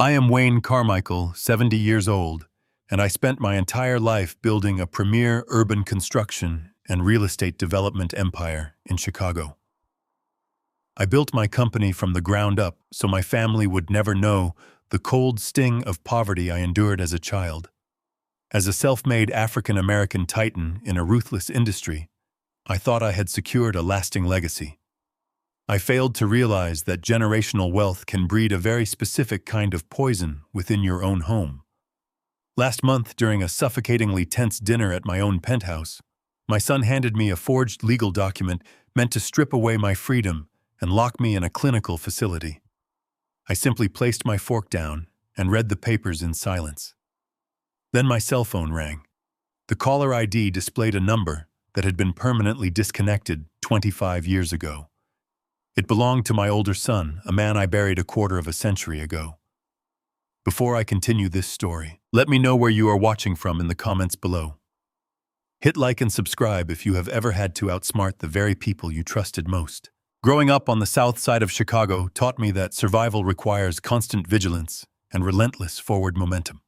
I am Wayne Carmichael, 70 years old, and I spent my entire life building a premier urban construction and real estate development empire in Chicago. I built my company from the ground up so my family would never know the cold sting of poverty I endured as a child. As a self-made African-American titan in a ruthless industry, I thought I had secured a lasting legacy. I failed to realize that generational wealth can breed a very specific kind of poison within your own home. Last month, during a suffocatingly tense dinner at my own penthouse, my son handed me a forged legal document meant to strip away my freedom and lock me in a clinical facility. I simply placed my fork down and read the papers in silence. Then my cell phone rang. The caller ID displayed a number that had been permanently disconnected 25 years ago. It belonged to my older son, a man I buried a quarter of a century ago. Before I continue this story, let me know where you are watching from in the comments below. Hit like and subscribe if you have ever had to outsmart the very people you trusted most. Growing up on the south side of Chicago taught me that survival requires constant vigilance and relentless forward momentum.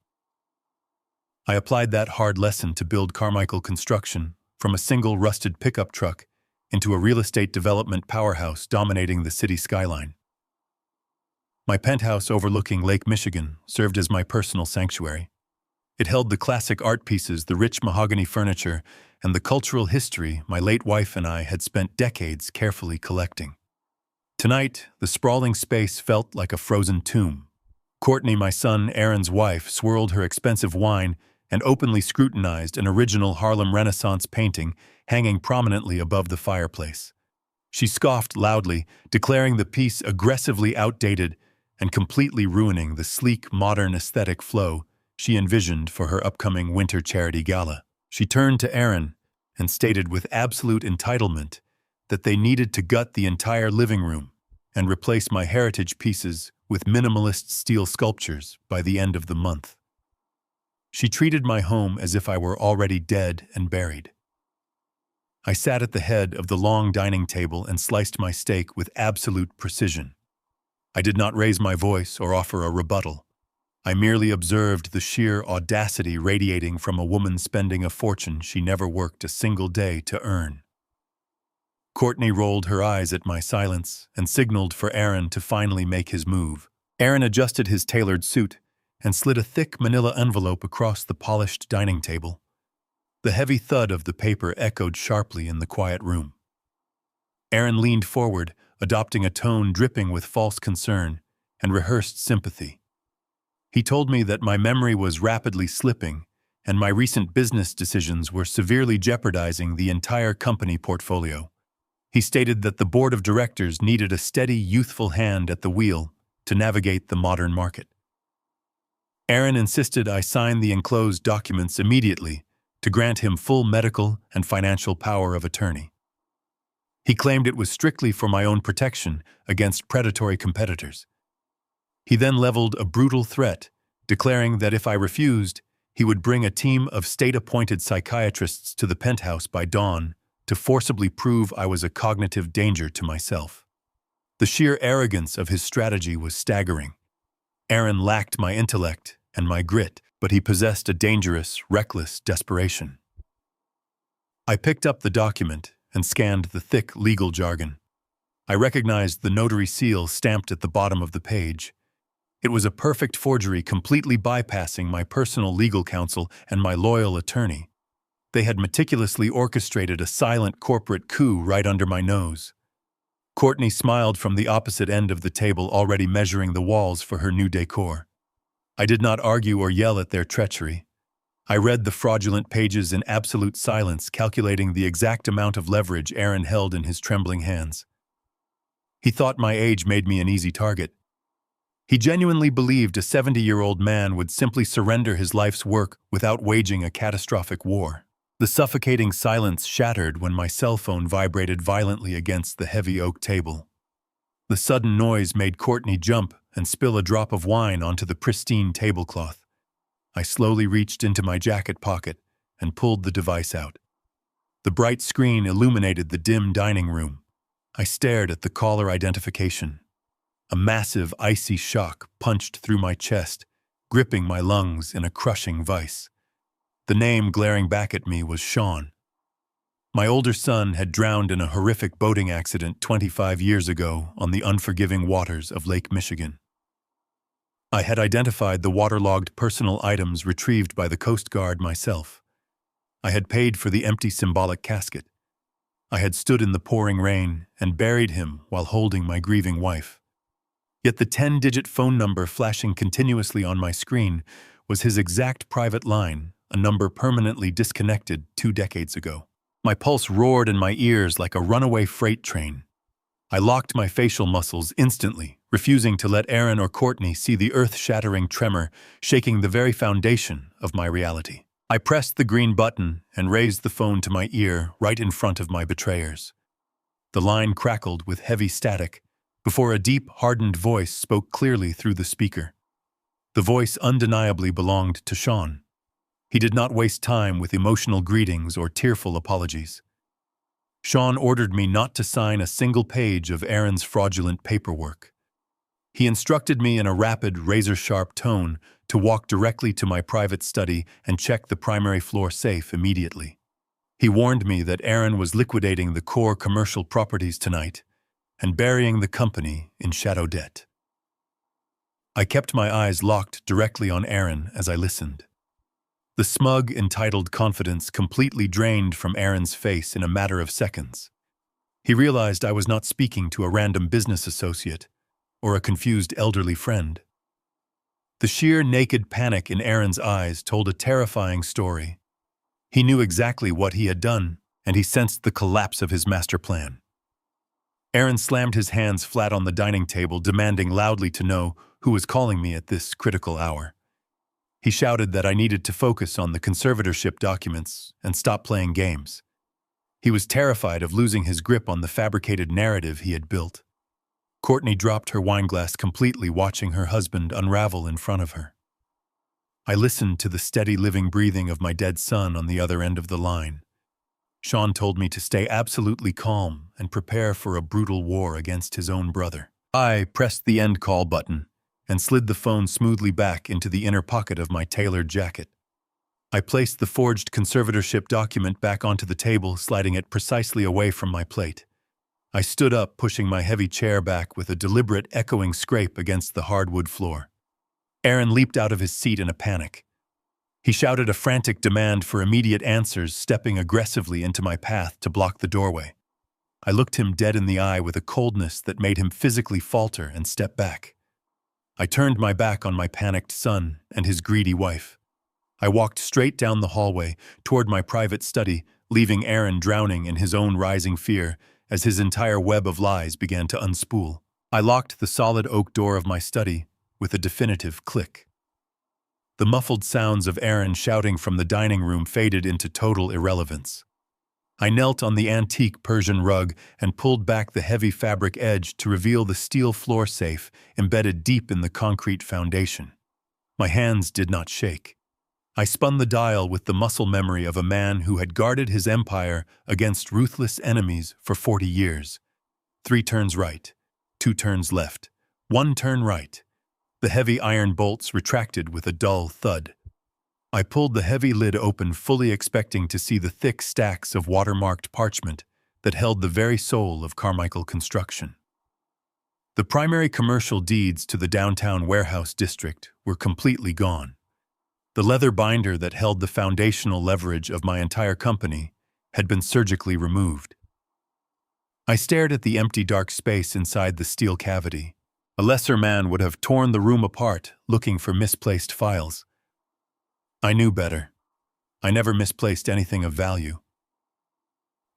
I applied that hard lesson to build Carmichael Construction from a single rusted pickup truck into a real estate development powerhouse dominating the city skyline. My penthouse overlooking Lake Michigan served as my personal sanctuary. It held the classic art pieces, the rich mahogany furniture, and the cultural history my late wife and I had spent decades carefully collecting. Tonight, the sprawling space felt like a frozen tomb. Courtney, my son Aaron's wife, swirled her expensive wine and openly scrutinized an original Harlem Renaissance painting hanging prominently above the fireplace. She scoffed loudly, declaring the piece aggressively outdated and completely ruining the sleek, modern aesthetic flow she envisioned for her upcoming winter charity gala. She turned to Aaron and stated with absolute entitlement that they needed to gut the entire living room and replace my heritage pieces with minimalist steel sculptures by the end of the month. She treated my home as if I were already dead and buried. I sat at the head of the long dining table and sliced my steak with absolute precision. I did not raise my voice or offer a rebuttal. I merely observed the sheer audacity radiating from a woman spending a fortune she never worked a single day to earn. Courtney rolled her eyes at my silence and signaled for Aaron to finally make his move. Aaron adjusted his tailored suit and slid a thick manila envelope across the polished dining table. The heavy thud of the paper echoed sharply in the quiet room. Aaron leaned forward, adopting a tone dripping with false concern and rehearsed sympathy. He told me that my memory was rapidly slipping and my recent business decisions were severely jeopardizing the entire company portfolio. He stated that the board of directors needed a steady, youthful hand at the wheel to navigate the modern market. Aaron insisted I sign the enclosed documents immediately to grant him full medical and financial power of attorney. He claimed it was strictly for my own protection against predatory competitors. He then leveled a brutal threat, declaring that if I refused, he would bring a team of state-appointed psychiatrists to the penthouse by dawn to forcibly prove I was a cognitive danger to myself. The sheer arrogance of his strategy was staggering. Aaron lacked my intellect and my grit, but he possessed a dangerous, reckless desperation. I picked up the document and scanned the thick legal jargon. I recognized the notary seal stamped at the bottom of the page. It was a perfect forgery, completely bypassing my personal legal counsel and my loyal attorney. They had meticulously orchestrated a silent corporate coup right under my nose. Courtney smiled from the opposite end of the table, already measuring the walls for her new decor. I did not argue or yell at their treachery. I read the fraudulent pages in absolute silence, calculating the exact amount of leverage Aaron held in his trembling hands. He thought my age made me an easy target. He genuinely believed a 70-year-old man would simply surrender his life's work without waging a catastrophic war. The suffocating silence shattered when my cell phone vibrated violently against the heavy oak table. The sudden noise made Courtney jump and spill a drop of wine onto the pristine tablecloth. I slowly reached into my jacket pocket and pulled the device out. The bright screen illuminated the dim dining room. I stared at the caller identification. A massive, icy shock punched through my chest, gripping my lungs in a crushing vice. The name glaring back at me was Sean. My older son had drowned in a horrific boating accident 25 years ago on the unforgiving waters of Lake Michigan. I had identified the waterlogged personal items retrieved by the Coast Guard myself. I had paid for the empty symbolic casket. I had stood in the pouring rain and buried him while holding my grieving wife. Yet the 10-digit phone number flashing continuously on my screen was his exact private line, a number permanently disconnected 2 decades ago. My pulse roared in my ears like a runaway freight train. I locked my facial muscles instantly, refusing to let Aaron or Courtney see the earth-shattering tremor shaking the very foundation of my reality. I pressed the green button and raised the phone to my ear right in front of my betrayers. The line crackled with heavy static before a deep, hardened voice spoke clearly through the speaker. The voice undeniably belonged to Sean. He did not waste time with emotional greetings or tearful apologies. Sean ordered me not to sign a single page of Aaron's fraudulent paperwork. He instructed me in a rapid, razor-sharp tone to walk directly to my private study and check the primary floor safe immediately. He warned me that Aaron was liquidating the core commercial properties tonight and burying the company in shadow debt. I kept my eyes locked directly on Aaron as I listened. The smug, entitled confidence completely drained from Aaron's face in a matter of seconds. He realized I was not speaking to a random business associate or a confused elderly friend. The sheer naked panic in Aaron's eyes told a terrifying story. He knew exactly what he had done, and he sensed the collapse of his master plan. Aaron slammed his hands flat on the dining table, demanding loudly to know who was calling me at this critical hour. He shouted that I needed to focus on the conservatorship documents and stop playing games. He was terrified of losing his grip on the fabricated narrative he had built. Courtney dropped her wineglass completely, watching her husband unravel in front of her. I listened to the steady living breathing of my dead son on the other end of the line. Sean told me to stay absolutely calm and prepare for a brutal war against his own brother. I pressed the end call button and slid the phone smoothly back into the inner pocket of my tailored jacket. I placed the forged conservatorship document back onto the table, sliding it precisely away from my plate. I stood up, pushing my heavy chair back with a deliberate echoing scrape against the hardwood floor. Aaron leaped out of his seat in a panic. He shouted a frantic demand for immediate answers, stepping aggressively into my path to block the doorway. I looked him dead in the eye with a coldness that made him physically falter and step back. I turned my back on my panicked son and his greedy wife. I walked straight down the hallway toward my private study, leaving Aaron drowning in his own rising fear as his entire web of lies began to unspool. I locked the solid oak door of my study with a definitive click. The muffled sounds of Aaron shouting from the dining room faded into total irrelevance. I knelt on the antique Persian rug and pulled back the heavy fabric edge to reveal the steel floor safe embedded deep in the concrete foundation. My hands did not shake. I spun the dial with the muscle memory of a man who had guarded his empire against ruthless enemies for 40 years. 3 turns right, 2 turns left, 1 turn right. The heavy iron bolts retracted with a dull thud. I pulled the heavy lid open, fully expecting to see the thick stacks of watermarked parchment that held the very soul of Carmichael construction. The primary commercial deeds to the downtown warehouse district were completely gone. The leather binder that held the foundational leverage of my entire company had been surgically removed. I stared at the empty dark space inside the steel cavity. A lesser man would have torn the room apart, looking for misplaced files. I knew better. I never misplaced anything of value.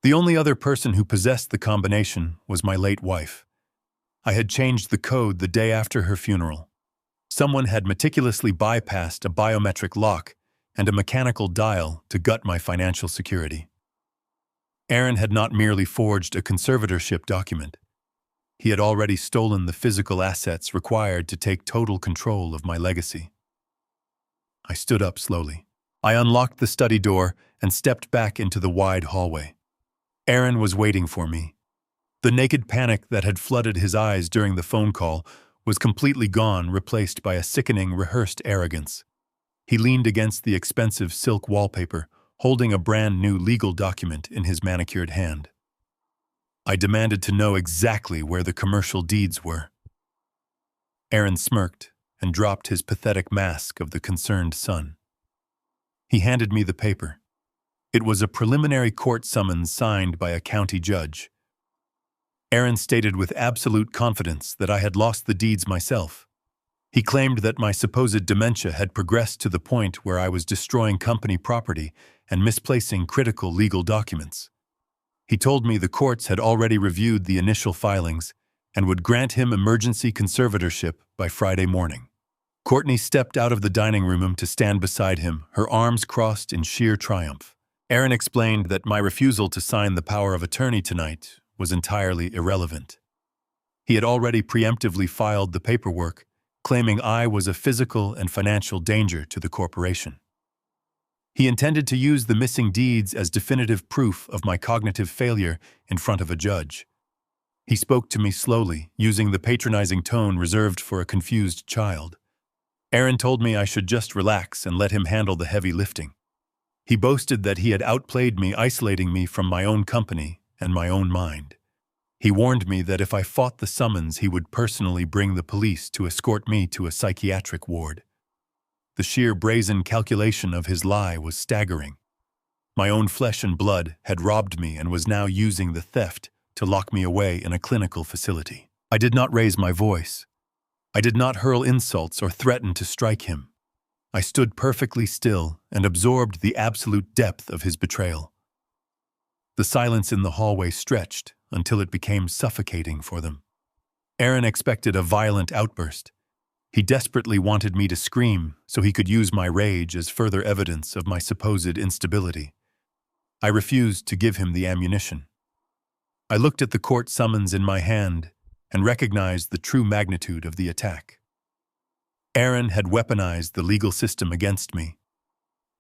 The only other person who possessed the combination was my late wife. I had changed the code the day after her funeral. Someone had meticulously bypassed a biometric lock and a mechanical dial to gut my financial security. Aaron had not merely forged a conservatorship document. He had already stolen the physical assets required to take total control of my legacy. I stood up slowly. I unlocked the study door and stepped back into the wide hallway. Aaron was waiting for me. The naked panic that had flooded his eyes during the phone call was completely gone, replaced by a sickening, rehearsed arrogance. He leaned against the expensive silk wallpaper, holding a brand new legal document in his manicured hand. I demanded to know exactly where the commercial deeds were. Aaron smirked and dropped his pathetic mask of the concerned son. He handed me the paper. It was a preliminary court summons signed by a county judge. Aaron stated with absolute confidence that I had lost the deeds myself. He claimed that my supposed dementia had progressed to the point where I was destroying company property and misplacing critical legal documents. He told me the courts had already reviewed the initial filings and would grant him emergency conservatorship by Friday morning. Courtney stepped out of the dining room to stand beside him, her arms crossed in sheer triumph. Aaron explained that my refusal to sign the power of attorney tonight was entirely irrelevant. He had already preemptively filed the paperwork, claiming I was a physical and financial danger to the corporation. He intended to use the missing deeds as definitive proof of my cognitive failure in front of a judge. He spoke to me slowly, using the patronizing tone reserved for a confused child. Aaron told me I should just relax and let him handle the heavy lifting. He boasted that he had outplayed me, isolating me from my own company and my own mind. He warned me that if I fought the summons, he would personally bring the police to escort me to a psychiatric ward. The sheer brazen calculation of his lie was staggering. My own flesh and blood had robbed me and was now using the theft to lock me away in a clinical facility. I did not raise my voice. I did not hurl insults or threaten to strike him. I stood perfectly still and absorbed the absolute depth of his betrayal. The silence in the hallway stretched until it became suffocating for them. Aaron expected a violent outburst. He desperately wanted me to scream so he could use my rage as further evidence of my supposed instability. I refused to give him the ammunition. I looked at the court summons in my hand and recognized the true magnitude of the attack. Aaron had weaponized the legal system against me.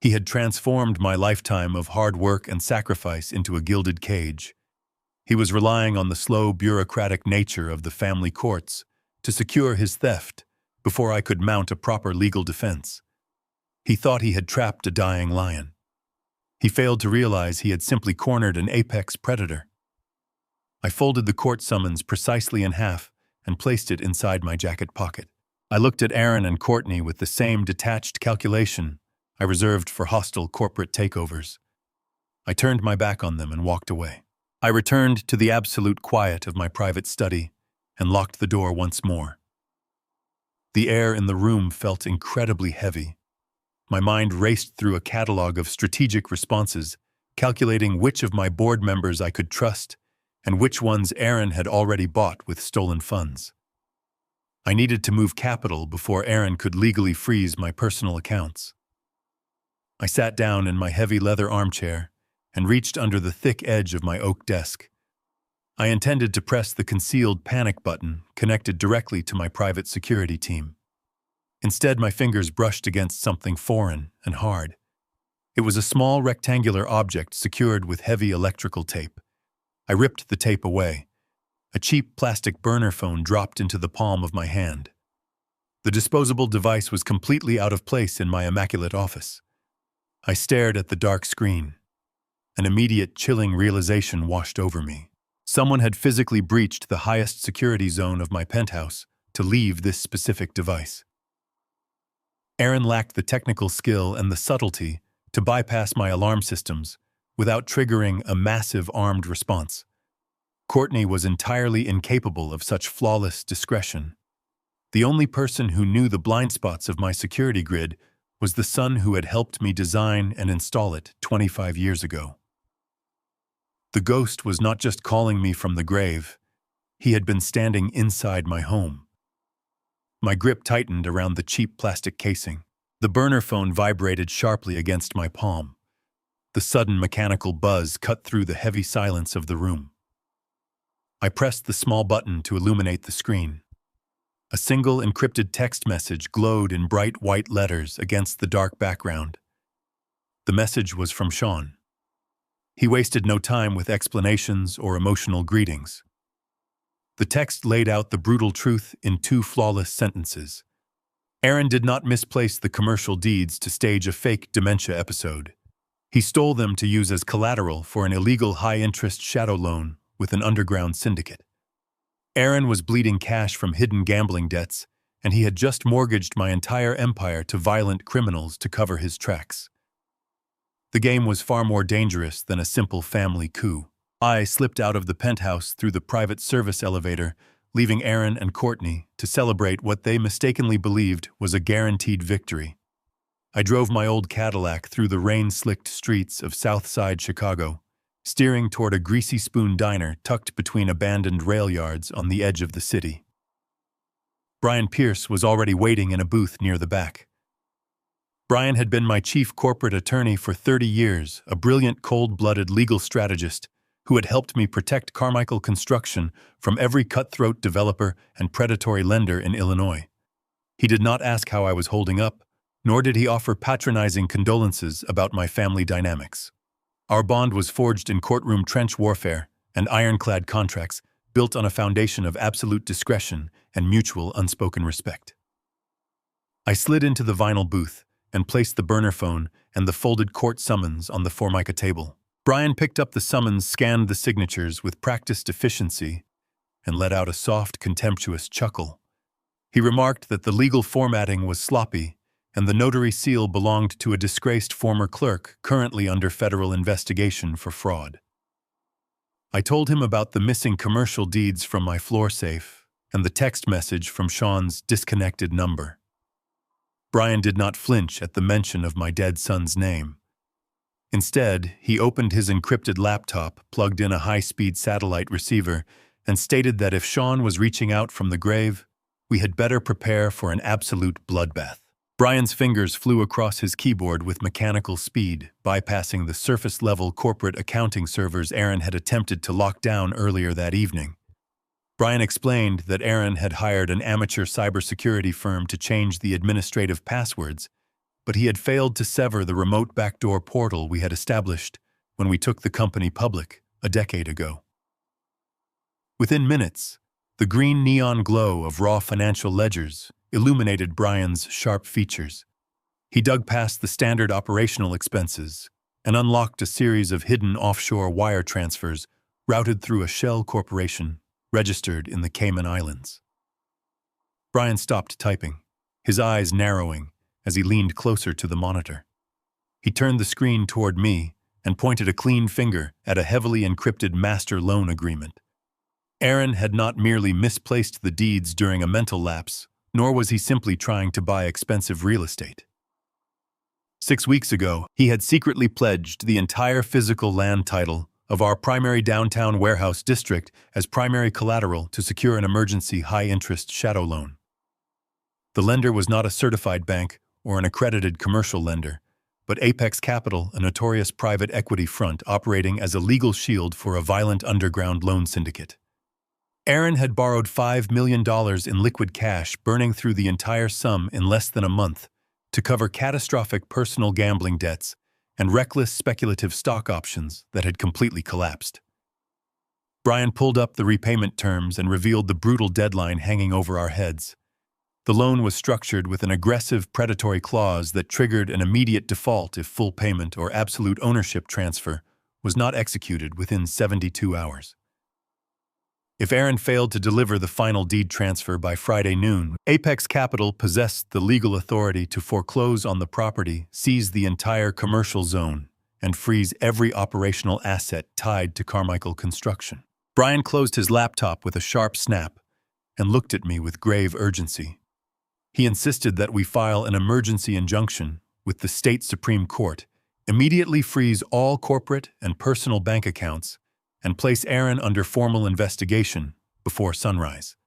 He had transformed my lifetime of hard work and sacrifice into a gilded cage. He was relying on the slow, bureaucratic nature of the family courts to secure his theft before I could mount a proper legal defense. He thought he had trapped a dying lion. He failed to realize he had simply cornered an apex predator. I folded the court summons precisely in half and placed it inside my jacket pocket. I looked at Aaron and Courtney with the same detached calculation I reserved for hostile corporate takeovers. I turned my back on them and walked away. I returned to the absolute quiet of my private study and locked the door once more. The air in the room felt incredibly heavy. My mind raced through a catalog of strategic responses, calculating which of my board members I could trust and which ones Aaron had already bought with stolen funds. I needed to move capital before Aaron could legally freeze my personal accounts. I sat down in my heavy leather armchair and reached under the thick edge of my oak desk. I intended to press the concealed panic button connected directly to my private security team. Instead, my fingers brushed against something foreign and hard. It was a small rectangular object secured with heavy electrical tape. I ripped the tape away. A cheap plastic burner phone dropped into the palm of my hand. The disposable device was completely out of place in my immaculate office. I stared at the dark screen. An immediate chilling realization washed over me. Someone had physically breached the highest security zone of my penthouse to leave this specific device. Aaron lacked the technical skill and the subtlety to bypass my alarm systems without triggering a massive armed response. Courtney was entirely incapable of such flawless discretion. The only person who knew the blind spots of my security grid was the son who had helped me design and install it 25 years ago. The ghost was not just calling me from the grave. He had been standing inside my home. My grip tightened around the cheap plastic casing. The burner phone vibrated sharply against my palm. The sudden mechanical buzz cut through the heavy silence of the room. I pressed the small button to illuminate the screen. A single encrypted text message glowed in bright white letters against the dark background. The message was from Sean. He wasted no time with explanations or emotional greetings. The text laid out the brutal truth in 2 flawless sentences. Aaron did not misplace the commercial deeds to stage a fake dementia episode. He stole them to use as collateral for an illegal high-interest shadow loan with an underground syndicate. Aaron was bleeding cash from hidden gambling debts, and he had just mortgaged my entire empire to violent criminals to cover his tracks. The game was far more dangerous than a simple family coup. I slipped out of the penthouse through the private service elevator, leaving Aaron and Courtney to celebrate what they mistakenly believed was a guaranteed victory. I drove my old Cadillac through the rain-slicked streets of South Side Chicago, steering toward a Greasy Spoon diner tucked between abandoned rail yards on the edge of the city. Brian Pierce was already waiting in a booth near the back. Brian had been my chief corporate attorney for 30 years, a brilliant cold-blooded legal strategist who had helped me protect Carmichael Construction from every cutthroat developer and predatory lender in Illinois. He did not ask how I was holding up, nor did he offer patronizing condolences about my family dynamics. Our bond was forged in courtroom trench warfare and ironclad contracts built on a foundation of absolute discretion and mutual unspoken respect. I slid into the vinyl booth and placed the burner phone and the folded court summons on the Formica table. Brian picked up the summons, scanned the signatures with practiced efficiency, and let out a soft, contemptuous chuckle. He remarked that the legal formatting was sloppy, and the notary seal belonged to a disgraced former clerk currently under federal investigation for fraud. I told him about the missing commercial deeds from my floor safe and the text message from Sean's disconnected number. Brian did not flinch at the mention of my dead son's name. Instead, he opened his encrypted laptop, plugged in a high-speed satellite receiver, and stated that if Sean was reaching out from the grave, we had better prepare for an absolute bloodbath. Brian's fingers flew across his keyboard with mechanical speed, bypassing the surface-level corporate accounting servers Aaron had attempted to lock down earlier that evening. Brian explained that Aaron had hired an amateur cybersecurity firm to change the administrative passwords, but he had failed to sever the remote backdoor portal we had established when we took the company public a decade ago. Within minutes, the green neon glow of raw financial ledgers illuminated Brian's sharp features. He dug past the standard operational expenses and unlocked a series of hidden offshore wire transfers routed through a shell corporation registered in the Cayman Islands. Brian stopped typing, his eyes narrowing as he leaned closer to the monitor. He turned the screen toward me and pointed a clean finger at a heavily encrypted master loan agreement. Aaron had not merely misplaced the deeds during a mental lapse, nor was he simply trying to buy expensive real estate. 6 weeks ago, he had secretly pledged the entire physical land title of our primary downtown warehouse district as primary collateral to secure an emergency high-interest shadow loan. The lender was not a certified bank or an accredited commercial lender, but Apex Capital, a notorious private equity front operating as a legal shield for a violent underground loan syndicate. Aaron had borrowed $5 million in liquid cash, burning through the entire sum in less than a month, to cover catastrophic personal gambling debts and reckless speculative stock options that had completely collapsed. Brian pulled up the repayment terms and revealed the brutal deadline hanging over our heads. The loan was structured with an aggressive predatory clause that triggered an immediate default if full payment or absolute ownership transfer was not executed within 72 hours. If Aaron failed to deliver the final deed transfer by Friday noon, Apex Capital possessed the legal authority to foreclose on the property, seize the entire commercial zone, and freeze every operational asset tied to Carmichael Construction. Brian closed his laptop with a sharp snap and looked at me with grave urgency. He insisted that we file an emergency injunction with the state Supreme Court, immediately freeze all corporate and personal bank accounts, and place Aaron under formal investigation before sunrise.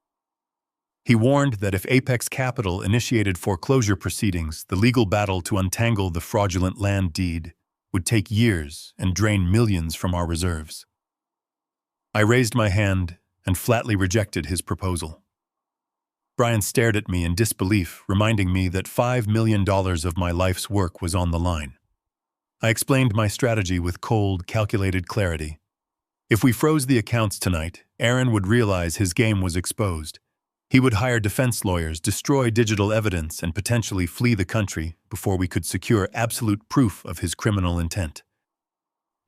He warned that if Apex Capital initiated foreclosure proceedings, the legal battle to untangle the fraudulent land deed would take years and drain millions from our reserves. I raised my hand and flatly rejected his proposal. Brian stared at me in disbelief, reminding me that $5 million of my life's work was on the line. I explained my strategy with cold, calculated clarity. If we froze the accounts tonight, Aaron would realize his game was exposed. He would hire defense lawyers, destroy digital evidence, and potentially flee the country before we could secure absolute proof of his criminal intent.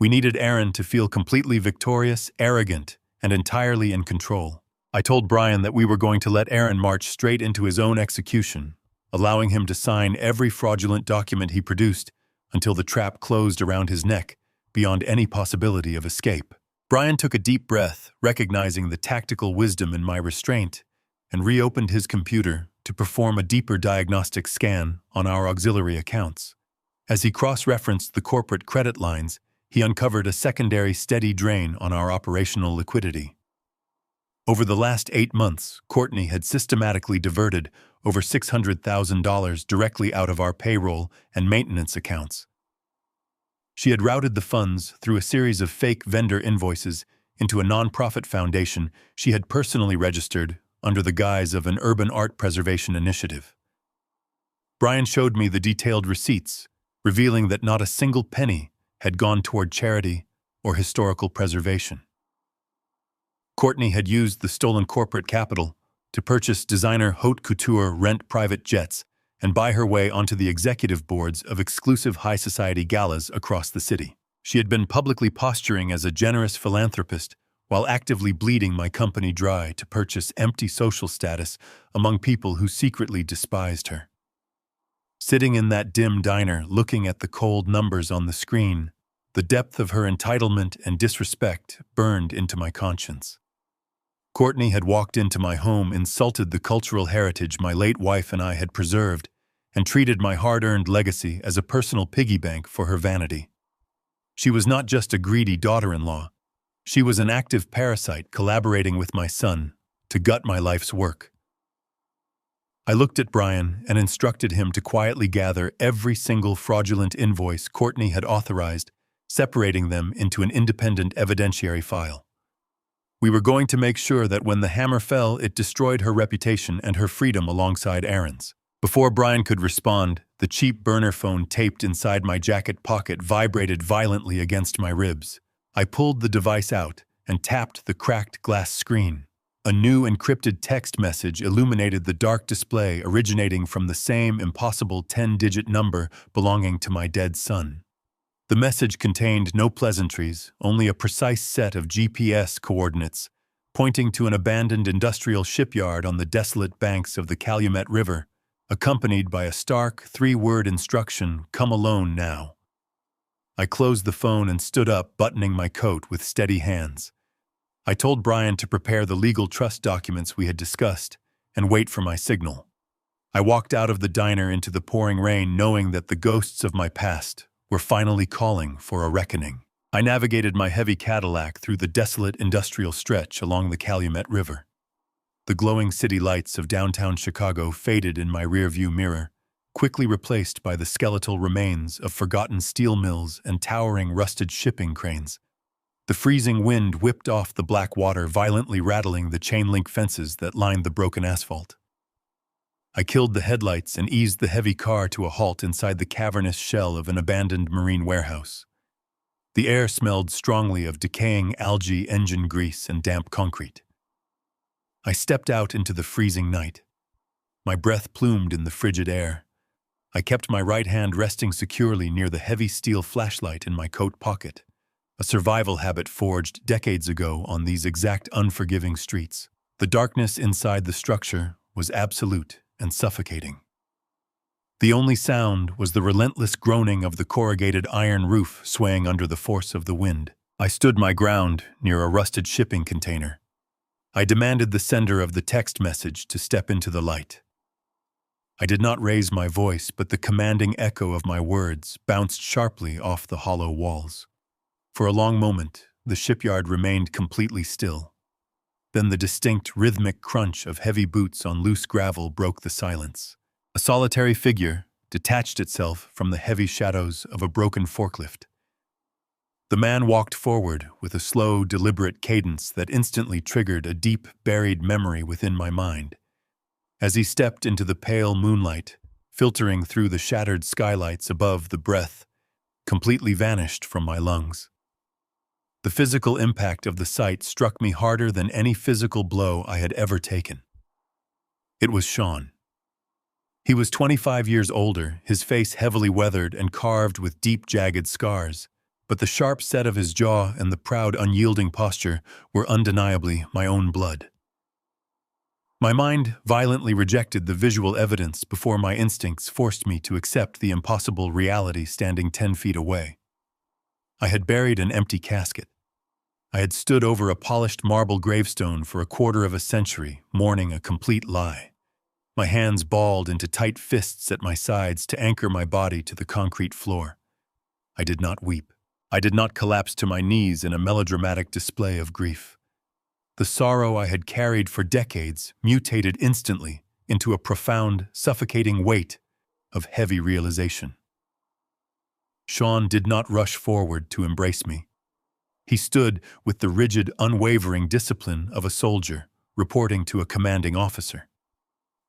We needed Aaron to feel completely victorious, arrogant, and entirely in control. I told Brian that we were going to let Aaron march straight into his own execution, allowing him to sign every fraudulent document he produced until the trap closed around his neck, beyond any possibility of escape. Brian took a deep breath, recognizing the tactical wisdom in my restraint, and reopened his computer to perform a deeper diagnostic scan on our auxiliary accounts. As he cross-referenced the corporate credit lines, he uncovered a secondary steady drain on our operational liquidity. Over the last 8 months, Courtney had systematically diverted over $600,000 directly out of our payroll and maintenance accounts. She had routed the funds through a series of fake vendor invoices into a nonprofit foundation she had personally registered under the guise of an urban art preservation initiative. Brian showed me the detailed receipts, revealing that not a single penny had gone toward charity or historical preservation. Courtney had used the stolen corporate capital to purchase designer haute couture rent private jets and buy her way onto the executive boards of exclusive high society galas across the city. She had been publicly posturing as a generous philanthropist while actively bleeding my company dry to purchase empty social status among people who secretly despised her. Sitting in that dim diner, looking at the cold numbers on the screen, the depth of her entitlement and disrespect burned into my conscience. Courtney had walked into my home, insulted the cultural heritage my late wife and I had preserved, and treated my hard-earned legacy as a personal piggy bank for her vanity. She was not just a greedy daughter-in-law. She was an active parasite collaborating with my son to gut my life's work. I looked at Brian and instructed him to quietly gather every single fraudulent invoice Courtney had authorized, separating them into an independent evidentiary file. We were going to make sure that when the hammer fell, it destroyed her reputation and her freedom alongside Aaron's. Before Brian could respond, the cheap burner phone taped inside my jacket pocket vibrated violently against my ribs. I pulled the device out and tapped the cracked glass screen. A new encrypted text message illuminated the dark display originating from the same impossible 10-digit number belonging to my dead son. The message contained no pleasantries, only a precise set of GPS coordinates, pointing to an abandoned industrial shipyard on the desolate banks of the Calumet River, accompanied by a stark, 3-word instruction, "Come alone now." I closed the phone and stood up, buttoning my coat with steady hands. I told Brian to prepare the legal trust documents we had discussed and wait for my signal. I walked out of the diner into the pouring rain, knowing that the ghosts of my past were finally calling for a reckoning. I navigated my heavy Cadillac through the desolate industrial stretch along the Calumet River. The glowing city lights of downtown Chicago faded in my rearview mirror, quickly replaced by the skeletal remains of forgotten steel mills and towering rusted shipping cranes. The freezing wind whipped off the black water, violently rattling the chain-link fences that lined the broken asphalt. I killed the headlights and eased the heavy car to a halt inside the cavernous shell of an abandoned marine warehouse. The air smelled strongly of decaying algae, engine grease, and damp concrete. I stepped out into the freezing night. My breath plumed in the frigid air. I kept my right hand resting securely near the heavy steel flashlight in my coat pocket, a survival habit forged decades ago on these exact unforgiving streets. The darkness inside the structure was absolute and suffocating. The only sound was the relentless groaning of the corrugated iron roof swaying under the force of the wind. I stood my ground near a rusted shipping container. I demanded the sender of the text message to step into the light. I did not raise my voice, but the commanding echo of my words bounced sharply off the hollow walls. For a long moment, the shipyard remained completely still. Then the distinct, rhythmic crunch of heavy boots on loose gravel broke the silence. A solitary figure detached itself from the heavy shadows of a broken forklift. The man walked forward with a slow, deliberate cadence that instantly triggered a deep, buried memory within my mind. As he stepped into the pale moonlight, filtering through the shattered skylights above, the breath completely vanished from my lungs. The physical impact of the sight struck me harder than any physical blow I had ever taken. It was Sean. He was 25 years older, his face heavily weathered and carved with deep, jagged scars, but the sharp set of his jaw and the proud, unyielding posture were undeniably my own blood. My mind violently rejected the visual evidence before my instincts forced me to accept the impossible reality standing 10 feet away. I had buried an empty casket. I had stood over a polished marble gravestone for a quarter of a century, mourning a complete lie. My hands balled into tight fists at my sides to anchor my body to the concrete floor. I did not weep. I did not collapse to my knees in a melodramatic display of grief. The sorrow I had carried for decades mutated instantly into a profound, suffocating weight of heavy realization. Sean did not rush forward to embrace me. He stood with the rigid, unwavering discipline of a soldier, reporting to a commanding officer.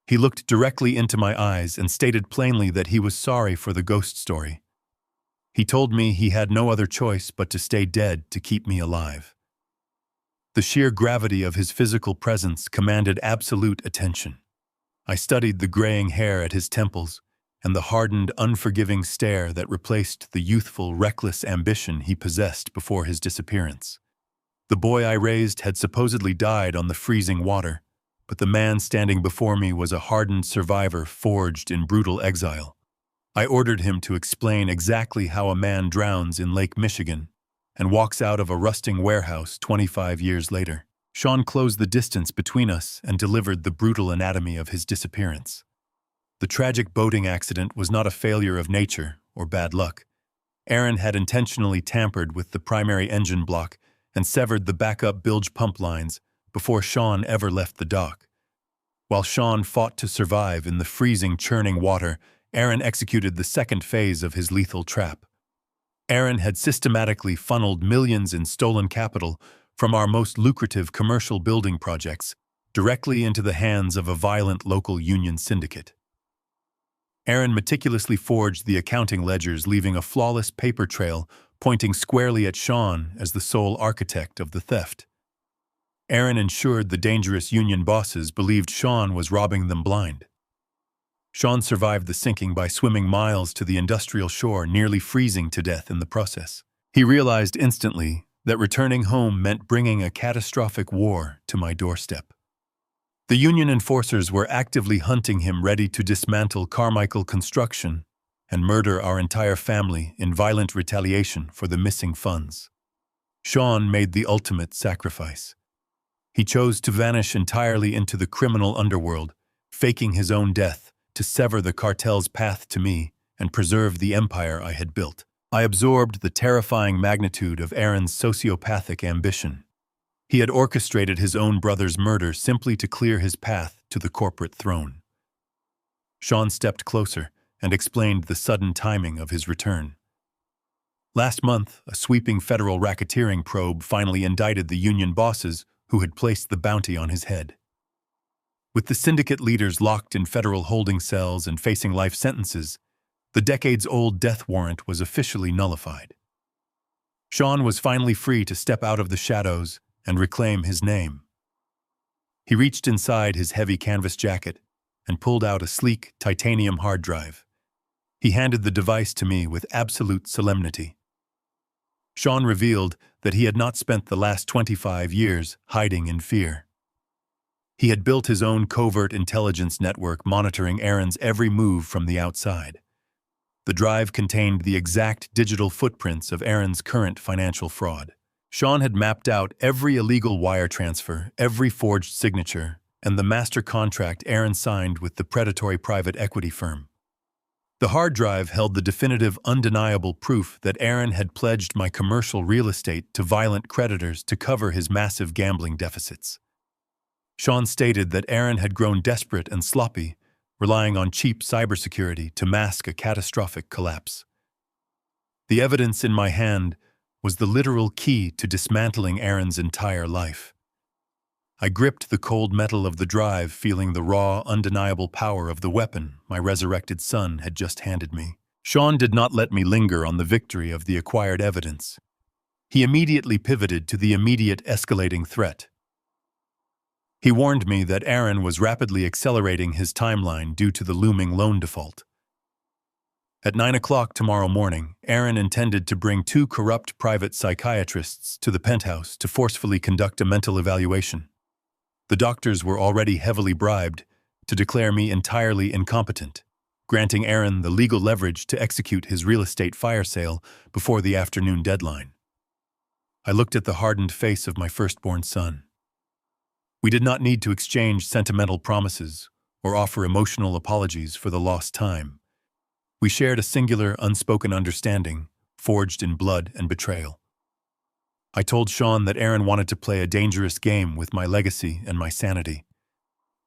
He looked directly into my eyes and stated plainly that he was sorry for the ghost story. He told me he had no other choice but to stay dead to keep me alive. The sheer gravity of his physical presence commanded absolute attention. I studied the graying hair at his temples and the hardened, unforgiving stare that replaced the youthful, reckless ambition he possessed before his disappearance. The boy I raised had supposedly died on the freezing water, but the man standing before me was a hardened survivor forged in brutal exile. I ordered him to explain exactly how a man drowns in Lake Michigan and walks out of a rusting warehouse 25 years later. Sean closed the distance between us and delivered the brutal anatomy of his disappearance. The tragic boating accident was not a failure of nature or bad luck. Aaron had intentionally tampered with the primary engine block and severed the backup bilge pump lines before Sean ever left the dock. While Sean fought to survive in the freezing, churning water, Aaron executed the second phase of his lethal trap. Aaron had systematically funneled millions in stolen capital from our most lucrative commercial building projects directly into the hands of a violent local union syndicate. Aaron meticulously forged the accounting ledgers, leaving a flawless paper trail pointing squarely at Sean as the sole architect of the theft. Aaron ensured the dangerous union bosses believed Sean was robbing them blind. Sean survived the sinking by swimming miles to the industrial shore, nearly freezing to death in the process. He realized instantly that returning home meant bringing a catastrophic war to my doorstep. The union enforcers were actively hunting him, ready to dismantle Carmichael Construction and murder our entire family in violent retaliation for the missing funds. Sean made the ultimate sacrifice. He chose to vanish entirely into the criminal underworld, faking his own death to sever the cartel's path to me and preserve the empire I had built. I absorbed the terrifying magnitude of Aaron's sociopathic ambition. He had orchestrated his own brother's murder simply to clear his path to the corporate throne. Sean stepped closer and explained the sudden timing of his return. Last month, a sweeping federal racketeering probe finally indicted the union bosses who had placed the bounty on his head. With the syndicate leaders locked in federal holding cells and facing life sentences, the decades-old death warrant was officially nullified. Sean was finally free to step out of the shadows and reclaim his name. He reached inside his heavy canvas jacket and pulled out a sleek titanium hard drive. He handed the device to me with absolute solemnity. Sean revealed that he had not spent the last 25 years hiding in fear. He had built his own covert intelligence network monitoring Aaron's every move from the outside. The drive contained the exact digital footprints of Aaron's current financial fraud. Sean had mapped out every illegal wire transfer, every forged signature, and the master contract Aaron signed with the predatory private equity firm. The hard drive held the definitive, undeniable proof that Aaron had pledged my commercial real estate to violent creditors to cover his massive gambling deficits. Sean stated that Aaron had grown desperate and sloppy, relying on cheap cybersecurity to mask a catastrophic collapse. The evidence in my hand was the literal key to dismantling Aaron's entire life. I gripped the cold metal of the drive, feeling the raw, undeniable power of the weapon my resurrected son had just handed me. Sean did not let me linger on the victory of the acquired evidence. He immediately pivoted to the immediate escalating threat. He warned me that Aaron was rapidly accelerating his timeline due to the looming loan default. At 9 o'clock tomorrow morning, Aaron intended to bring 2 corrupt private psychiatrists to the penthouse to forcefully conduct a mental evaluation. The doctors were already heavily bribed to declare me entirely incompetent, granting Aaron the legal leverage to execute his real estate fire sale before the afternoon deadline. I looked at the hardened face of my firstborn son. We did not need to exchange sentimental promises or offer emotional apologies for the lost time. We shared a singular, unspoken understanding, forged in blood and betrayal. I told Sean that Aaron wanted to play a dangerous game with my legacy and my sanity.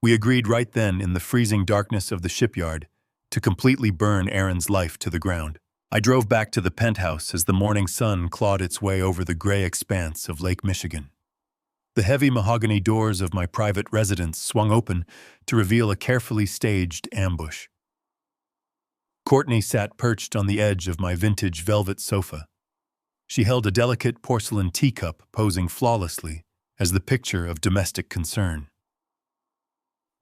We agreed right then in the freezing darkness of the shipyard to completely burn Aaron's life to the ground. I drove back to the penthouse as the morning sun clawed its way over the gray expanse of Lake Michigan. The heavy mahogany doors of my private residence swung open to reveal a carefully staged ambush. Courtney sat perched on the edge of my vintage velvet sofa. She held a delicate porcelain teacup posing flawlessly as the picture of domestic concern.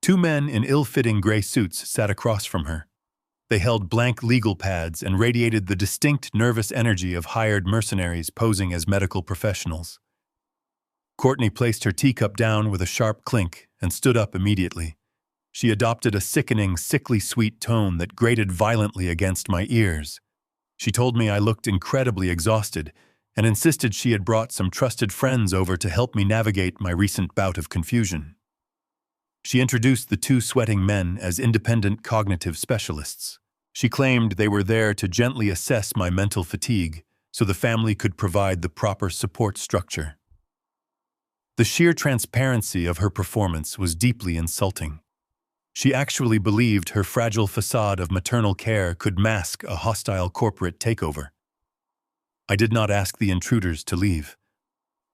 2 men in ill-fitting gray suits sat across from her. They held blank legal pads and radiated the distinct nervous energy of hired mercenaries posing as medical professionals. Courtney placed her teacup down with a sharp clink and stood up immediately. She adopted a sickening, sickly sweet tone that grated violently against my ears. She told me I looked incredibly exhausted and insisted she had brought some trusted friends over to help me navigate my recent bout of confusion. She introduced the 2 sweating men as independent cognitive specialists. She claimed they were there to gently assess my mental fatigue so the family could provide the proper support structure. The sheer transparency of her performance was deeply insulting. She actually believed her fragile facade of maternal care could mask a hostile corporate takeover. I did not ask the intruders to leave.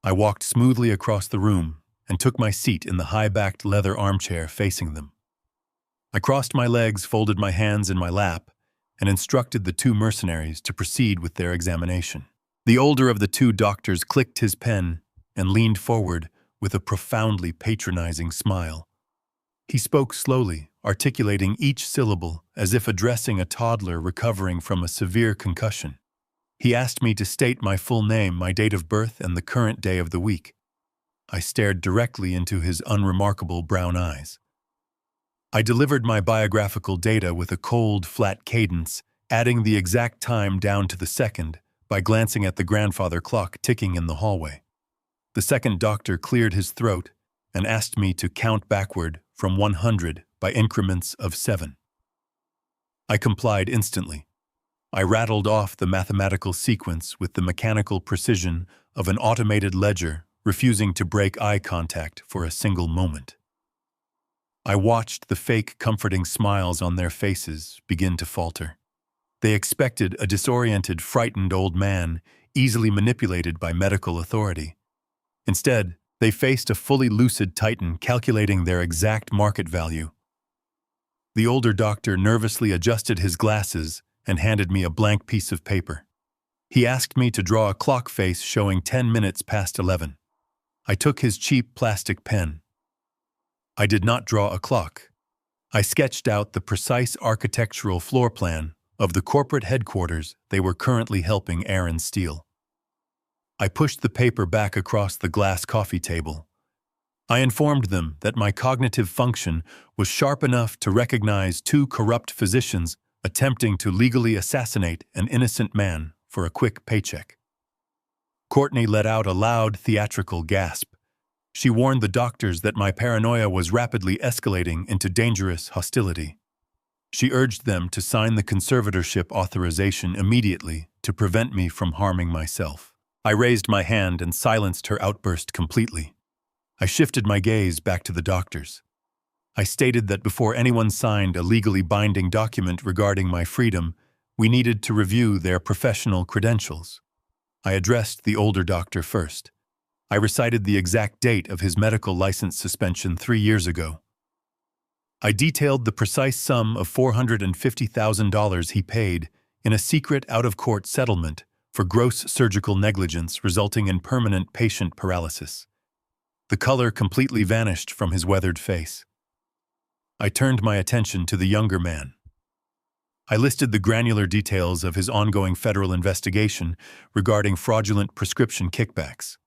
I walked smoothly across the room and took my seat in the high-backed leather armchair facing them. I crossed my legs, folded my hands in my lap, and instructed the 2 mercenaries to proceed with their examination. The older of the 2 doctors clicked his pen and leaned forward with a profoundly patronizing smile. He spoke slowly, articulating each syllable as if addressing a toddler recovering from a severe concussion. He asked me to state my full name, my date of birth, and the current day of the week. I stared directly into his unremarkable brown eyes. I delivered my biographical data with a cold, flat cadence, adding the exact time down to the second by glancing at the grandfather clock ticking in the hallway. The second doctor cleared his throat and asked me to count backward from 100 by increments of 7. I complied instantly. I rattled off the mathematical sequence with the mechanical precision of an automated ledger, refusing to break eye contact for a single moment. I watched the fake comforting smiles on their faces begin to falter. They expected a disoriented, frightened old man, easily manipulated by medical authority. Instead, they faced a fully lucid titan calculating their exact market value. The older doctor nervously adjusted his glasses and handed me a blank piece of paper. He asked me to draw a clock face showing 10 minutes past 11. I took his cheap plastic pen. I did not draw a clock. I sketched out the precise architectural floor plan of the corporate headquarters they were currently helping Aaron steal. I pushed the paper back across the glass coffee table. I informed them that my cognitive function was sharp enough to recognize 2 corrupt physicians attempting to legally assassinate an innocent man for a quick paycheck. Courtney let out a loud theatrical gasp. She warned the doctors that my paranoia was rapidly escalating into dangerous hostility. She urged them to sign the conservatorship authorization immediately to prevent me from harming myself. I raised my hand and silenced her outburst completely. I shifted my gaze back to the doctors. I stated that before anyone signed a legally binding document regarding my freedom, we needed to review their professional credentials. I addressed the older doctor first. I recited the exact date of his medical license suspension 3 years ago. I detailed the precise sum of $450,000 he paid in a secret out-of-court settlement for gross surgical negligence resulting in permanent patient paralysis. The color completely vanished from his weathered face. I turned my attention to the younger man. I listed the granular details of his ongoing federal investigation regarding fraudulent prescription kickbacks.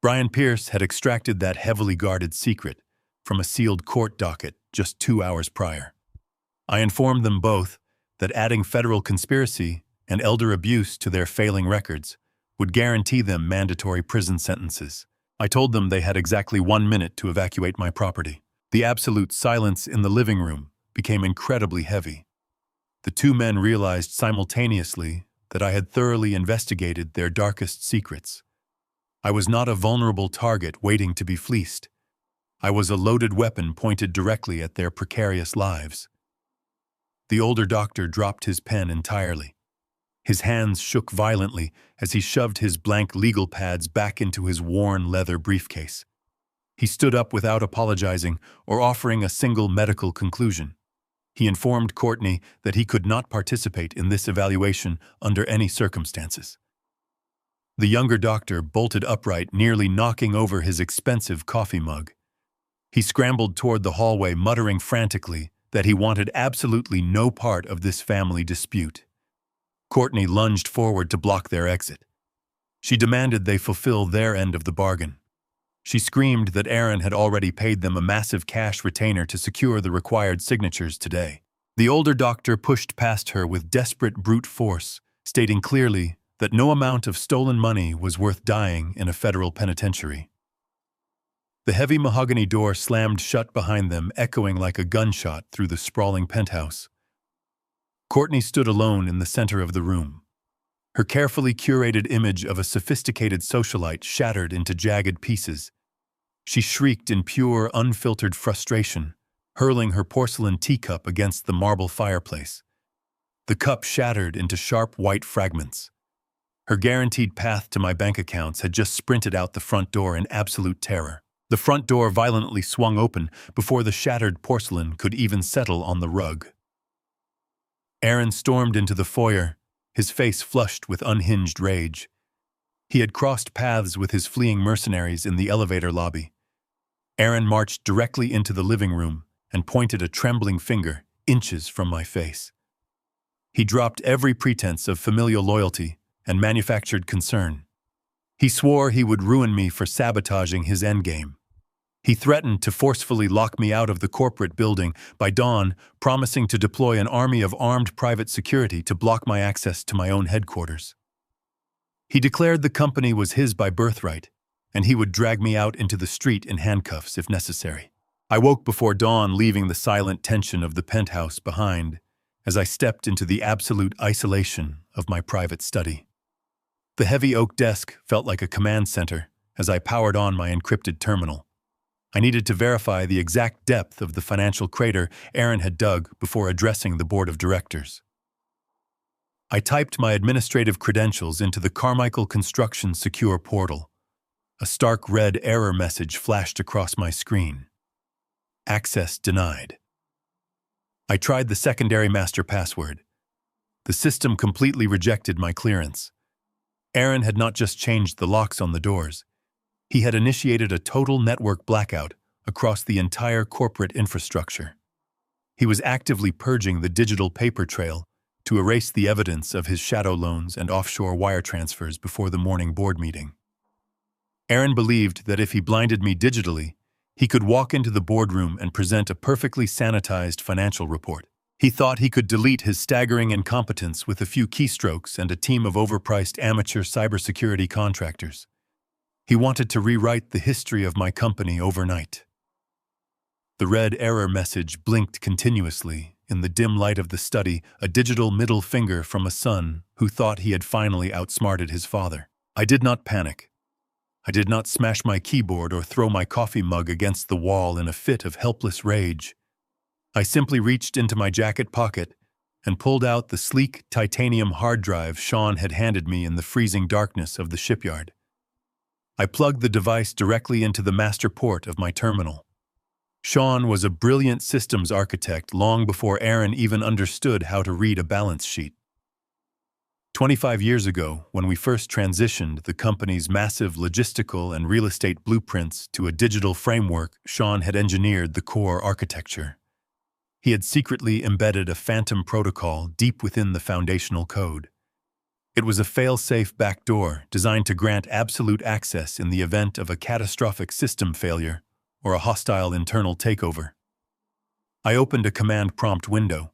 Brian Pierce had extracted that heavily guarded secret from a sealed court docket just 2 hours prior. I informed them both that adding federal conspiracy and elder abuse to their failing records would guarantee them mandatory prison sentences. I told them they had exactly 1 minute to evacuate my property. The absolute silence in the living room became incredibly heavy. The two men realized simultaneously that I had thoroughly investigated their darkest secrets. I was not a vulnerable target waiting to be fleeced. I was a loaded weapon pointed directly at their precarious lives. The older doctor dropped his pen entirely. His hands shook violently as he shoved his blank legal pads back into his worn leather briefcase. He stood up without apologizing or offering a single medical conclusion. He informed Courtney that he could not participate in this evaluation under any circumstances. The younger doctor bolted upright, nearly knocking over his expensive coffee mug. He scrambled toward the hallway, muttering frantically that he wanted absolutely no part of this family dispute. Courtney lunged forward to block their exit. She demanded they fulfill their end of the bargain. She screamed that Aaron had already paid them a massive cash retainer to secure the required signatures today. The older doctor pushed past her with desperate brute force, stating clearly that no amount of stolen money was worth dying in a federal penitentiary. The heavy mahogany door slammed shut behind them, echoing like a gunshot through the sprawling penthouse. Courtney stood alone in the center of the room. Her carefully curated image of a sophisticated socialite shattered into jagged pieces. She shrieked in pure, unfiltered frustration, hurling her porcelain teacup against the marble fireplace. The cup shattered into sharp white fragments. Her guaranteed path to my bank accounts had just sprinted out the front door in absolute terror. The front door violently swung open before the shattered porcelain could even settle on the rug. Aaron stormed into the foyer, his face flushed with unhinged rage. He had crossed paths with his fleeing mercenaries in the elevator lobby. Aaron marched directly into the living room and pointed a trembling finger inches from my face. He dropped every pretense of familial loyalty and manufactured concern. He swore he would ruin me for sabotaging his endgame. He threatened to forcefully lock me out of the corporate building by dawn, promising to deploy an army of armed private security to block my access to my own headquarters. He declared the company was his by birthright, and he would drag me out into the street in handcuffs if necessary. I woke before dawn, leaving the silent tension of the penthouse behind, as I stepped into the absolute isolation of my private study. The heavy oak desk felt like a command center as I powered on my encrypted terminal. I needed to verify the exact depth of the financial crater Aaron had dug before addressing the board of directors. I typed my administrative credentials into the Carmichael Construction Secure portal. A stark red error message flashed across my screen. Access denied. I tried the secondary master password. The system completely rejected my clearance. Aaron had not just changed the locks on the doors. He had initiated a total network blackout across the entire corporate infrastructure. He was actively purging the digital paper trail to erase the evidence of his shadow loans and offshore wire transfers before the morning board meeting. Aaron believed that if he blinded me digitally, he could walk into the boardroom and present a perfectly sanitized financial report. He thought he could delete his staggering incompetence with a few keystrokes and a team of overpriced amateur cybersecurity contractors. He wanted to rewrite the history of my company overnight. The red error message blinked continuously in the dim light of the study, a digital middle finger from a son who thought he had finally outsmarted his father. I did not panic. I did not smash my keyboard or throw my coffee mug against the wall in a fit of helpless rage. I simply reached into my jacket pocket and pulled out the sleek titanium hard drive Sean had handed me in the freezing darkness of the shipyard. I plugged the device directly into the master port of my terminal. Sean was a brilliant systems architect long before Aaron even understood how to read a balance sheet. 25 years ago, when we first transitioned the company's massive logistical and real estate blueprints to a digital framework, Sean had engineered the core architecture. He had secretly embedded a phantom protocol deep within the foundational code. It was a fail-safe backdoor designed to grant absolute access in the event of a catastrophic system failure or a hostile internal takeover. I opened a command prompt window.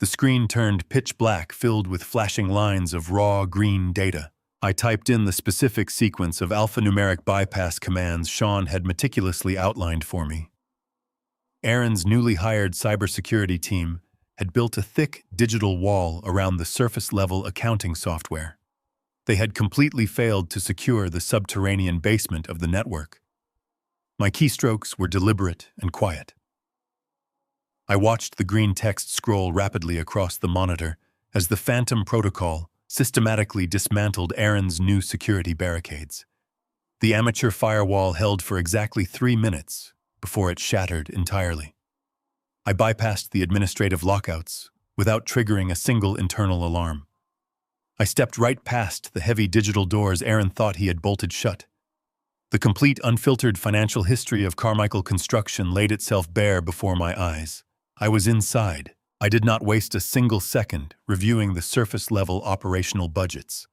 The screen turned pitch black, filled with flashing lines of raw green data. I typed in the specific sequence of alphanumeric bypass commands Sean had meticulously outlined for me. Aaron's newly hired cybersecurity team had built a thick digital wall around the surface-level accounting software. They had completely failed to secure the subterranean basement of the network. My keystrokes were deliberate and quiet. I watched the green text scroll rapidly across the monitor as the phantom protocol systematically dismantled Aaron's new security barricades. The amateur firewall held for exactly 3 minutes before it shattered entirely. I bypassed the administrative lockouts without triggering a single internal alarm. I stepped right past the heavy digital doors Aaron thought he had bolted shut. The complete, unfiltered financial history of Carmichael Construction laid itself bare before my eyes. I was inside. I did not waste a single second reviewing the surface-level operational budgets.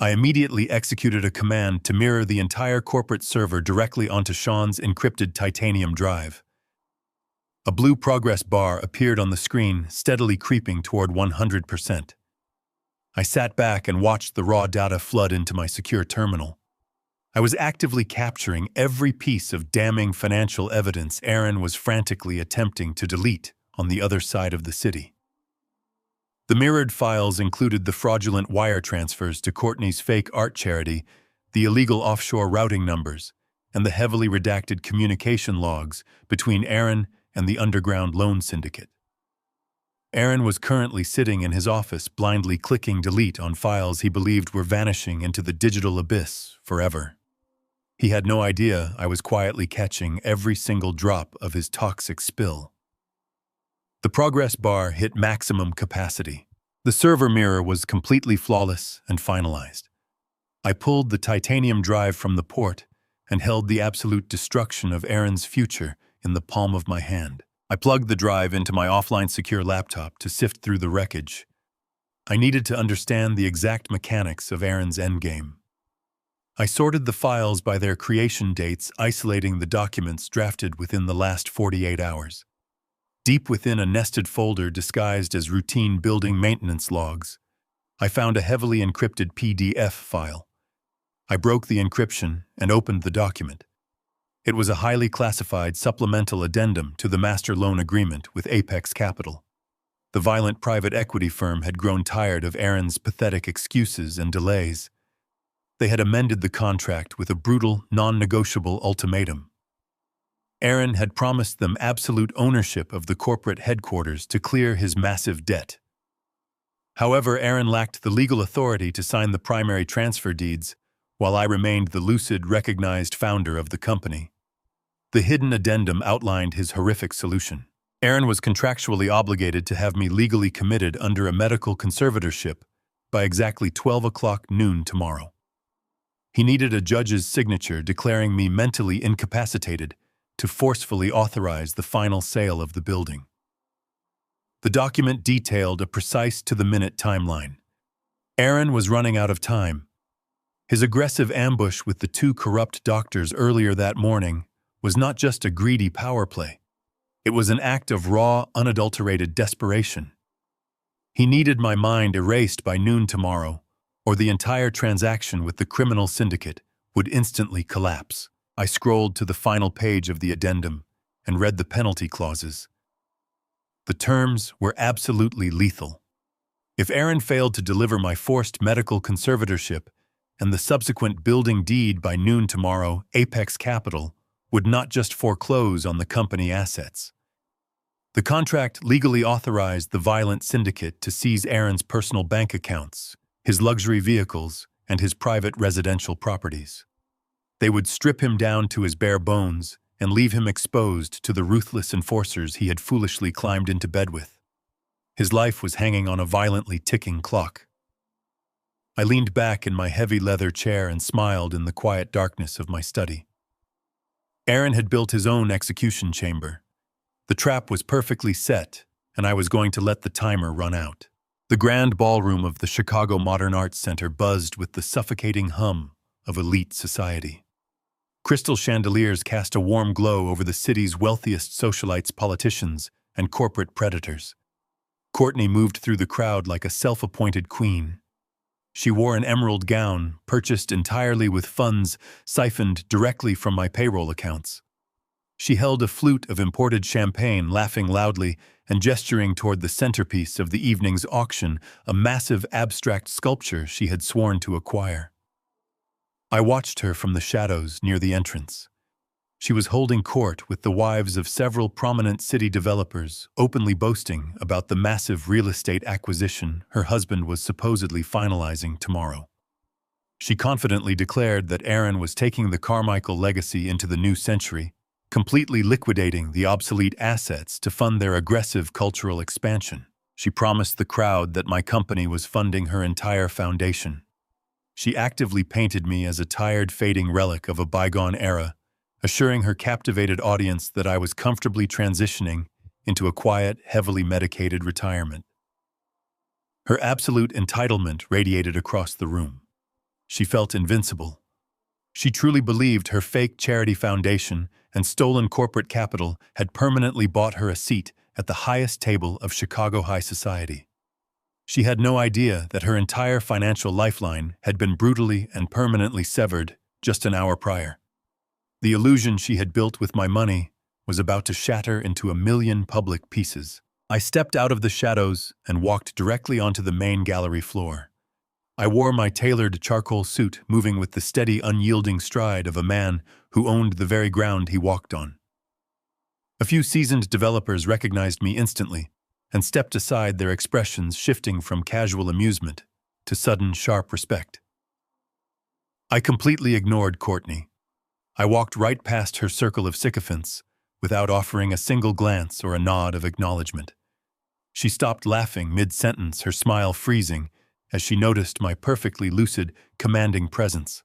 I immediately executed a command to mirror the entire corporate server directly onto Sean's encrypted titanium drive. A blue progress bar appeared on the screen, steadily creeping toward 100%. I sat back and watched the raw data flood into my secure terminal. I was actively capturing every piece of damning financial evidence Aaron was frantically attempting to delete on the other side of the city. The mirrored files included the fraudulent wire transfers to Courtney's fake art charity, the illegal offshore routing numbers, and the heavily redacted communication logs between Aaron and the underground loan syndicate. Aaron was currently sitting in his office, blindly clicking delete on files he believed were vanishing into the digital abyss forever. He had no idea I was quietly catching every single drop of his toxic spill. The progress bar hit maximum capacity. The server mirror was completely flawless and finalized. I pulled the titanium drive from the port and held the absolute destruction of Aaron's future in the palm of my hand. I plugged the drive into my offline secure laptop to sift through the wreckage. I needed to understand the exact mechanics of Aaron's endgame. I sorted the files by their creation dates, isolating the documents drafted within the last 48 hours. Deep within a nested folder disguised as routine building maintenance logs, I found a heavily encrypted PDF file. I broke the encryption and opened the document. It was a highly classified supplemental addendum to the master loan agreement with Apex Capital. The violent private equity firm had grown tired of Aaron's pathetic excuses and delays. They had amended the contract with a brutal, non-negotiable ultimatum. Aaron had promised them absolute ownership of the corporate headquarters to clear his massive debt. However, Aaron lacked the legal authority to sign the primary transfer deeds, while I remained the lucid, recognized founder of the company. The hidden addendum outlined his horrific solution. Aaron was contractually obligated to have me legally committed under a medical conservatorship by exactly 12 o'clock noon tomorrow. He needed a judge's signature declaring me mentally incapacitated to forcefully authorize the final sale of the building. The document detailed a precise to-the-minute timeline. Aaron was running out of time. His aggressive ambush with the 2 corrupt doctors earlier that morning was not just a greedy power play. It was an act of raw, unadulterated desperation. He needed my mind erased by noon tomorrow, or the entire transaction with the criminal syndicate would instantly collapse. I scrolled to the final page of the addendum and read the penalty clauses. The terms were absolutely lethal. If Aaron failed to deliver my forced medical conservatorship and the subsequent building deed by noon tomorrow, Apex Capital would not just foreclose on the company assets. The contract legally authorized the violent syndicate to seize Aaron's personal bank accounts, his luxury vehicles, and his private residential properties. They would strip him down to his bare bones and leave him exposed to the ruthless enforcers he had foolishly climbed into bed with. His life was hanging on a violently ticking clock. I leaned back in my heavy leather chair and smiled in the quiet darkness of my study. Aaron had built his own execution chamber. The trap was perfectly set, and I was going to let the timer run out. The grand ballroom of the Chicago Modern Arts Center buzzed with the suffocating hum of elite society. Crystal chandeliers cast a warm glow over the city's wealthiest socialites, politicians, and corporate predators. Courtney moved through the crowd like a self-appointed queen. She wore an emerald gown, purchased entirely with funds siphoned directly from my payroll accounts. She held a flute of imported champagne, laughing loudly and gesturing toward the centerpiece of the evening's auction, a massive abstract sculpture she had sworn to acquire. I watched her from the shadows near the entrance. She was holding court with the wives of several prominent city developers, openly boasting about the massive real estate acquisition her husband was supposedly finalizing tomorrow. She confidently declared that Aaron was taking the Carmichael legacy into the new century, completely liquidating the obsolete assets to fund their aggressive cultural expansion. She promised the crowd that my company was funding her entire foundation. She actively painted me as a tired, fading relic of a bygone era, assuring her captivated audience that I was comfortably transitioning into a quiet, heavily medicated retirement. Her absolute entitlement radiated across the room. She felt invincible. She truly believed her fake charity foundation and stolen corporate capital had permanently bought her a seat at the highest table of Chicago high society. She had no idea that her entire financial lifeline had been brutally and permanently severed just an hour prior. The illusion she had built with my money was about to shatter into a million public pieces. I stepped out of the shadows and walked directly onto the main gallery floor. I wore my tailored charcoal suit, moving with the steady, unyielding stride of a man who owned the very ground he walked on. A few seasoned developers recognized me instantly and stepped aside, their expressions shifting from casual amusement to sudden, sharp respect. I completely ignored Courtney. I walked right past her circle of sycophants without offering a single glance or a nod of acknowledgement. She stopped laughing mid-sentence, her smile freezing as she noticed my perfectly lucid, commanding presence.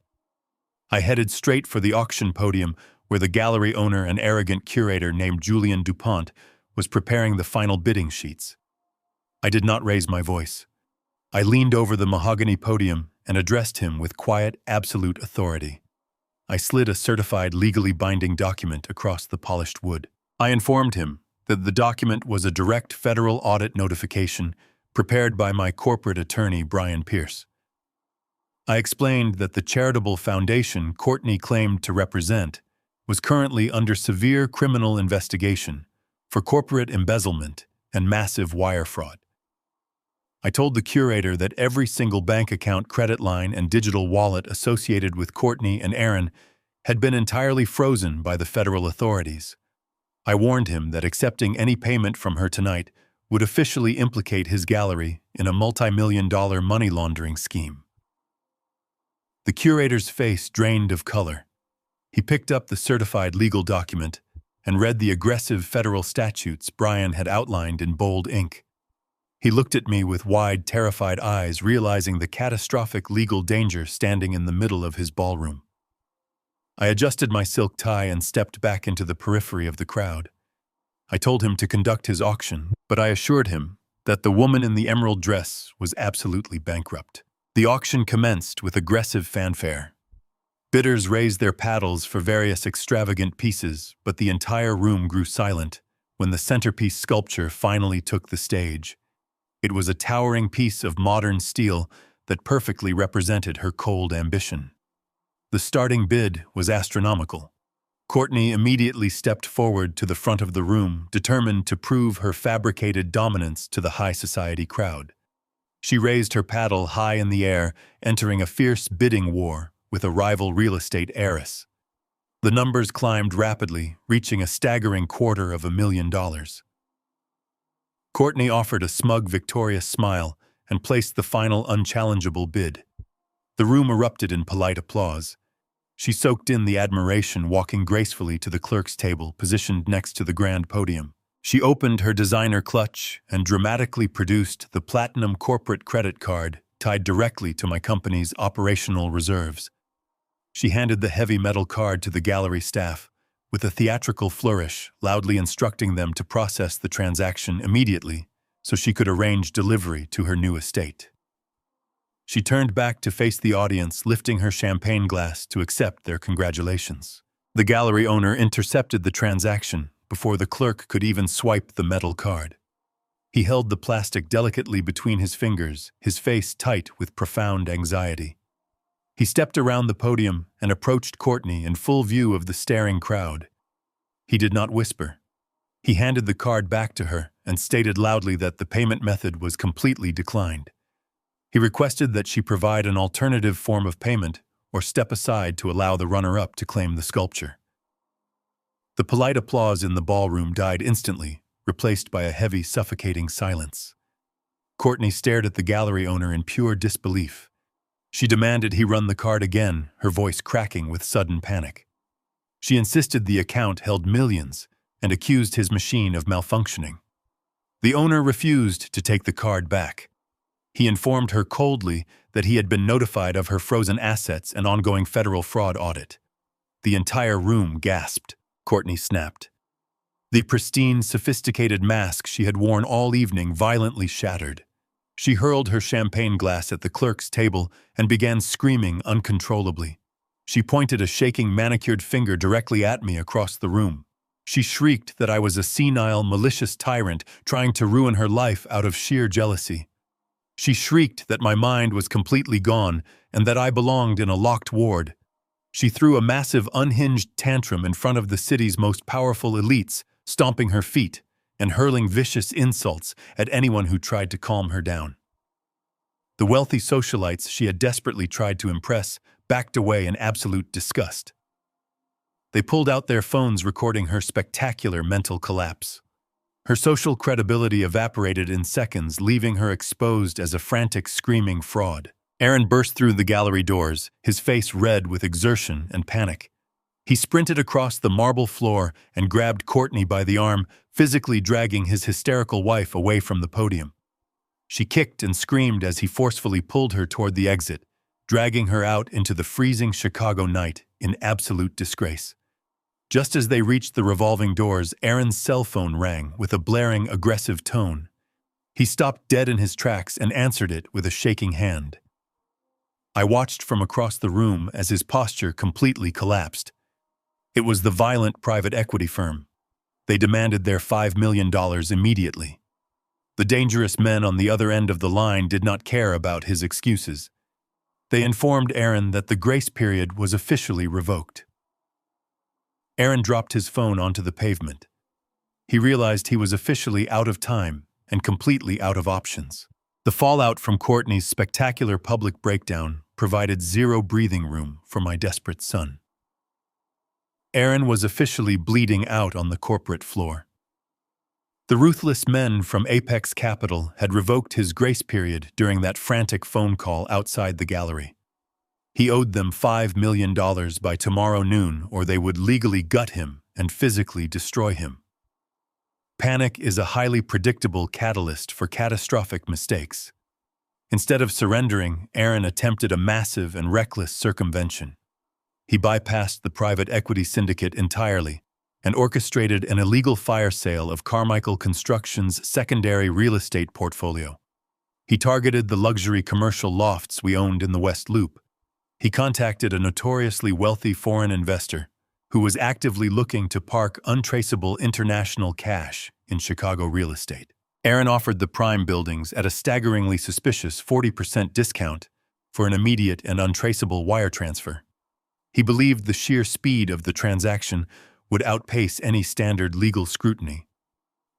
I headed straight for the auction podium where the gallery owner, an arrogant curator named Julian DuPont, was preparing the final bidding sheets. I did not raise my voice. I leaned over the mahogany podium and addressed him with quiet, absolute authority. I slid a certified, legally binding document across the polished wood. I informed him that the document was a direct federal audit notification prepared by my corporate attorney, Brian Pierce. I explained that the charitable foundation Courtney claimed to represent was currently under severe criminal investigation for corporate embezzlement and massive wire fraud. I told the curator that every single bank account, credit line, and digital wallet associated with Courtney and Aaron had been entirely frozen by the federal authorities. I warned him that accepting any payment from her tonight would officially implicate his gallery in a multi-million-dollar money laundering scheme. The curator's face drained of color. He picked up the certified legal document and read the aggressive federal statutes Brian had outlined in bold ink. He looked at me with wide, terrified eyes, realizing the catastrophic legal danger standing in the middle of his ballroom. I adjusted my silk tie and stepped back into the periphery of the crowd. I told him to conduct his auction, but I assured him that the woman in the emerald dress was absolutely bankrupt. The auction commenced with aggressive fanfare. Bidders raised their paddles for various extravagant pieces, but the entire room grew silent when the centerpiece sculpture finally took the stage. It was a towering piece of modern steel that perfectly represented her cold ambition. The starting bid was astronomical. Courtney immediately stepped forward to the front of the room, determined to prove her fabricated dominance to the high society crowd. She raised her paddle high in the air, entering a fierce bidding war with a rival real estate heiress. The numbers climbed rapidly, reaching a staggering $250,000. Courtney offered a smug, victorious smile and placed the final unchallengeable bid. The room erupted in polite applause. She soaked in the admiration, walking gracefully to the clerk's table positioned next to the grand podium. She opened her designer clutch and dramatically produced the platinum corporate credit card tied directly to my company's operational reserves. She handed the heavy metal card to the gallery staff, with a theatrical flourish, loudly instructing them to process the transaction immediately so she could arrange delivery to her new estate. She turned back to face the audience, lifting her champagne glass to accept their congratulations. The gallery owner intercepted the transaction before the clerk could even swipe the metal card. He held the plastic delicately between his fingers, his face tight with profound anxiety. He stepped around the podium and approached Courtney in full view of the staring crowd. He did not whisper. He handed the card back to her and stated loudly that the payment method was completely declined. He requested that she provide an alternative form of payment or step aside to allow the runner-up to claim the sculpture. The polite applause in the ballroom died instantly, replaced by a heavy, suffocating silence. Courtney stared at the gallery owner in pure disbelief. She demanded he run the card again, her voice cracking with sudden panic. She insisted the account held millions and accused his machine of malfunctioning. The owner refused to take the card back. He informed her coldly that he had been notified of her frozen assets and ongoing federal fraud audit. The entire room gasped. Courtney snapped. The pristine, sophisticated mask she had worn all evening violently shattered. She hurled her champagne glass at the clerk's table and began screaming uncontrollably. She pointed a shaking, manicured finger directly at me across the room. She shrieked that I was a senile, malicious tyrant trying to ruin her life out of sheer jealousy. She shrieked that my mind was completely gone and that I belonged in a locked ward. She threw a massive, unhinged tantrum in front of the city's most powerful elites, stomping her feet and hurling vicious insults at anyone who tried to calm her down. The wealthy socialites she had desperately tried to impress backed away in absolute disgust. They pulled out their phones recording her spectacular mental collapse. Her social credibility evaporated in seconds, leaving her exposed as a frantic, screaming fraud. Aaron burst through the gallery doors, his face red with exertion and panic. He sprinted across the marble floor and grabbed Courtney by the arm, physically dragging his hysterical wife away from the podium. She kicked and screamed as he forcefully pulled her toward the exit, dragging her out into the freezing Chicago night in absolute disgrace. Just as they reached the revolving doors, Aaron's cell phone rang with a blaring, aggressive tone. He stopped dead in his tracks and answered it with a shaking hand. I watched from across the room as his posture completely collapsed. It was the violent private equity firm. They demanded their $5 million immediately. The dangerous men on the other end of the line did not care about his excuses. They informed Aaron that the grace period was officially revoked. Aaron dropped his phone onto the pavement. He realized he was officially out of time and completely out of options. The fallout from Courtney's spectacular public breakdown provided zero breathing room for my desperate son. Aaron was officially bleeding out on the corporate floor. The ruthless men from Apex Capital had revoked his grace period during that frantic phone call outside the gallery. He owed them $5 million by tomorrow noon, or they would legally gut him and physically destroy him. Panic is a highly predictable catalyst for catastrophic mistakes. Instead of surrendering, Aaron attempted a massive and reckless circumvention. He bypassed the private equity syndicate entirely and orchestrated an illegal fire sale of Carmichael Construction's secondary real estate portfolio. He targeted the luxury commercial lofts we owned in the West Loop. He contacted a notoriously wealthy foreign investor who was actively looking to park untraceable international cash in Chicago real estate. Aaron offered the prime buildings at a staggeringly suspicious 40% discount for an immediate and untraceable wire transfer. He believed the sheer speed of the transaction would outpace any standard legal scrutiny.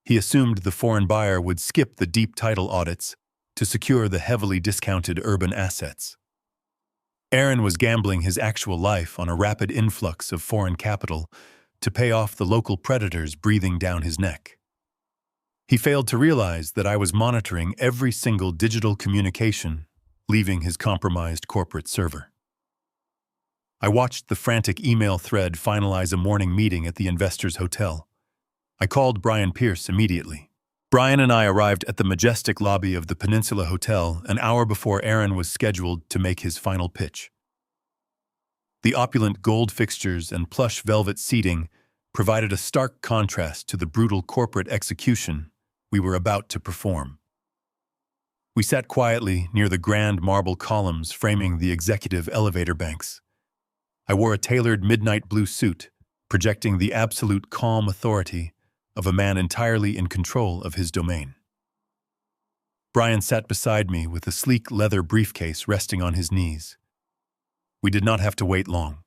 He assumed the foreign buyer would skip the deep title audits to secure the heavily discounted urban assets. Aaron was gambling his actual life on a rapid influx of foreign capital to pay off the local predators breathing down his neck. He failed to realize that I was monitoring every single digital communication leaving his compromised corporate server. I watched the frantic email thread finalize a morning meeting at the investor's hotel. I called Brian Pierce immediately. Brian and I arrived at the majestic lobby of the Peninsula Hotel an hour before Aaron was scheduled to make his final pitch. The opulent gold fixtures and plush velvet seating provided a stark contrast to the brutal corporate execution we were about to perform. We sat quietly near the grand marble columns framing the executive elevator banks. I wore a tailored midnight blue suit, projecting the absolute calm authority of a man entirely in control of his domain. Brian sat beside me with a sleek leather briefcase resting on his knees. We did not have to wait long.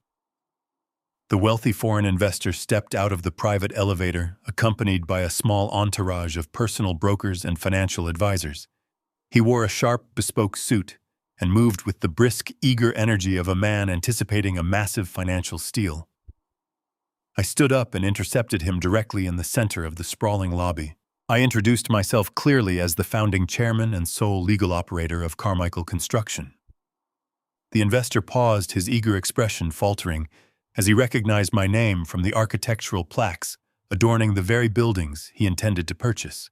The wealthy foreign investor stepped out of the private elevator, accompanied by a small entourage of personal brokers and financial advisors. He wore a sharp, bespoke suit and moved with the brisk, eager energy of a man anticipating a massive financial steal. I stood up and intercepted him directly in the center of the sprawling lobby. I introduced myself clearly as the founding chairman and sole legal operator of Carmichael Construction. The investor paused, his eager expression faltering, as he recognized my name from the architectural plaques adorning the very buildings he intended to purchase.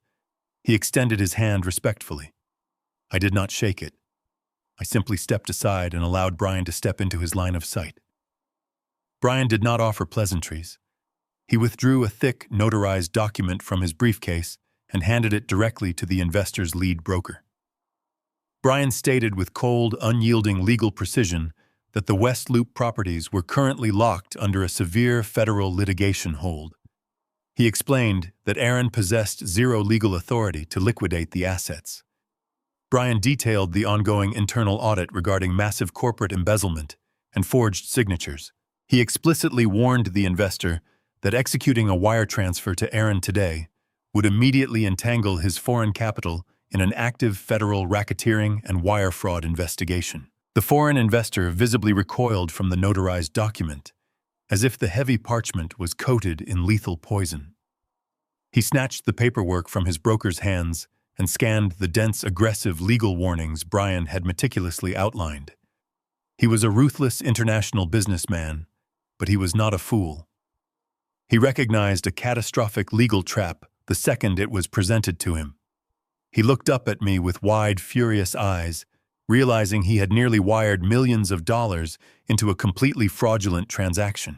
He extended his hand respectfully. I did not shake it. I simply stepped aside and allowed Brian to step into his line of sight. Brian did not offer pleasantries. He withdrew a thick, notarized document from his briefcase and handed it directly to the investor's lead broker. Brian stated with cold, unyielding legal precision that the West Loop properties were currently locked under a severe federal litigation hold. He explained that Aaron possessed zero legal authority to liquidate the assets. Brian detailed the ongoing internal audit regarding massive corporate embezzlement and forged signatures. He explicitly warned the investor that executing a wire transfer to Aaron today would immediately entangle his foreign capital in an active federal racketeering and wire fraud investigation. The foreign investor visibly recoiled from the notarized document, as if the heavy parchment was coated in lethal poison. He snatched the paperwork from his broker's hands and scanned the dense, aggressive legal warnings Brian had meticulously outlined. He was a ruthless international businessman, but he was not a fool. He recognized a catastrophic legal trap the second it was presented to him. He looked up at me with wide, furious eyes, realizing he had nearly wired millions of dollars into a completely fraudulent transaction.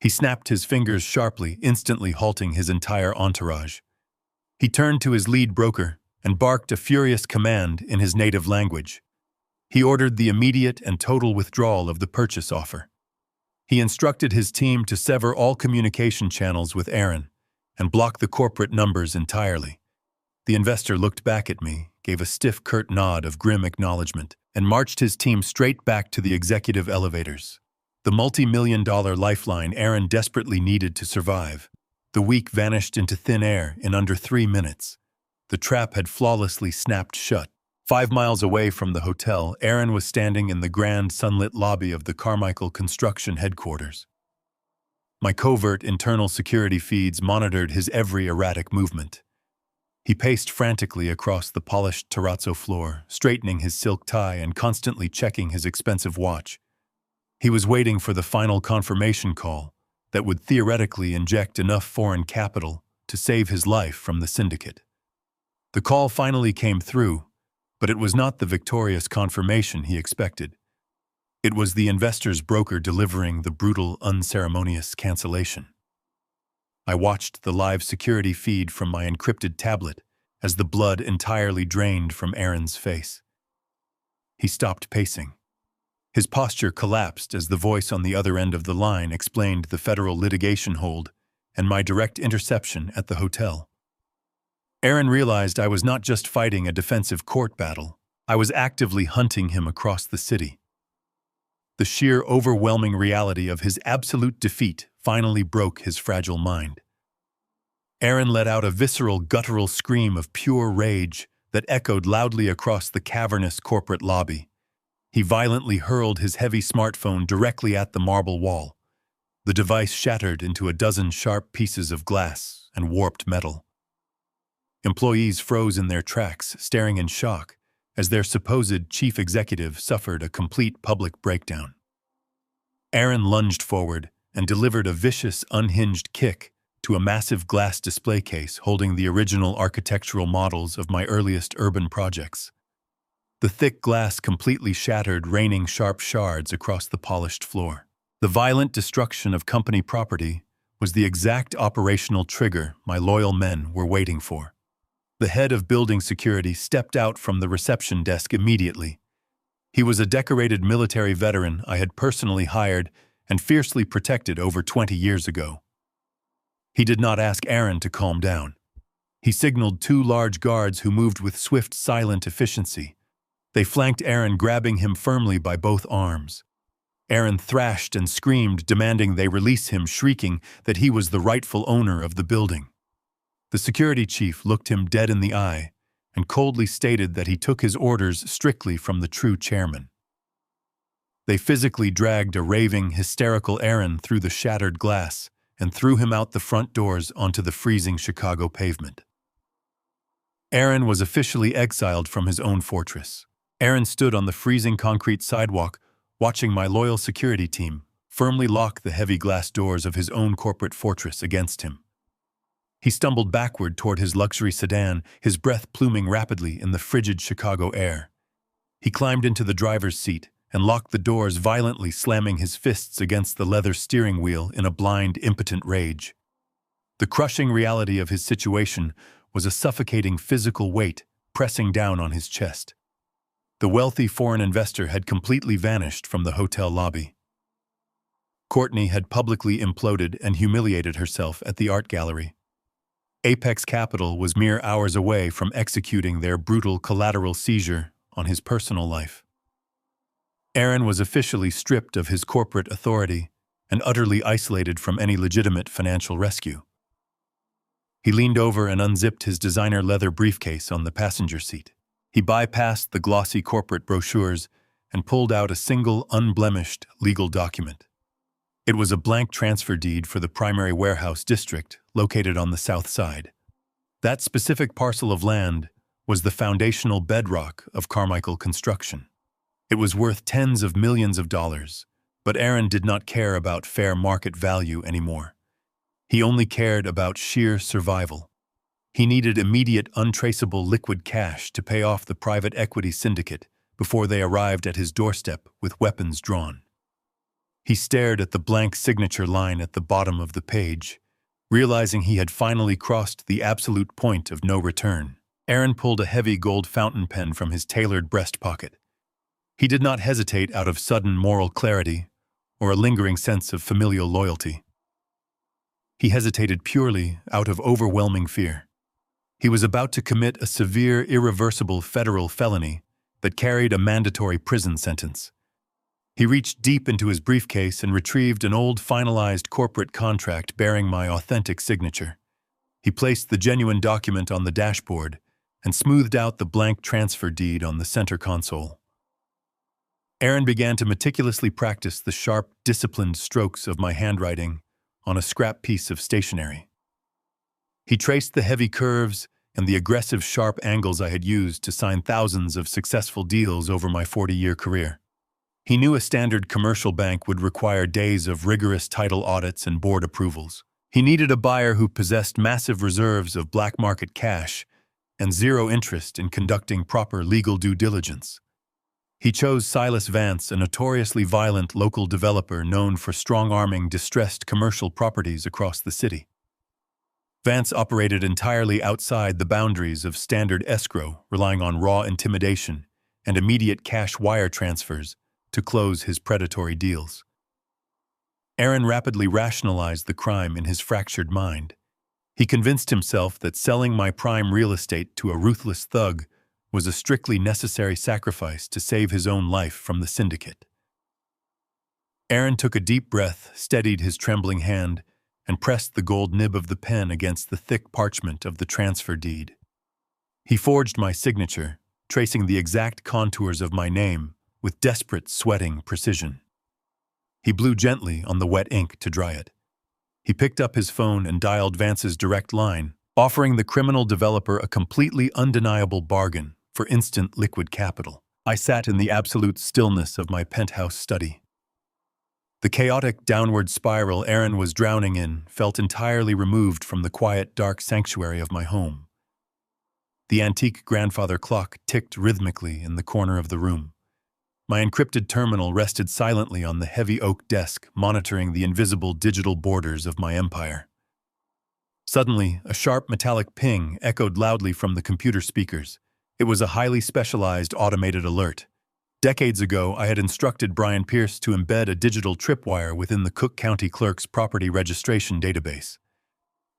He snapped his fingers sharply, instantly halting his entire entourage. He turned to his lead broker and barked a furious command in his native language. He ordered the immediate and total withdrawal of the purchase offer. He instructed his team to sever all communication channels with Aaron and block the corporate numbers entirely. The investor looked back at me, gave a stiff, curt nod of grim acknowledgement, and marched his team straight back to the executive elevators. The multi-million-dollar lifeline Aaron desperately needed to survive. The week vanished into thin air in under 3 minutes. The trap had flawlessly snapped shut. 5 miles away from the hotel, Aaron was standing in the grand sunlit lobby of the Carmichael Construction headquarters. My covert internal security feeds monitored his every erratic movement. He paced frantically across the polished terrazzo floor, straightening his silk tie and constantly checking his expensive watch. He was waiting for the final confirmation call that would theoretically inject enough foreign capital to save his life from the syndicate. The call finally came through, but it was not the victorious confirmation he expected. It was the investor's broker delivering the brutal, unceremonious cancellation. I watched the live security feed from my encrypted tablet as the blood entirely drained from Aaron's face. He stopped pacing. His posture collapsed as the voice on the other end of the line explained the federal litigation hold and my direct interception at the hotel. Aaron realized I was not just fighting a defensive court battle, I was actively hunting him across the city. The sheer overwhelming reality of his absolute defeat finally broke his fragile mind. Aaron let out a visceral, guttural scream of pure rage that echoed loudly across the cavernous corporate lobby. He violently hurled his heavy smartphone directly at the marble wall. The device shattered into a dozen sharp pieces of glass and warped metal. Employees froze in their tracks, staring in shock, as their supposed chief executive suffered a complete public breakdown. Aaron lunged forward and delivered a vicious, unhinged kick to a massive glass display case holding the original architectural models of my earliest urban projects. The thick glass completely shattered, raining sharp shards across the polished floor. The violent destruction of company property was the exact operational trigger my loyal men were waiting for. The head of building security stepped out from the reception desk immediately. He was a decorated military veteran I had personally hired and fiercely protected over 20 years ago. He did not ask Aaron to calm down. He signaled two large guards who moved with swift, silent efficiency. They flanked Aaron, grabbing him firmly by both arms. Aaron thrashed and screamed, demanding they release him, shrieking that he was the rightful owner of the building. The security chief looked him dead in the eye and coldly stated that he took his orders strictly from the true chairman. They physically dragged a raving, hysterical Aaron through the shattered glass and threw him out the front doors onto the freezing Chicago pavement. Aaron was officially exiled from his own fortress. Aaron stood on the freezing concrete sidewalk, watching my loyal security team firmly lock the heavy glass doors of his own corporate fortress against him. He stumbled backward toward his luxury sedan, his breath pluming rapidly in the frigid Chicago air. He climbed into the driver's seat and locked the doors, violently slamming his fists against the leather steering wheel in a blind, impotent rage. The crushing reality of his situation was a suffocating physical weight pressing down on his chest. The wealthy foreign investor had completely vanished from the hotel lobby. Courtney had publicly imploded and humiliated herself at the art gallery. Apex Capital was mere hours away from executing their brutal collateral seizure on his personal life. Aaron was officially stripped of his corporate authority and utterly isolated from any legitimate financial rescue. He leaned over and unzipped his designer leather briefcase on the passenger seat. He bypassed the glossy corporate brochures and pulled out a single, unblemished legal document. It was a blank transfer deed for the primary warehouse district located on the south side. That specific parcel of land was the foundational bedrock of Carmichael construction. It was worth tens of millions of dollars, but Aaron did not care about fair market value anymore. He only cared about sheer survival. He needed immediate, untraceable liquid cash to pay off the private equity syndicate before they arrived at his doorstep with weapons drawn. He stared at the blank signature line at the bottom of the page, realizing he had finally crossed the absolute point of no return. Aaron pulled a heavy gold fountain pen from his tailored breast pocket. He did not hesitate out of sudden moral clarity or a lingering sense of familial loyalty. He hesitated purely out of overwhelming fear. He was about to commit a severe, irreversible federal felony that carried a mandatory prison sentence. He reached deep into his briefcase and retrieved an old finalized corporate contract bearing my authentic signature. He placed the genuine document on the dashboard and smoothed out the blank transfer deed on the center console. Aaron began to meticulously practice the sharp, disciplined strokes of my handwriting on a scrap piece of stationery. He traced the heavy curves and the aggressive, sharp angles I had used to sign thousands of successful deals over my 40-year career. He knew a standard commercial bank would require days of rigorous title audits and board approvals. He needed a buyer who possessed massive reserves of black market cash and zero interest in conducting proper legal due diligence. He chose Silas Vance, a notoriously violent local developer known for strong-arming distressed commercial properties across the city. Vance operated entirely outside the boundaries of standard escrow, relying on raw intimidation and immediate cash wire transfers to close his predatory deals. Aaron rapidly rationalized the crime in his fractured mind. He convinced himself that selling my prime real estate to a ruthless thug was a strictly necessary sacrifice to save his own life from the syndicate. Aaron took a deep breath, steadied his trembling hand, and pressed the gold nib of the pen against the thick parchment of the transfer deed. He forged my signature, tracing the exact contours of my name with desperate, sweating precision. He blew gently on the wet ink to dry it. He picked up his phone and dialed Vance's direct line, offering the criminal developer a completely undeniable bargain for instant liquid capital. I sat in the absolute stillness of my penthouse study. The chaotic downward spiral Aaron was drowning in felt entirely removed from the quiet, dark sanctuary of my home. The antique grandfather clock ticked rhythmically in the corner of the room. My encrypted terminal rested silently on the heavy oak desk, monitoring the invisible digital borders of my empire. Suddenly, a sharp metallic ping echoed loudly from the computer speakers. It was a highly specialized automated alert. Decades ago, I had instructed Brian Pierce to embed a digital tripwire within the Cook County Clerk's property registration database.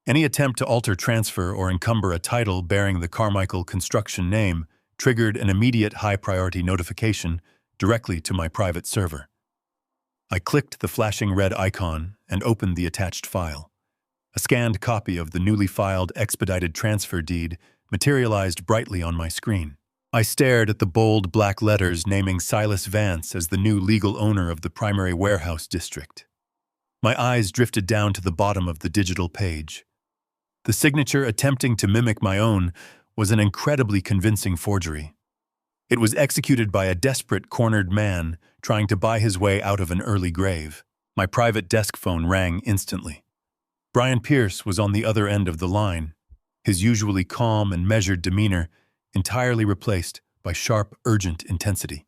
Any attempt to alter, transfer, or encumber a title bearing the Carmichael construction name triggered an immediate high-priority notification directly to my private server. I clicked the flashing red icon and opened the attached file. A scanned copy of the newly filed expedited transfer deed materialized brightly on my screen. I stared at the bold black letters naming Silas Vance as the new legal owner of the primary warehouse district. My eyes drifted down to the bottom of the digital page. The signature attempting to mimic my own was an incredibly convincing forgery. It was executed by a desperate, cornered man trying to buy his way out of an early grave. My private desk phone rang instantly. Brian Pierce was on the other end of the line, his usually calm and measured demeanor entirely replaced by sharp, urgent intensity.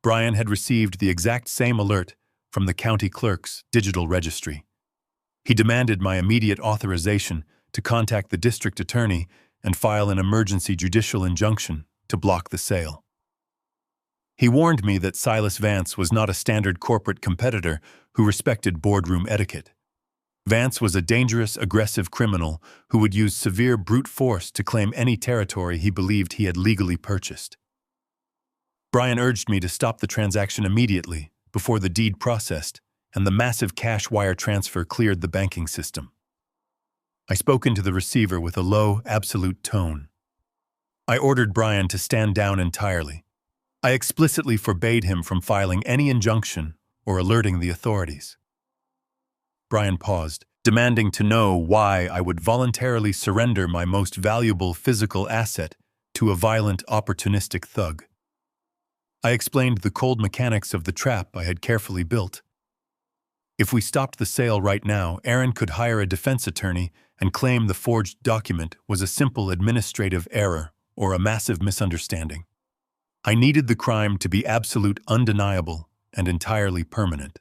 Brian had received the exact same alert from the county clerk's digital registry. He demanded my immediate authorization to contact the district attorney and file an emergency judicial injunction to block the sale. He warned me that Silas Vance was not a standard corporate competitor who respected boardroom etiquette. Vance was a dangerous, aggressive criminal who would use severe brute force to claim any territory he believed he had legally purchased. Brian urged me to stop the transaction immediately before the deed processed and the massive cash wire transfer cleared the banking system. I spoke into the receiver with a low, absolute tone. I ordered Brian to stand down entirely. I explicitly forbade him from filing any injunction or alerting the authorities. Brian paused, demanding to know why I would voluntarily surrender my most valuable physical asset to a violent, opportunistic thug. I explained the cold mechanics of the trap I had carefully built. If we stopped the sale right now, Aaron could hire a defense attorney and claim the forged document was a simple administrative error or a massive misunderstanding. I needed the crime to be absolute, undeniable, and entirely permanent.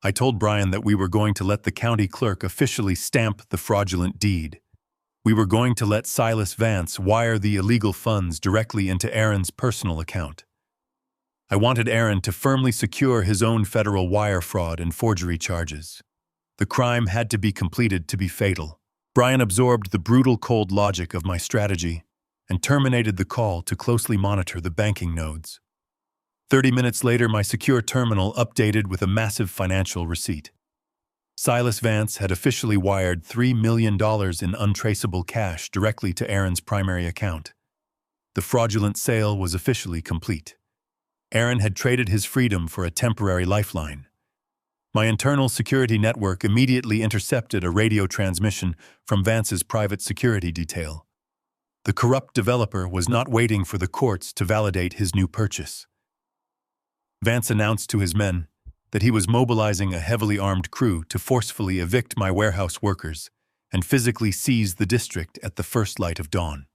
I told Brian that we were going to let the county clerk officially stamp the fraudulent deed. We were going to let Silas Vance wire the illegal funds directly into Aaron's personal account. I wanted Aaron to firmly secure his own federal wire fraud and forgery charges. The crime had to be completed to be fatal. Brian absorbed the brutal, cold logic of my strategy and terminated the call to closely monitor the banking nodes. 30 minutes later, my secure terminal updated with a massive financial receipt. Silas Vance had officially wired $3 million in untraceable cash directly to Aaron's primary account. The fraudulent sale was officially complete. Aaron had traded his freedom for a temporary lifeline. My internal security network immediately intercepted a radio transmission from Vance's private security detail. The corrupt developer was not waiting for the courts to validate his new purchase. Vance announced to his men that he was mobilizing a heavily armed crew to forcefully evict my warehouse workers and physically seize the district at the first light of dawn.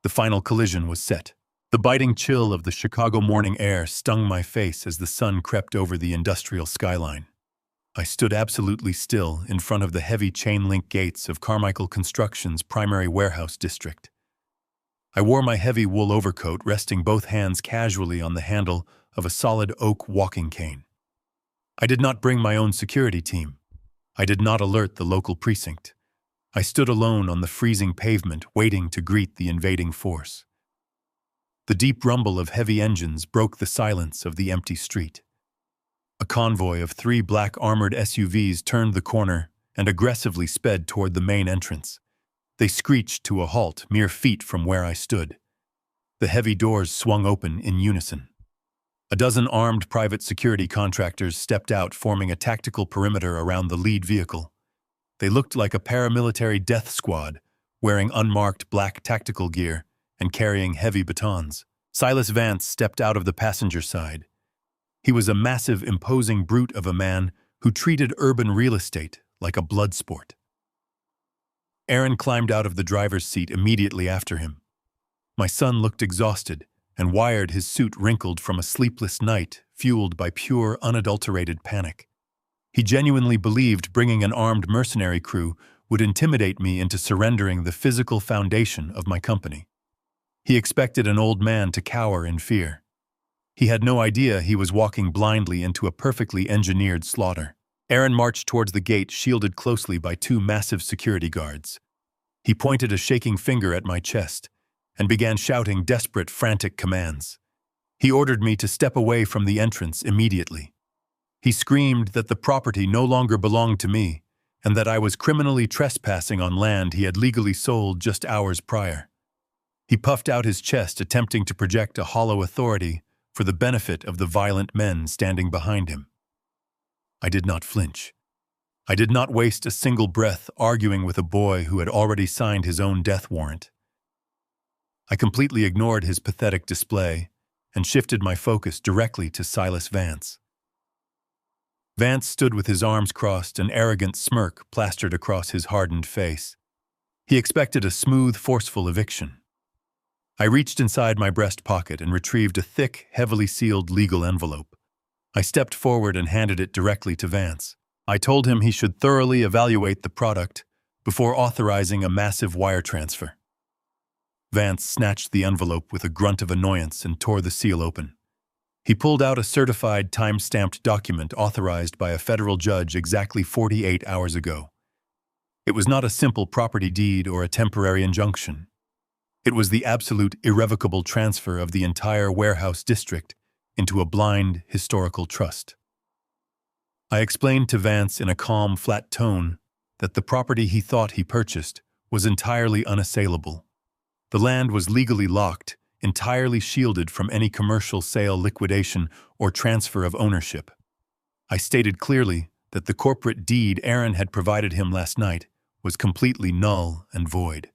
The final collision was set. The biting chill of the Chicago morning air stung my face as the sun crept over the industrial skyline. I stood absolutely still in front of the heavy chain-link gates of Carmichael Construction's primary warehouse district. I wore my heavy wool overcoat, resting both hands casually on the handle of a solid oak walking cane. I did not bring my own security team. I did not alert the local precinct. I stood alone on the freezing pavement, waiting to greet the invading force. The deep rumble of heavy engines broke the silence of the empty street. A convoy of 3 black armored SUVs turned the corner and aggressively sped toward the main entrance. They screeched to a halt mere feet from where I stood. The heavy doors swung open in unison. A dozen armed private security contractors stepped out, forming a tactical perimeter around the lead vehicle. They looked like a paramilitary death squad, wearing unmarked black tactical gear and carrying heavy batons. Silas Vance stepped out of the passenger side. He was a massive, imposing brute of a man who treated urban real estate like a blood sport. Aaron climbed out of the driver's seat immediately after him. My son looked exhausted and wired, his suit wrinkled from a sleepless night fueled by pure, unadulterated panic. He genuinely believed bringing an armed mercenary crew would intimidate me into surrendering the physical foundation of my company. He expected an old man to cower in fear. He had no idea he was walking blindly into a perfectly engineered slaughter. Aaron marched towards the gate, shielded closely by two massive security guards. He pointed a shaking finger at my chest and began shouting desperate, frantic commands. He ordered me to step away from the entrance immediately. He screamed that the property no longer belonged to me and that I was criminally trespassing on land he had legally sold just hours prior. He puffed out his chest, attempting to project a hollow authority for the benefit of the violent men standing behind him. I did not flinch. I did not waste a single breath arguing with a boy who had already signed his own death warrant. I completely ignored his pathetic display and shifted my focus directly to Silas Vance. Vance stood with his arms crossed, an arrogant smirk plastered across his hardened face. He expected a smooth, forceful eviction. I reached inside my breast pocket and retrieved a thick, heavily sealed legal envelope. I stepped forward and handed it directly to Vance. I told him he should thoroughly evaluate the product before authorizing a massive wire transfer. Vance snatched the envelope with a grunt of annoyance and tore the seal open. He pulled out a certified, time-stamped document authorized by a federal judge exactly 48 hours ago. It was not a simple property deed or a temporary injunction. It was the absolute, irrevocable transfer of the entire warehouse district into a blind, historical trust. I explained to Vance in a calm, flat tone that the property he thought he purchased was entirely unassailable. The land was legally locked, entirely shielded from any commercial sale, liquidation, or transfer of ownership. I stated clearly that the corporate deed Aaron had provided him last night was completely null and void.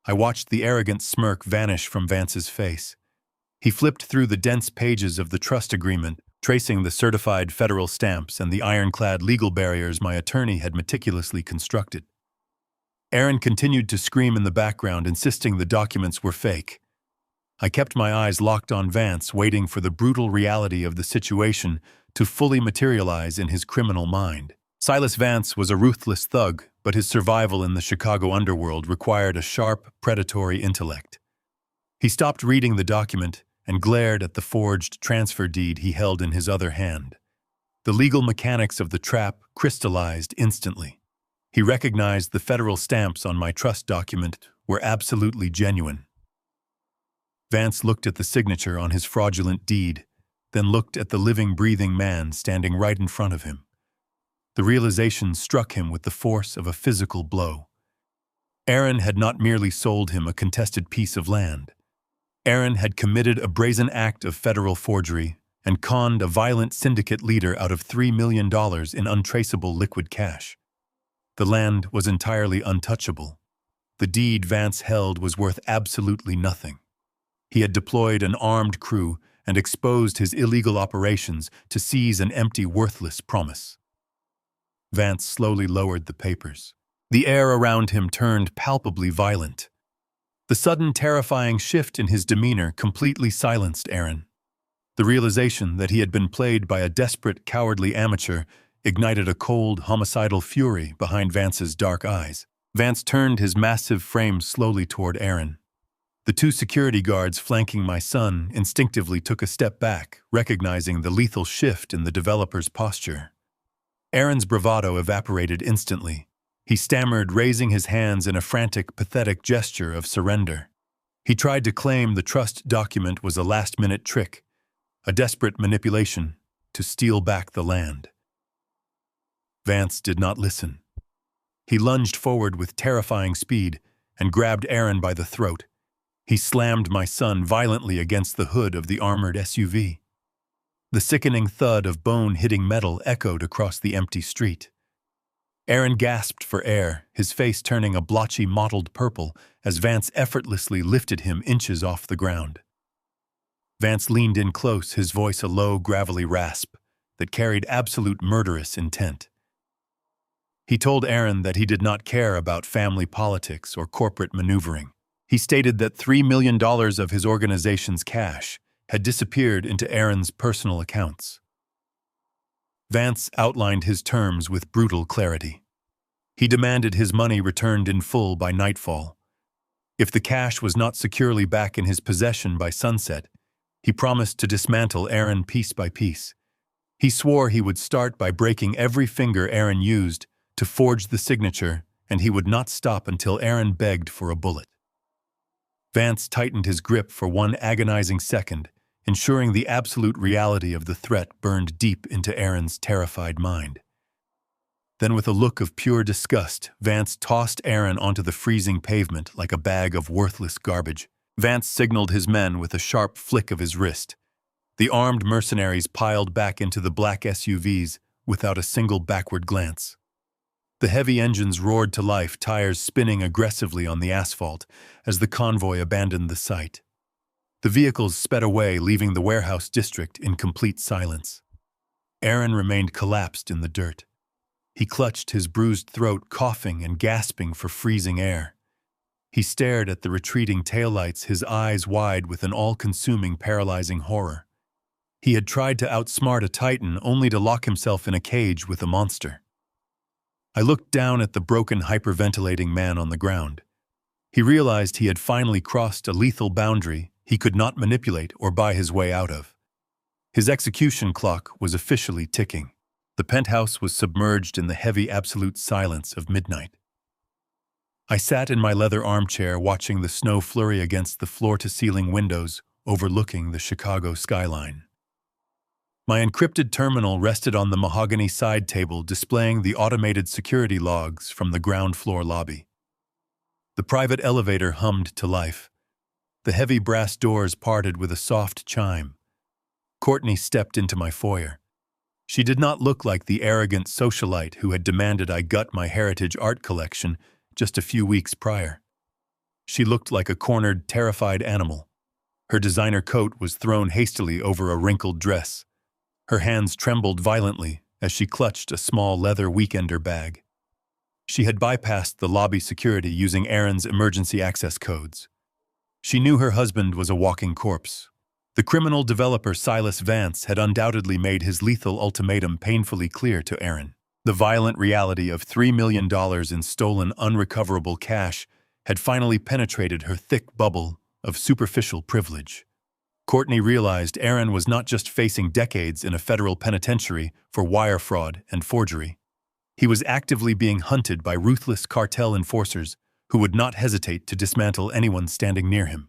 I watched the arrogant smirk vanish from Vance's face. He flipped through the dense pages of the trust agreement, tracing the certified federal stamps and the ironclad legal barriers my attorney had meticulously constructed. Aaron continued to scream in the background, insisting the documents were fake. I kept my eyes locked on Vance, waiting for the brutal reality of the situation to fully materialize in his criminal mind. Silas Vance was a ruthless thug, but his survival in the Chicago underworld required a sharp, predatory intellect. He stopped reading the document and glared at the forged transfer deed he held in his other hand. The legal mechanics of the trap crystallized instantly. He recognized the federal stamps on my trust document were absolutely genuine. Vance looked at the signature on his fraudulent deed, then looked at the living, breathing man standing right in front of him. The realization struck him with the force of a physical blow. Aaron had not merely sold him a contested piece of land. Aaron had committed a brazen act of federal forgery and conned a violent syndicate leader out of $3 million in untraceable liquid cash. The land was entirely untouchable. The deed Vance held was worth absolutely nothing. He had deployed an armed crew and exposed his illegal operations to seize an empty, worthless promise. Vance slowly lowered the papers. The air around him turned palpably violent. The sudden, terrifying shift in his demeanor completely silenced Aaron. The realization that he had been played by a desperate, cowardly amateur ignited a cold, homicidal fury behind Vance's dark eyes. Vance turned his massive frame slowly toward Aaron. The two security guards flanking my son instinctively took a step back, recognizing the lethal shift in the developer's posture. Aaron's bravado evaporated instantly. He stammered, raising his hands in a frantic, pathetic gesture of surrender. He tried to claim the trust document was a last-minute trick, a desperate manipulation to steal back the land. Vance did not listen. He lunged forward with terrifying speed and grabbed Aaron by the throat. He slammed my son violently against the hood of the armored SUV. The sickening thud of bone hitting metal echoed across the empty street. Aaron gasped for air, his face turning a blotchy, mottled purple as Vance effortlessly lifted him inches off the ground. Vance leaned in close, his voice a low, gravelly rasp that carried absolute murderous intent. He told Aaron that he did not care about family politics or corporate maneuvering. He stated that $3 million of his organization's cash had disappeared into Aaron's personal accounts. Vance outlined his terms with brutal clarity. He demanded his money returned in full by nightfall. If the cash was not securely back in his possession by sunset, he promised to dismantle Aaron piece by piece. He swore he would start by breaking every finger Aaron used to forge the signature, and he would not stop until Aaron begged for a bullet. Vance tightened his grip for one agonizing second, ensuring the absolute reality of the threat burned deep into Aaron's terrified mind. Then, with a look of pure disgust, Vance tossed Aaron onto the freezing pavement like a bag of worthless garbage. Vance signaled his men with a sharp flick of his wrist. The armed mercenaries piled back into the black SUVs without a single backward glance. The heavy engines roared to life, tires spinning aggressively on the asphalt as the convoy abandoned the site. The vehicles sped away, leaving the warehouse district in complete silence. Aaron remained collapsed in the dirt. He clutched his bruised throat, coughing and gasping for freezing air. He stared at the retreating taillights, his eyes wide with an all-consuming, paralyzing horror. He had tried to outsmart a titan only to lock himself in a cage with a monster. I looked down at the broken, hyperventilating man on the ground. He realized he had finally crossed a lethal boundary he could not manipulate or buy his way out of. His execution clock was officially ticking. The penthouse was submerged in the heavy absolute silence of midnight. I sat in my leather armchair watching the snow flurry against the floor-to-ceiling windows overlooking the Chicago skyline. My encrypted terminal rested on the mahogany side table displaying the automated security logs from the ground floor lobby. The private elevator hummed to life. The heavy brass doors parted with a soft chime. Courtney stepped into my foyer. She did not look like the arrogant socialite who had demanded I gut my heritage art collection just a few weeks prior. She looked like a cornered, terrified animal. Her designer coat was thrown hastily over a wrinkled dress. Her hands trembled violently as she clutched a small leather weekender bag. She had bypassed the lobby security using Aaron's emergency access codes. She knew her husband was a walking corpse. The criminal developer Silas Vance had undoubtedly made his lethal ultimatum painfully clear to Aaron. The violent reality of $3 million in stolen, unrecoverable cash had finally penetrated her thick bubble of superficial privilege. Courtney realized Aaron was not just facing decades in a federal penitentiary for wire fraud and forgery. He was actively being hunted by ruthless cartel enforcers who would not hesitate to dismantle anyone standing near him.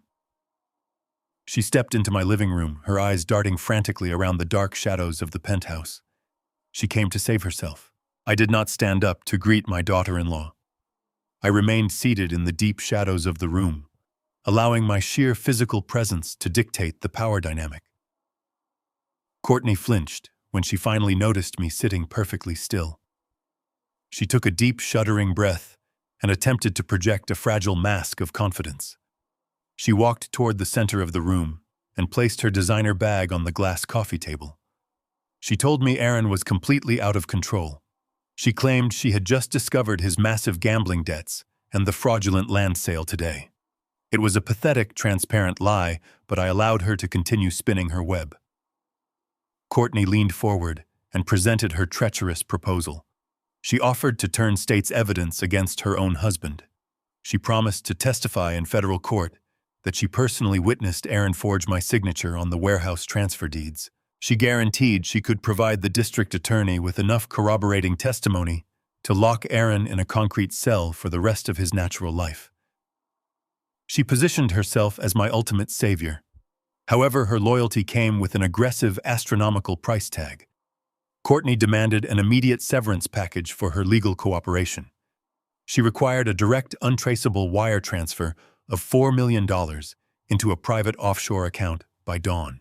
She stepped into my living room, her eyes darting frantically around the dark shadows of the penthouse. She came to save herself. I did not stand up to greet my daughter-in-law. I remained seated in the deep shadows of the room, allowing my sheer physical presence to dictate the power dynamic. Courtney flinched when she finally noticed me sitting perfectly still. She took a deep, shuddering breath and attempted to project a fragile mask of confidence. She walked toward the center of the room and placed her designer bag on the glass coffee table. She told me Aaron was completely out of control. She claimed she had just discovered his massive gambling debts and the fraudulent land sale today. It was a pathetic, transparent lie, but I allowed her to continue spinning her web. Courtney leaned forward and presented her treacherous proposal. She offered to turn state's evidence against her own husband. She promised to testify in federal court that she personally witnessed Aaron forge my signature on the warehouse transfer deeds. She guaranteed she could provide the district attorney with enough corroborating testimony to lock Aaron in a concrete cell for the rest of his natural life. She positioned herself as my ultimate savior. However, her loyalty came with an aggressive, astronomical price tag. Courtney demanded an immediate severance package for her legal cooperation. She required a direct, untraceable wire transfer of $4 million into a private offshore account by dawn.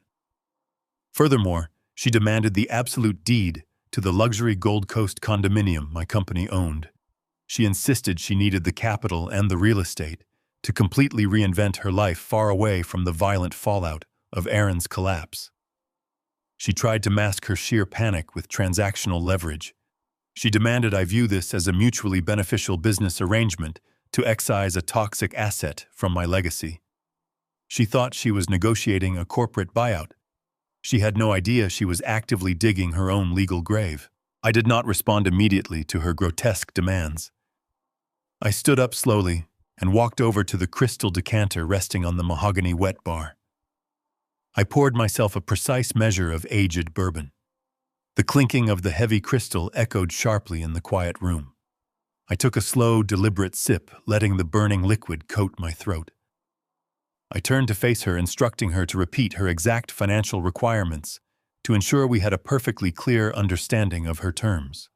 Furthermore, she demanded the absolute deed to the luxury Gold Coast condominium my company owned. She insisted she needed the capital and the real estate to completely reinvent her life far away from the violent fallout of Aaron's collapse. She tried to mask her sheer panic with transactional leverage. She demanded I view this as a mutually beneficial business arrangement to excise a toxic asset from my legacy. She thought she was negotiating a corporate buyout. She had no idea she was actively digging her own legal grave. I did not respond immediately to her grotesque demands. I stood up slowly and walked over to the crystal decanter resting on the mahogany wet bar. I poured myself a precise measure of aged bourbon. The clinking of the heavy crystal echoed sharply in the quiet room. I took a slow, deliberate sip, letting the burning liquid coat my throat. I turned to face her, instructing her to repeat her exact financial requirements to ensure we had a perfectly clear understanding of her terms.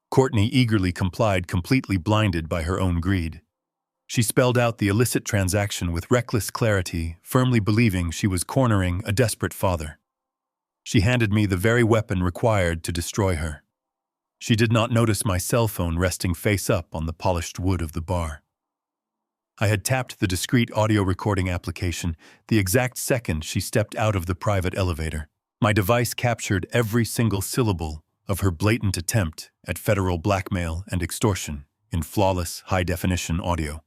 Courtney eagerly complied, completely blinded by her own greed. She spelled out the illicit transaction with reckless clarity, firmly believing she was cornering a desperate father. She handed me the very weapon required to destroy her. She did not notice my cell phone resting face up on the polished wood of the bar. I had tapped the discreet audio recording application the exact second she stepped out of the private elevator. My device captured every single syllable of her blatant attempt at federal blackmail and extortion in flawless, high-definition audio.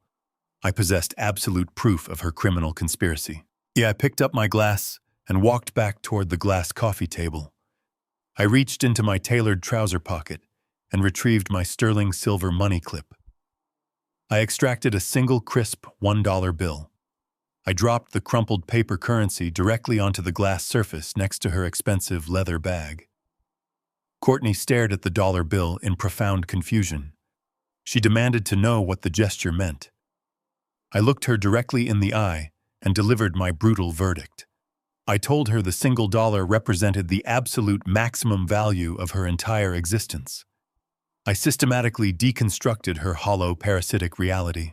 I possessed absolute proof of her criminal conspiracy. I picked up my glass and walked back toward the glass coffee table. I reached into my tailored trouser pocket and retrieved my sterling silver money clip. I extracted a single crisp $1 bill. I dropped the crumpled paper currency directly onto the glass surface next to her expensive leather bag. Courtney stared at the dollar bill in profound confusion. She demanded to know what the gesture meant. I looked her directly in the eye and delivered my brutal verdict. I told her the single dollar represented the absolute maximum value of her entire existence. I systematically deconstructed her hollow, parasitic reality.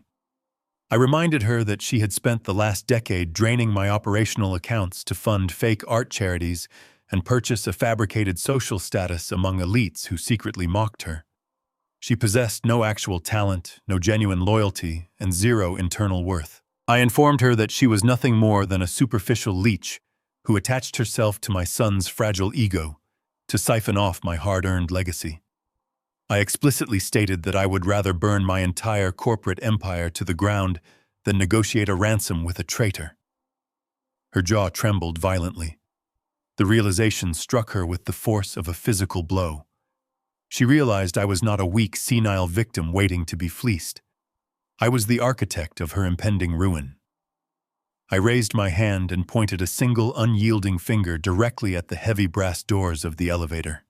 I reminded her that she had spent the last decade draining my operational accounts to fund fake art charities and purchase a fabricated social status among elites who secretly mocked her. She possessed no actual talent, no genuine loyalty, and zero internal worth. I informed her that she was nothing more than a superficial leech who attached herself to my son's fragile ego to siphon off my hard-earned legacy. I explicitly stated that I would rather burn my entire corporate empire to the ground than negotiate a ransom with a traitor. Her jaw trembled violently. The realization struck her with the force of a physical blow. She realized I was not a weak, senile victim waiting to be fleeced. I was the architect of her impending ruin. I raised my hand and pointed a single, unyielding finger directly at the heavy brass doors of the elevator.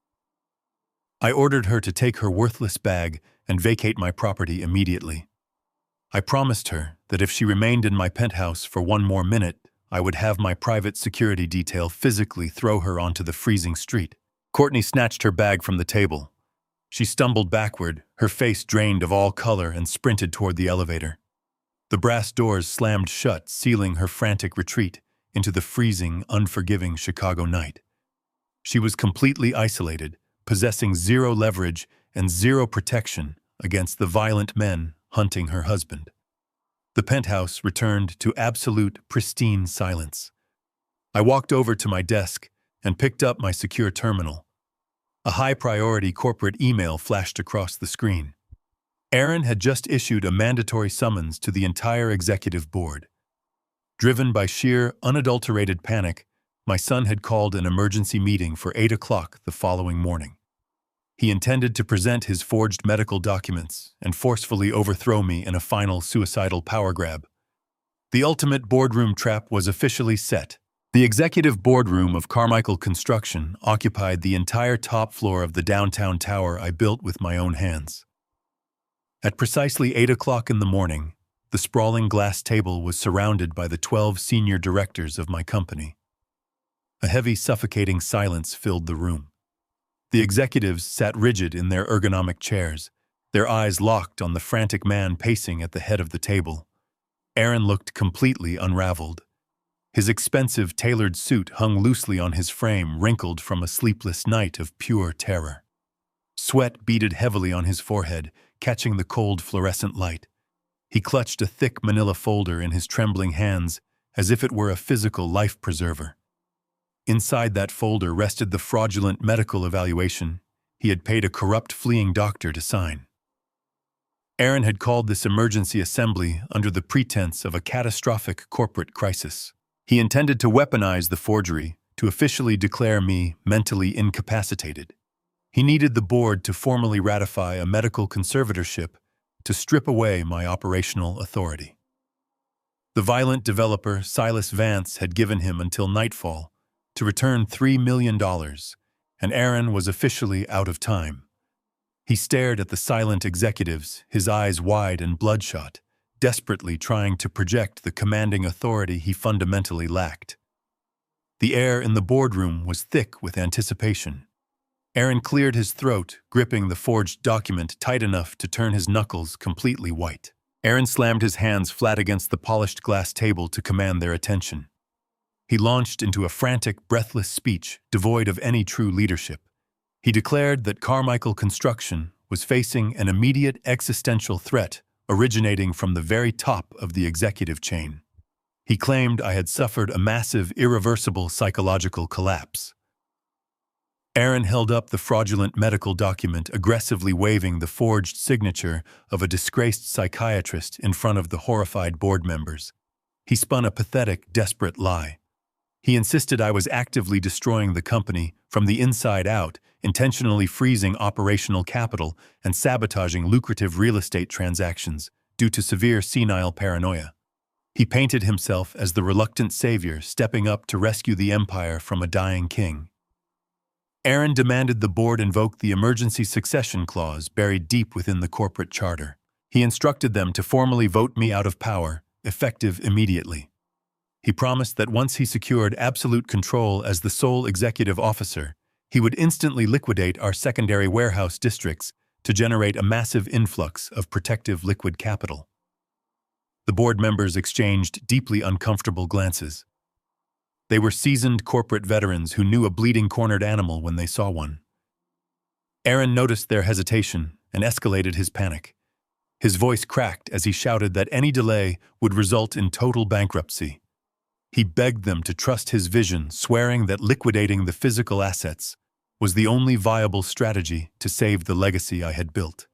I ordered her to take her worthless bag and vacate my property immediately. I promised her that if she remained in my penthouse for one more minute, I would have my private security detail physically throw her onto the freezing street. Courtney snatched her bag from the table. She stumbled backward, her face drained of all color, and sprinted toward the elevator. The brass doors slammed shut, sealing her frantic retreat into the freezing, unforgiving Chicago night. She was completely isolated, possessing zero leverage and zero protection against the violent men hunting her husband. The penthouse returned to absolute, pristine silence. I walked over to my desk and picked up my secure terminal. A high-priority corporate email flashed across the screen. Aaron had just issued a mandatory summons to the entire executive board. Driven by sheer, unadulterated panic, my son had called an emergency meeting for 8 o'clock the following morning. He intended to present his forged medical documents and forcefully overthrow me in a final suicidal power grab. The ultimate boardroom trap was officially set. The executive boardroom of Carmichael Construction occupied the entire top floor of the downtown tower I built with my own hands. At precisely 8 o'clock in the morning, the sprawling glass table was surrounded by the 12 senior directors of my company. A heavy, suffocating silence filled the room. The executives sat rigid in their ergonomic chairs, their eyes locked on the frantic man pacing at the head of the table. Aaron looked completely unraveled. His expensive, tailored suit hung loosely on his frame, wrinkled from a sleepless night of pure terror. Sweat beaded heavily on his forehead, catching the cold fluorescent light. He clutched a thick manila folder in his trembling hands as if it were a physical life preserver. Inside that folder rested the fraudulent medical evaluation he had paid a corrupt fleeing doctor to sign. Aaron had called this emergency assembly under the pretense of a catastrophic corporate crisis. He intended to weaponize the forgery to officially declare me mentally incapacitated. He needed the board to formally ratify a medical conservatorship to strip away my operational authority. The violent developer, Silas Vance, had given him until nightfall to return $3 million, and Aaron was officially out of time. He stared at the silent executives, his eyes wide and bloodshot, desperately trying to project the commanding authority he fundamentally lacked. The air in the boardroom was thick with anticipation. Aaron cleared his throat, gripping the forged document tight enough to turn his knuckles completely white. Aaron slammed his hands flat against the polished glass table to command their attention. He launched into a frantic, breathless speech devoid of any true leadership. He declared that Carmichael Construction was facing an immediate existential threat originating from the very top of the executive chain. He claimed I had suffered a massive, irreversible psychological collapse. Aaron held up the fraudulent medical document, aggressively waving the forged signature of a disgraced psychiatrist in front of the horrified board members. He spun a pathetic, desperate lie. He insisted I was actively destroying the company from the inside out, intentionally freezing operational capital and sabotaging lucrative real estate transactions due to severe senile paranoia. He painted himself as the reluctant savior stepping up to rescue the empire from a dying king. Aaron demanded the board invoke the emergency succession clause buried deep within the corporate charter. He instructed them to formally vote me out of power, effective immediately. He promised that once he secured absolute control as the sole executive officer, he would instantly liquidate our secondary warehouse districts to generate a massive influx of protective liquid capital. The board members exchanged deeply uncomfortable glances. They were seasoned corporate veterans who knew a bleeding cornered animal when they saw one. Aaron noticed their hesitation and escalated his panic. His voice cracked as he shouted that any delay would result in total bankruptcy. He begged them to trust his vision, swearing that liquidating the physical assets was the only viable strategy to save the legacy I had built.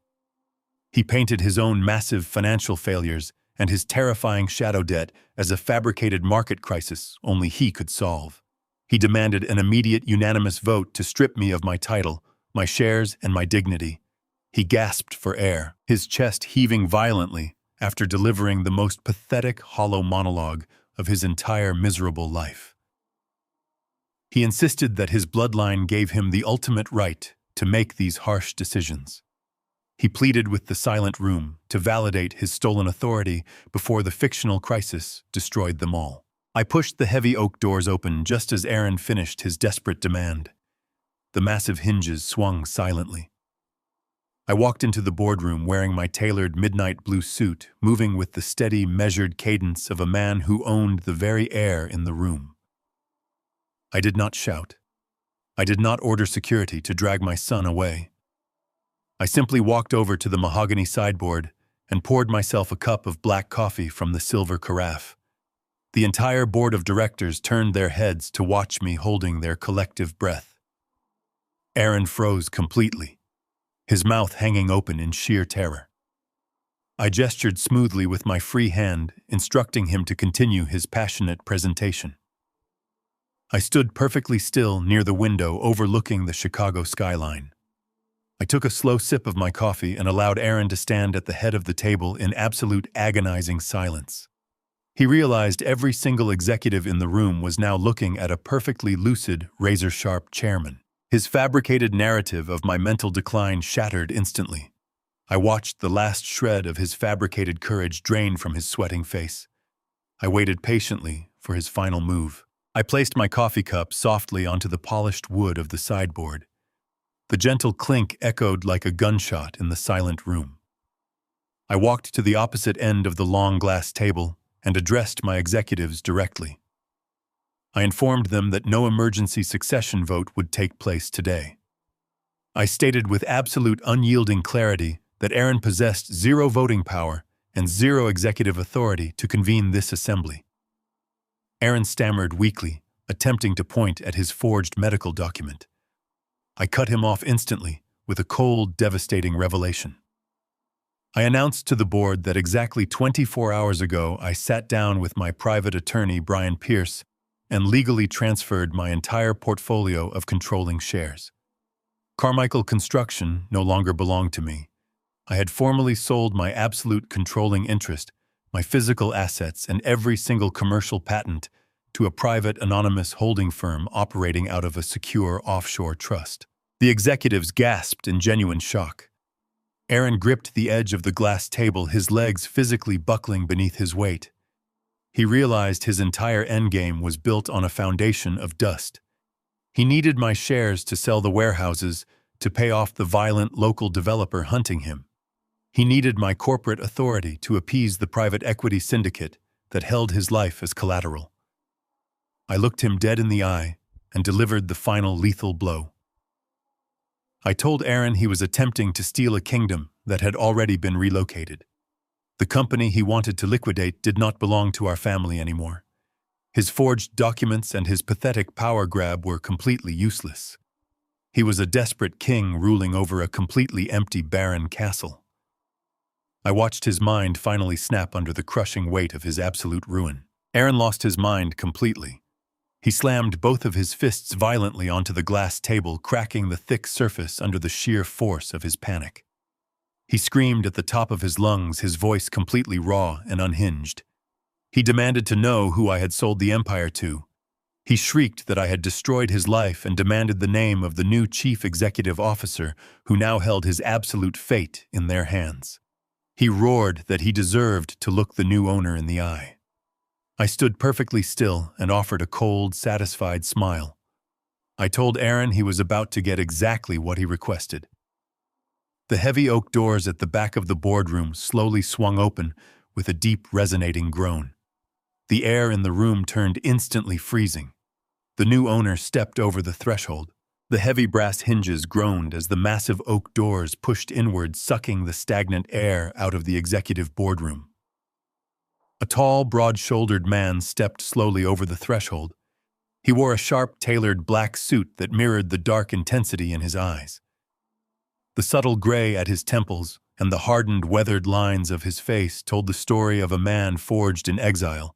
He painted his own massive financial failures and his terrifying shadow debt as a fabricated market crisis only he could solve. He demanded an immediate unanimous vote to strip me of my title, my shares, and my dignity. He gasped for air, his chest heaving violently after delivering the most pathetic, hollow monologue of his entire miserable life. He insisted that his bloodline gave him the ultimate right to make these harsh decisions. He pleaded with the silent room to validate his stolen authority before the fictional crisis destroyed them all. I pushed the heavy oak doors open just as Aaron finished his desperate demand. The massive hinges swung silently. I walked into the boardroom wearing my tailored midnight blue suit, moving with the steady, measured cadence of a man who owned the very air in the room. I did not shout. I did not order security to drag my son away. I simply walked over to the mahogany sideboard and poured myself a cup of black coffee from the silver carafe. The entire board of directors turned their heads to watch me holding their collective breath. Aaron froze completely, his mouth hanging open in sheer terror. I gestured smoothly with my free hand, instructing him to continue his passionate presentation. I stood perfectly still near the window overlooking the Chicago skyline. I took a slow sip of my coffee and allowed Aaron to stand at the head of the table in absolute agonizing silence. He realized every single executive in the room was now looking at a perfectly lucid, razor-sharp chairman. His fabricated narrative of my mental decline shattered instantly. I watched the last shred of his fabricated courage drain from his sweating face. I waited patiently for his final move. I placed my coffee cup softly onto the polished wood of the sideboard. The gentle clink echoed like a gunshot in the silent room. I walked to the opposite end of the long glass table and addressed my executives directly. I informed them that no emergency succession vote would take place today. I stated with absolute unyielding clarity that Aaron possessed zero voting power and zero executive authority to convene this assembly. Aaron stammered weakly, attempting to point at his forged medical document. I cut him off instantly with a cold, devastating revelation. I announced to the board that exactly 24 hours ago I sat down with my private attorney, Brian Pierce, and legally transferred my entire portfolio of controlling shares. Carmichael Construction no longer belonged to me. I had formally sold my absolute controlling interest, my physical assets, and every single commercial patent to a private anonymous holding firm operating out of a secure offshore trust. The executives gasped in genuine shock. Aaron gripped the edge of the glass table, his legs physically buckling beneath his weight. He realized his entire endgame was built on a foundation of dust. He needed my shares to sell the warehouses, to pay off the violent local developer hunting him. He needed my corporate authority to appease the private equity syndicate that held his life as collateral. I looked him dead in the eye and delivered the final lethal blow. I told Aaron he was attempting to steal a kingdom that had already been relocated. The company he wanted to liquidate did not belong to our family anymore. His forged documents and his pathetic power grab were completely useless. He was a desperate king ruling over a completely empty, barren castle. I watched his mind finally snap under the crushing weight of his absolute ruin. Aaron lost his mind completely. He slammed both of his fists violently onto the glass table, cracking the thick surface under the sheer force of his panic. He screamed at the top of his lungs, his voice completely raw and unhinged. He demanded to know who I had sold the empire to. He shrieked that I had destroyed his life and demanded the name of the new chief executive officer who now held his absolute fate in their hands. He roared that he deserved to look the new owner in the eye. I stood perfectly still and offered a cold, satisfied smile. I told Aaron he was about to get exactly what he requested. The heavy oak doors at the back of the boardroom slowly swung open with a deep, resonating groan. The air in the room turned instantly freezing. The new owner stepped over the threshold. The heavy brass hinges groaned as the massive oak doors pushed inward, sucking the stagnant air out of the executive boardroom. A tall, broad-shouldered man stepped slowly over the threshold. He wore a sharp, tailored black suit that mirrored the dark intensity in his eyes. The subtle gray at his temples and the hardened, weathered lines of his face told the story of a man forged in exile,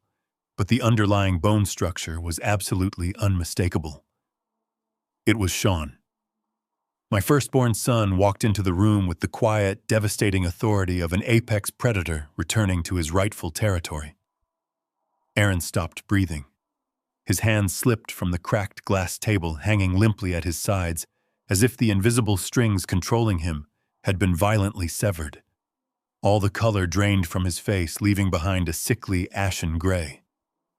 but the underlying bone structure was absolutely unmistakable. It was Sean. My firstborn son walked into the room with the quiet, devastating authority of an apex predator returning to his rightful territory. Aaron stopped breathing. His hands slipped from the cracked glass table hanging limply at his sides, as if the invisible strings controlling him had been violently severed. All the color drained from his face, leaving behind a sickly, ashen gray.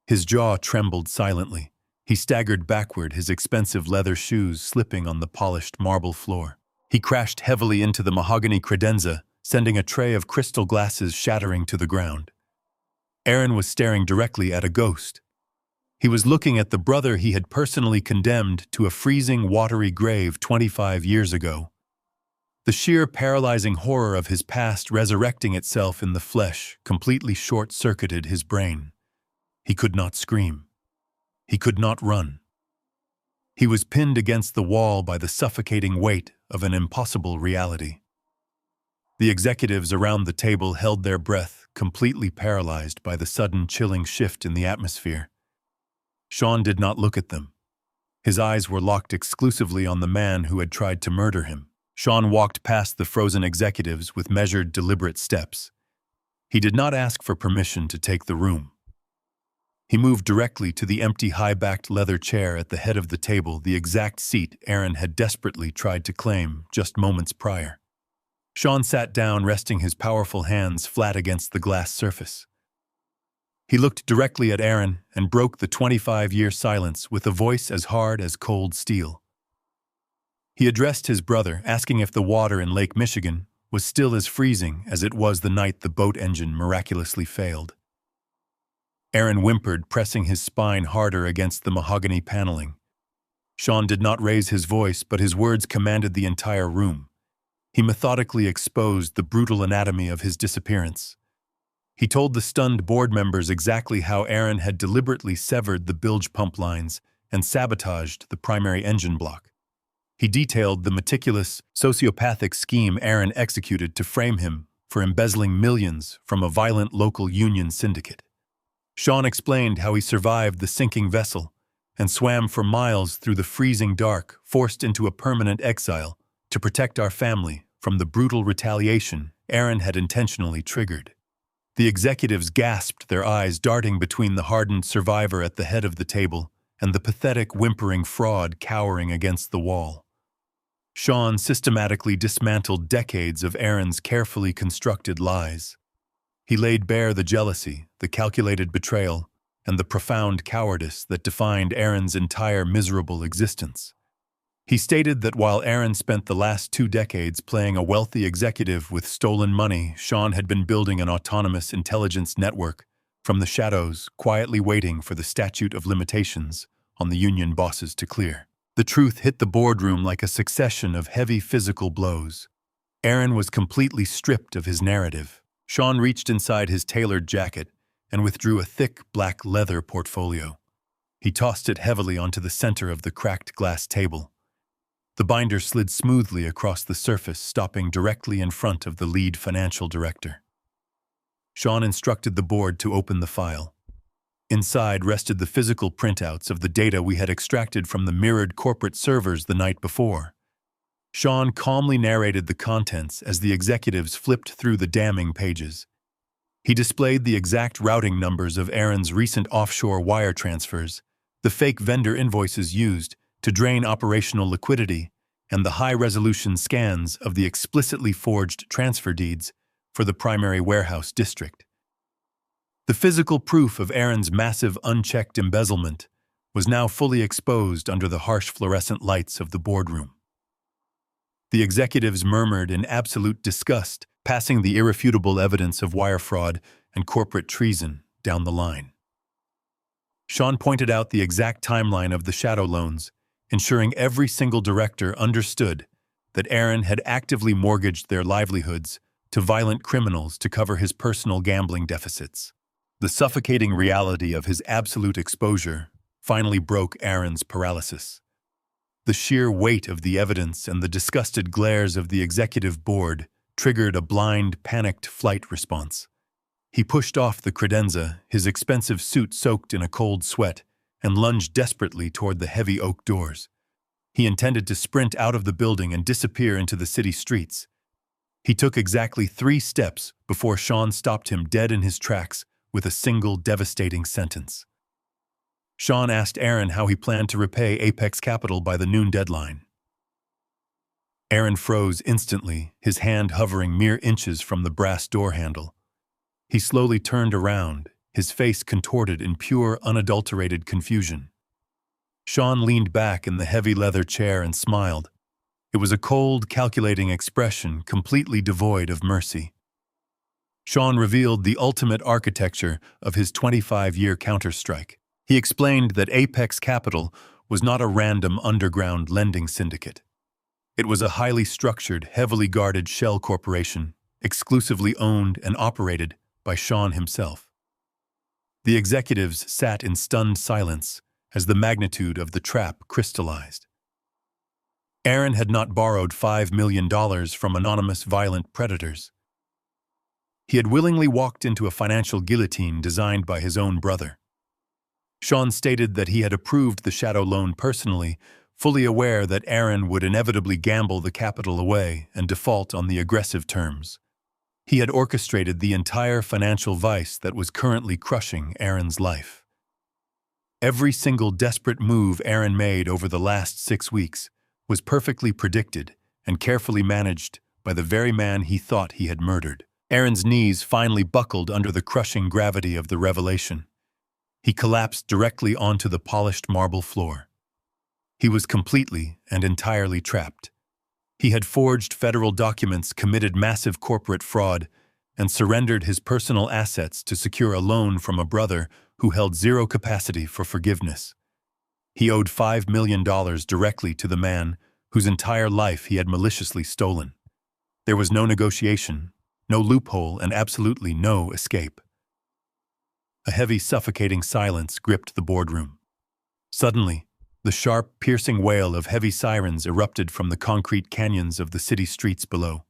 His jaw trembled silently. He staggered backward, his expensive leather shoes slipping on the polished marble floor. He crashed heavily into the mahogany credenza, sending a tray of crystal glasses shattering to the ground. Aaron was staring directly at a ghost. He was looking at the brother he had personally condemned to a freezing, watery grave 25 years ago. The sheer paralyzing horror of his past resurrecting itself in the flesh completely short-circuited his brain. He could not scream. He could not run. He was pinned against the wall by the suffocating weight of an impossible reality. The executives around the table held their breath, completely paralyzed by the sudden chilling shift in the atmosphere. Sean did not look at them. His eyes were locked exclusively on the man who had tried to murder him. Sean walked past the frozen executives with measured, deliberate steps. He did not ask for permission to take the room. He moved directly to the empty, high-backed leather chair at the head of the table, the exact seat Aaron had desperately tried to claim just moments prior. Sean sat down, resting his powerful hands flat against the glass surface. He looked directly at Aaron and broke the 25-year silence with a voice as hard as cold steel. He addressed his brother, asking if the water in Lake Michigan was still as freezing as it was the night the boat engine miraculously failed. Aaron whimpered, pressing his spine harder against the mahogany paneling. Sean did not raise his voice, but his words commanded the entire room. He methodically exposed the brutal anatomy of his disappearance. He told the stunned board members exactly how Aaron had deliberately severed the bilge pump lines and sabotaged the primary engine block. He detailed the meticulous, sociopathic scheme Aaron executed to frame him for embezzling millions from a violent local union syndicate. Sean explained how he survived the sinking vessel and swam for miles through the freezing dark, forced into a permanent exile, to protect our family from the brutal retaliation Aaron had intentionally triggered. The executives gasped, their eyes darting between the hardened survivor at the head of the table and the pathetic, whimpering fraud cowering against the wall. Sean systematically dismantled decades of Aaron's carefully constructed lies. He laid bare the jealousy, the calculated betrayal, and the profound cowardice that defined Aaron's entire miserable existence. He stated that while Aaron spent the last 2 decades playing a wealthy executive with stolen money, Sean had been building an autonomous intelligence network from the shadows, quietly waiting for the statute of limitations on the union bosses to clear. The truth hit the boardroom like a succession of heavy physical blows. Aaron was completely stripped of his narrative. Sean reached inside his tailored jacket and withdrew a thick black leather portfolio. He tossed it heavily onto the center of the cracked glass table. The binder slid smoothly across the surface, stopping directly in front of the lead financial director. Sean instructed the board to open the file. Inside rested the physical printouts of the data we had extracted from the mirrored corporate servers the night before. Sean calmly narrated the contents as the executives flipped through the damning pages. He displayed the exact routing numbers of Aaron's recent offshore wire transfers, the fake vendor invoices used to drain operational liquidity, and the high-resolution scans of the explicitly forged transfer deeds for the primary warehouse district. The physical proof of Aaron's massive unchecked embezzlement was now fully exposed under the harsh fluorescent lights of the boardroom. The executives murmured in absolute disgust, passing the irrefutable evidence of wire fraud and corporate treason down the line. Sean pointed out the exact timeline of the shadow loans, ensuring every single director understood that Aaron had actively mortgaged their livelihoods to violent criminals to cover his personal gambling deficits. The suffocating reality of his absolute exposure finally broke Aaron's paralysis. The sheer weight of the evidence and the disgusted glares of the executive board triggered a blind, panicked flight response. He pushed off the credenza, his expensive suit soaked in a cold sweat, and lunged desperately toward the heavy oak doors. He intended to sprint out of the building and disappear into the city streets. He took exactly 3 steps before Sean stopped him dead in his tracks with a single devastating sentence. Sean asked Aaron how he planned to repay Apex Capital by the noon deadline. Aaron froze instantly, his hand hovering mere inches from the brass door handle. He slowly turned around, his face contorted in pure, unadulterated confusion. Sean leaned back in the heavy leather chair and smiled. It was a cold, calculating expression completely devoid of mercy. Sean revealed the ultimate architecture of his 25-year counterstrike. He explained that Apex Capital was not a random underground lending syndicate. It was a highly structured, heavily guarded shell corporation, exclusively owned and operated by Sean himself. The executives sat in stunned silence as the magnitude of the trap crystallized. Aaron had not borrowed $5 million from anonymous violent predators. He had willingly walked into a financial guillotine designed by his own brother. Sean stated that he had approved the shadow loan personally, fully aware that Aaron would inevitably gamble the capital away and default on the aggressive terms. He had orchestrated the entire financial vice that was currently crushing Aaron's life. Every single desperate move Aaron made over the last 6 weeks was perfectly predicted and carefully managed by the very man he thought he had murdered. Aaron's knees finally buckled under the crushing gravity of the revelation. He collapsed directly onto the polished marble floor. He was completely and entirely trapped. He had forged federal documents, committed massive corporate fraud, and surrendered his personal assets to secure a loan from a brother who held zero capacity for forgiveness. He owed $5 million directly to the man whose entire life he had maliciously stolen. There was no negotiation, no loophole, and absolutely no escape. A heavy, suffocating silence gripped the boardroom. Suddenly, the sharp, piercing wail of heavy sirens erupted from the concrete canyons of the city streets below.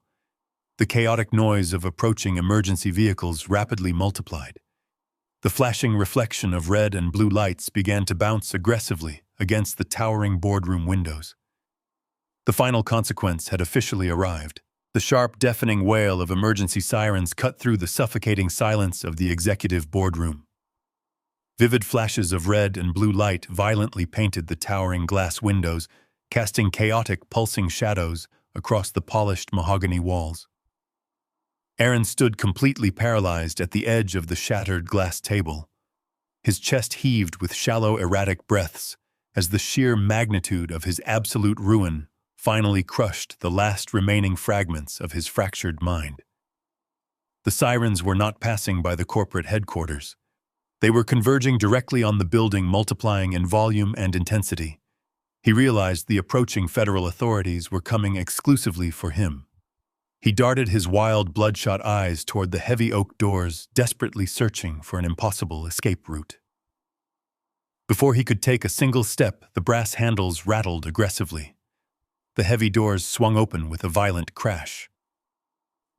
The chaotic noise of approaching emergency vehicles rapidly multiplied. The flashing reflection of red and blue lights began to bounce aggressively against the towering boardroom windows. The final consequence had officially arrived. The sharp, deafening wail of emergency sirens cut through the suffocating silence of the executive boardroom. Vivid flashes of red and blue light violently painted the towering glass windows, casting chaotic, pulsing shadows across the polished mahogany walls. Aaron stood completely paralyzed at the edge of the shattered glass table. His chest heaved with shallow, erratic breaths as the sheer magnitude of his absolute ruin finally crushed the last remaining fragments of his fractured mind. The sirens were not passing by the corporate headquarters. They were converging directly on the building, multiplying in volume and intensity. He realized the approaching federal authorities were coming exclusively for him. He darted his wild, bloodshot eyes toward the heavy oak doors, desperately searching for an impossible escape route. Before he could take a single step, the brass handles rattled aggressively. The heavy doors swung open with a violent crash.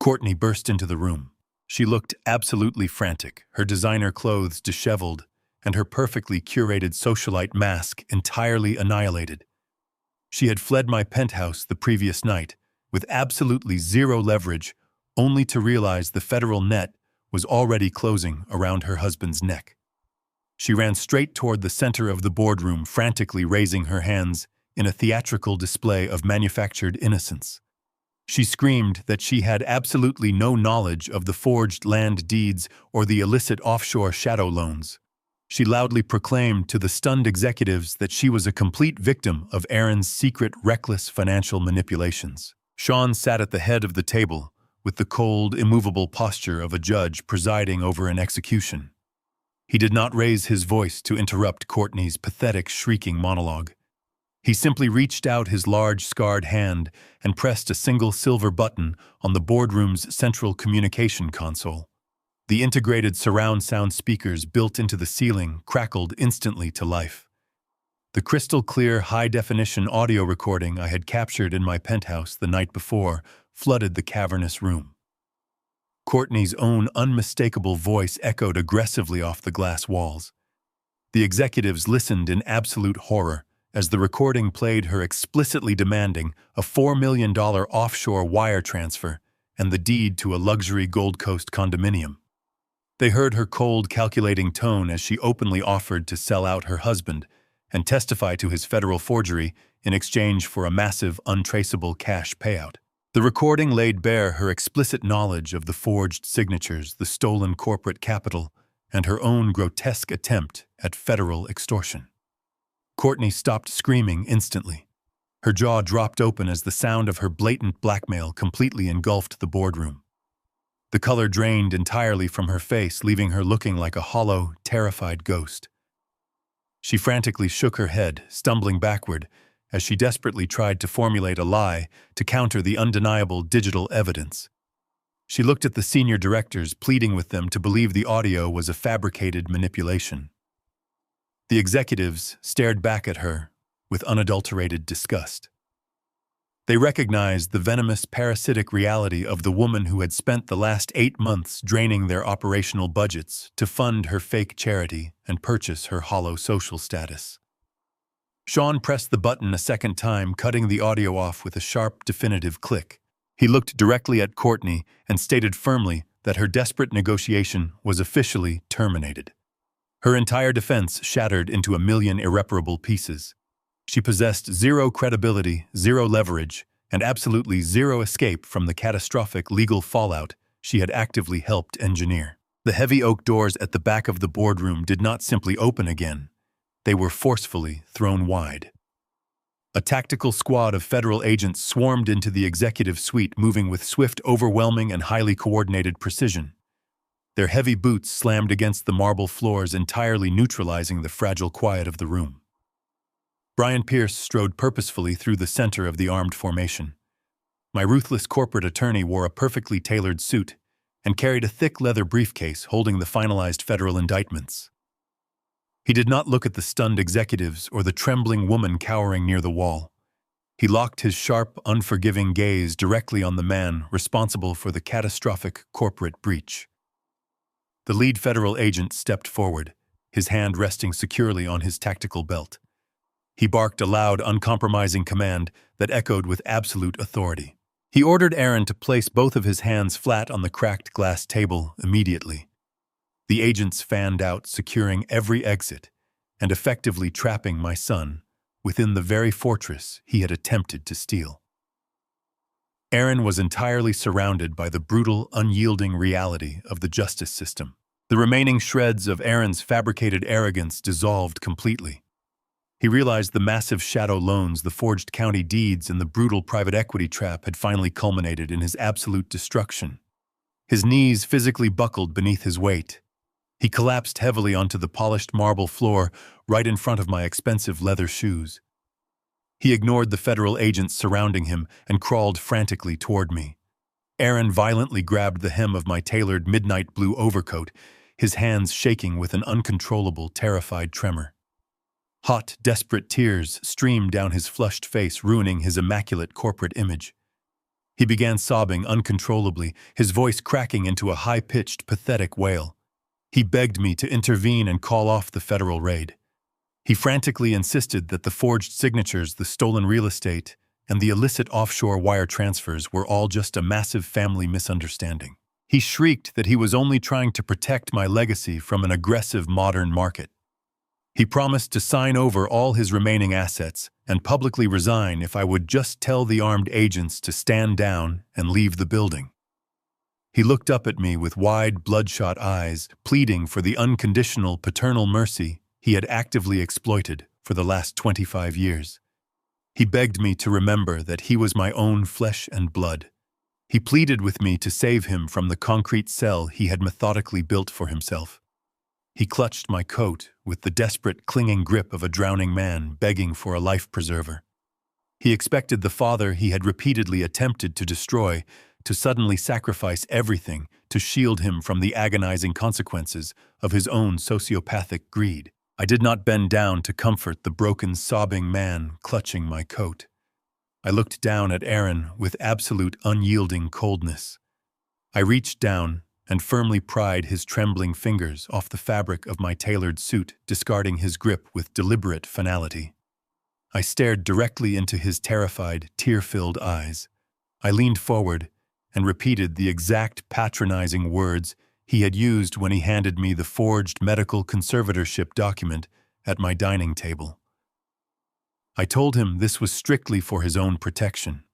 Courtney burst into the room. She looked absolutely frantic, her designer clothes disheveled, and her perfectly curated socialite mask entirely annihilated. She had fled my penthouse the previous night, with absolutely zero leverage, only to realize the federal net was already closing around her husband's neck. She ran straight toward the center of the boardroom, frantically raising her hands in a theatrical display of manufactured innocence. She screamed that she had absolutely no knowledge of the forged land deeds or the illicit offshore shadow loans. She loudly proclaimed to the stunned executives that she was a complete victim of Aaron's secret, reckless financial manipulations. Sean sat at the head of the table with the cold, immovable posture of a judge presiding over an execution. He did not raise his voice to interrupt Courtney's pathetic, shrieking monologue. He simply reached out his large, scarred hand and pressed a single silver button on the boardroom's central communication console. The integrated surround sound speakers built into the ceiling crackled instantly to life. The crystal-clear, high-definition audio recording I had captured in my penthouse the night before flooded the cavernous room. Courtney's own unmistakable voice echoed aggressively off the glass walls. The executives listened in absolute horror as the recording played her explicitly demanding a $4 million offshore wire transfer and the deed to a luxury Gold Coast condominium. They heard her cold, calculating tone as she openly offered to sell out her husband and testify to his federal forgery in exchange for a massive, untraceable cash payout. The recording laid bare her explicit knowledge of the forged signatures, the stolen corporate capital, and her own grotesque attempt at federal extortion. Courtney stopped screaming instantly. Her jaw dropped open as the sound of her blatant blackmail completely engulfed the boardroom. The color drained entirely from her face, leaving her looking like a hollow, terrified ghost. She frantically shook her head, stumbling backward, as she desperately tried to formulate a lie to counter the undeniable digital evidence. She looked at the senior directors, pleading with them to believe the audio was a fabricated manipulation. The executives stared back at her with unadulterated disgust. They recognized the venomous, parasitic reality of the woman who had spent the last 8 months draining their operational budgets to fund her fake charity and purchase her hollow social status. Sean pressed the button a second time, cutting the audio off with a sharp, definitive click. He looked directly at Courtney and stated firmly that her desperate negotiation was officially terminated. Her entire defense shattered into a million irreparable pieces. She possessed zero credibility, zero leverage, and absolutely zero escape from the catastrophic legal fallout she had actively helped engineer. The heavy oak doors at the back of the boardroom did not simply open again. They were forcefully thrown wide. A tactical squad of federal agents swarmed into the executive suite, moving with swift, overwhelming, and highly coordinated precision. Their heavy boots slammed against the marble floors, entirely neutralizing the fragile quiet of the room. Brian Pierce strode purposefully through the center of the armed formation. My ruthless corporate attorney wore a perfectly tailored suit, and carried a thick leather briefcase holding the finalized federal indictments. He did not look at the stunned executives or the trembling woman cowering near the wall. He locked his sharp, unforgiving gaze directly on the man responsible for the catastrophic corporate breach. The lead federal agent stepped forward, his hand resting securely on his tactical belt. He barked a loud, uncompromising command that echoed with absolute authority. He ordered Aaron to place both of his hands flat on the cracked glass table immediately. The agents fanned out, securing every exit and effectively trapping my son within the very fortress he had attempted to steal. Aaron was entirely surrounded by the brutal, unyielding reality of the justice system. The remaining shreds of Aaron's fabricated arrogance dissolved completely. He realized the massive shadow loans, the forged county deeds, and the brutal private equity trap had finally culminated in his absolute destruction. His knees physically buckled beneath his weight. He collapsed heavily onto the polished marble floor right in front of my expensive leather shoes. He ignored the federal agents surrounding him and crawled frantically toward me. Aaron violently grabbed the hem of my tailored midnight blue overcoat, his hands shaking with an uncontrollable, terrified tremor. Hot, desperate tears streamed down his flushed face, ruining his immaculate corporate image. He began sobbing uncontrollably, his voice cracking into a high-pitched, pathetic wail. He begged me to intervene and call off the federal raid. He frantically insisted that the forged signatures, the stolen real estate, and the illicit offshore wire transfers were all just a massive family misunderstanding. He shrieked that he was only trying to protect my legacy from an aggressive modern market. He promised to sign over all his remaining assets and publicly resign if I would just tell the armed agents to stand down and leave the building. He looked up at me with wide, bloodshot eyes, pleading for the unconditional paternal mercy he had actively exploited for the last 25 years. He begged me to remember that he was my own flesh and blood. He pleaded with me to save him from the concrete cell he had methodically built for himself. He clutched my coat with the desperate, clinging grip of a drowning man begging for a life preserver. He expected the father he had repeatedly attempted to destroy to suddenly sacrifice everything to shield him from the agonizing consequences of his own sociopathic greed. I did not bend down to comfort the broken, sobbing man clutching my coat. I looked down at Aaron with absolute, unyielding coldness. I reached down and firmly pried his trembling fingers off the fabric of my tailored suit, discarding his grip with deliberate finality. I stared directly into his terrified, tear-filled eyes. I leaned forward and repeated the exact patronizing words he had used when he handed me the forged medical conservatorship document at my dining table. I told him this was strictly for his own protection.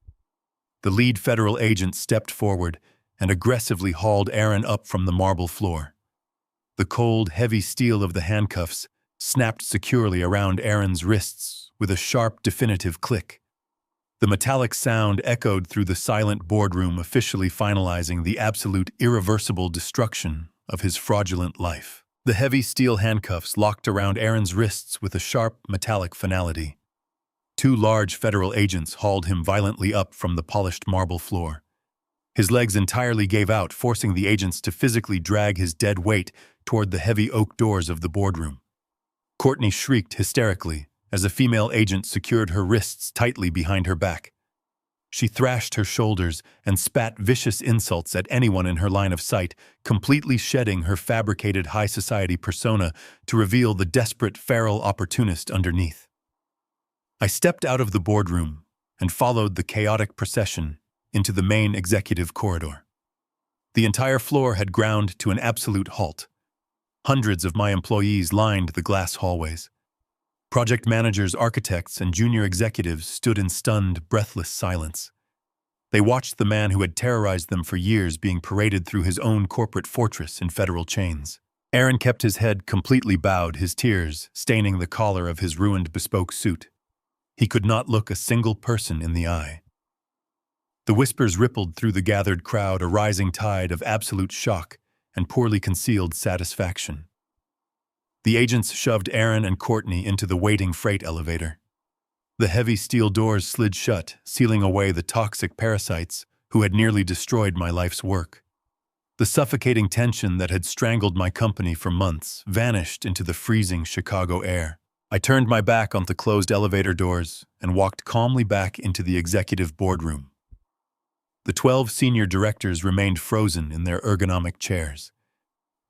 The lead federal agent stepped forward and aggressively hauled Aaron up from the marble floor. The cold, heavy steel of the handcuffs snapped securely around Aaron's wrists with a sharp, definitive click. The metallic sound echoed through the silent boardroom, officially finalizing the absolute, irreversible destruction of his fraudulent life. The heavy steel handcuffs locked around Aaron's wrists with a sharp, metallic finality. Two large federal agents hauled him violently up from the polished marble floor. His legs entirely gave out, forcing the agents to physically drag his dead weight toward the heavy oak doors of the boardroom. Courtney shrieked hysterically as a female agent secured her wrists tightly behind her back. She thrashed her shoulders and spat vicious insults at anyone in her line of sight, completely shedding her fabricated high society persona to reveal the desperate feral opportunist underneath. I stepped out of the boardroom and followed the chaotic procession into the main executive corridor. The entire floor had ground to an absolute halt. Hundreds of my employees lined the glass hallways. Project managers, architects, and junior executives stood in stunned, breathless silence. They watched the man who had terrorized them for years being paraded through his own corporate fortress in federal chains. Aaron kept his head completely bowed, his tears staining the collar of his ruined bespoke suit. He could not look a single person in the eye. The whispers rippled through the gathered crowd, a rising tide of absolute shock and poorly concealed satisfaction. The agents shoved Aaron and Courtney into the waiting freight elevator. The heavy steel doors slid shut, sealing away the toxic parasites who had nearly destroyed my life's work. The suffocating tension that had strangled my company for months vanished into the freezing Chicago air. I turned my back on the closed elevator doors and walked calmly back into the executive boardroom. The 12 senior directors remained frozen in their ergonomic chairs.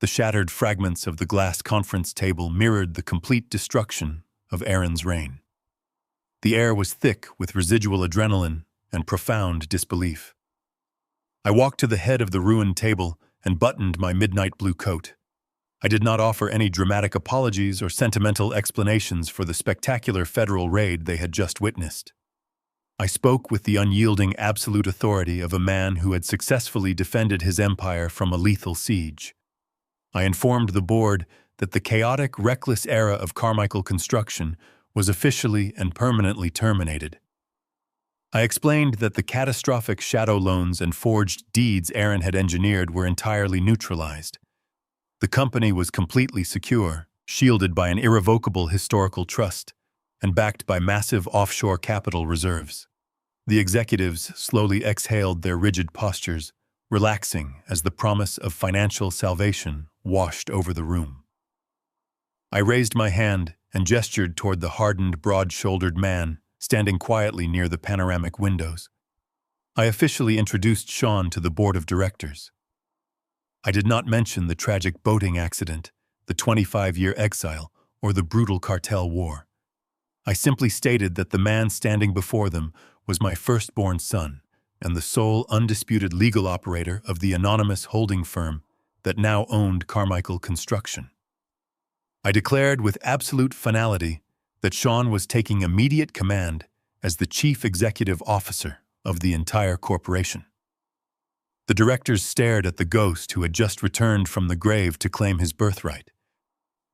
The shattered fragments of the glass conference table mirrored the complete destruction of Aaron's reign. The air was thick with residual adrenaline and profound disbelief. I walked to the head of the ruined table and buttoned my midnight blue coat. I did not offer any dramatic apologies or sentimental explanations for the spectacular federal raid they had just witnessed. I spoke with the unyielding absolute authority of a man who had successfully defended his empire from a lethal siege. I informed the board that the chaotic, reckless era of Carmichael construction was officially and permanently terminated. I explained that the catastrophic shadow loans and forged deeds Aaron had engineered were entirely neutralized. The company was completely secure, shielded by an irrevocable historical trust, and backed by massive offshore capital reserves. The executives slowly exhaled their rigid postures, relaxing as the promise of financial salvation washed over the room. I raised my hand and gestured toward the hardened, broad-shouldered man standing quietly near the panoramic windows. I officially introduced Sean to the board of directors. I did not mention the tragic boating accident, the 25-year exile, or the brutal cartel war. I simply stated that the man standing before them was my firstborn son and the sole undisputed legal operator of the anonymous holding firm that now owned Carmichael Construction. I declared with absolute finality that Sean was taking immediate command as the chief executive officer of the entire corporation. The directors stared at the ghost who had just returned from the grave to claim his birthright.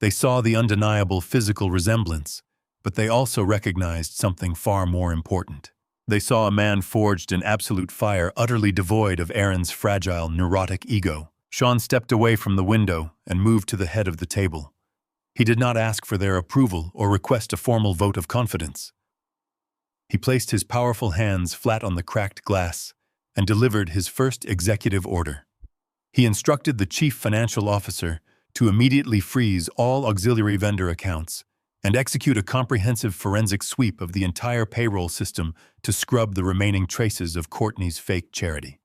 They saw the undeniable physical resemblance, but they also recognized something far more important. They saw a man forged in absolute fire, utterly devoid of Aaron's fragile, neurotic ego. Sean stepped away from the window and moved to the head of the table. He did not ask for their approval or request a formal vote of confidence. He placed his powerful hands flat on the cracked glass and delivered his first executive order. He instructed the chief financial officer to immediately freeze all auxiliary vendor accounts and execute a comprehensive forensic sweep of the entire payroll system to scrub the remaining traces of Courtney's fake charity.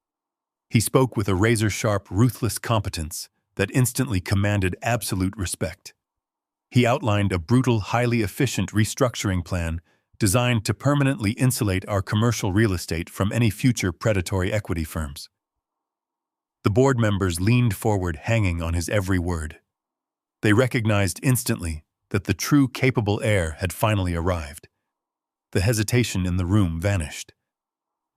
He spoke with a razor-sharp, ruthless competence that instantly commanded absolute respect. He outlined a brutal, highly efficient restructuring plan designed to permanently insulate our commercial real estate from any future predatory equity firms. The board members leaned forward, hanging on his every word. They recognized instantly that the true capable heir had finally arrived. The hesitation in the room vanished.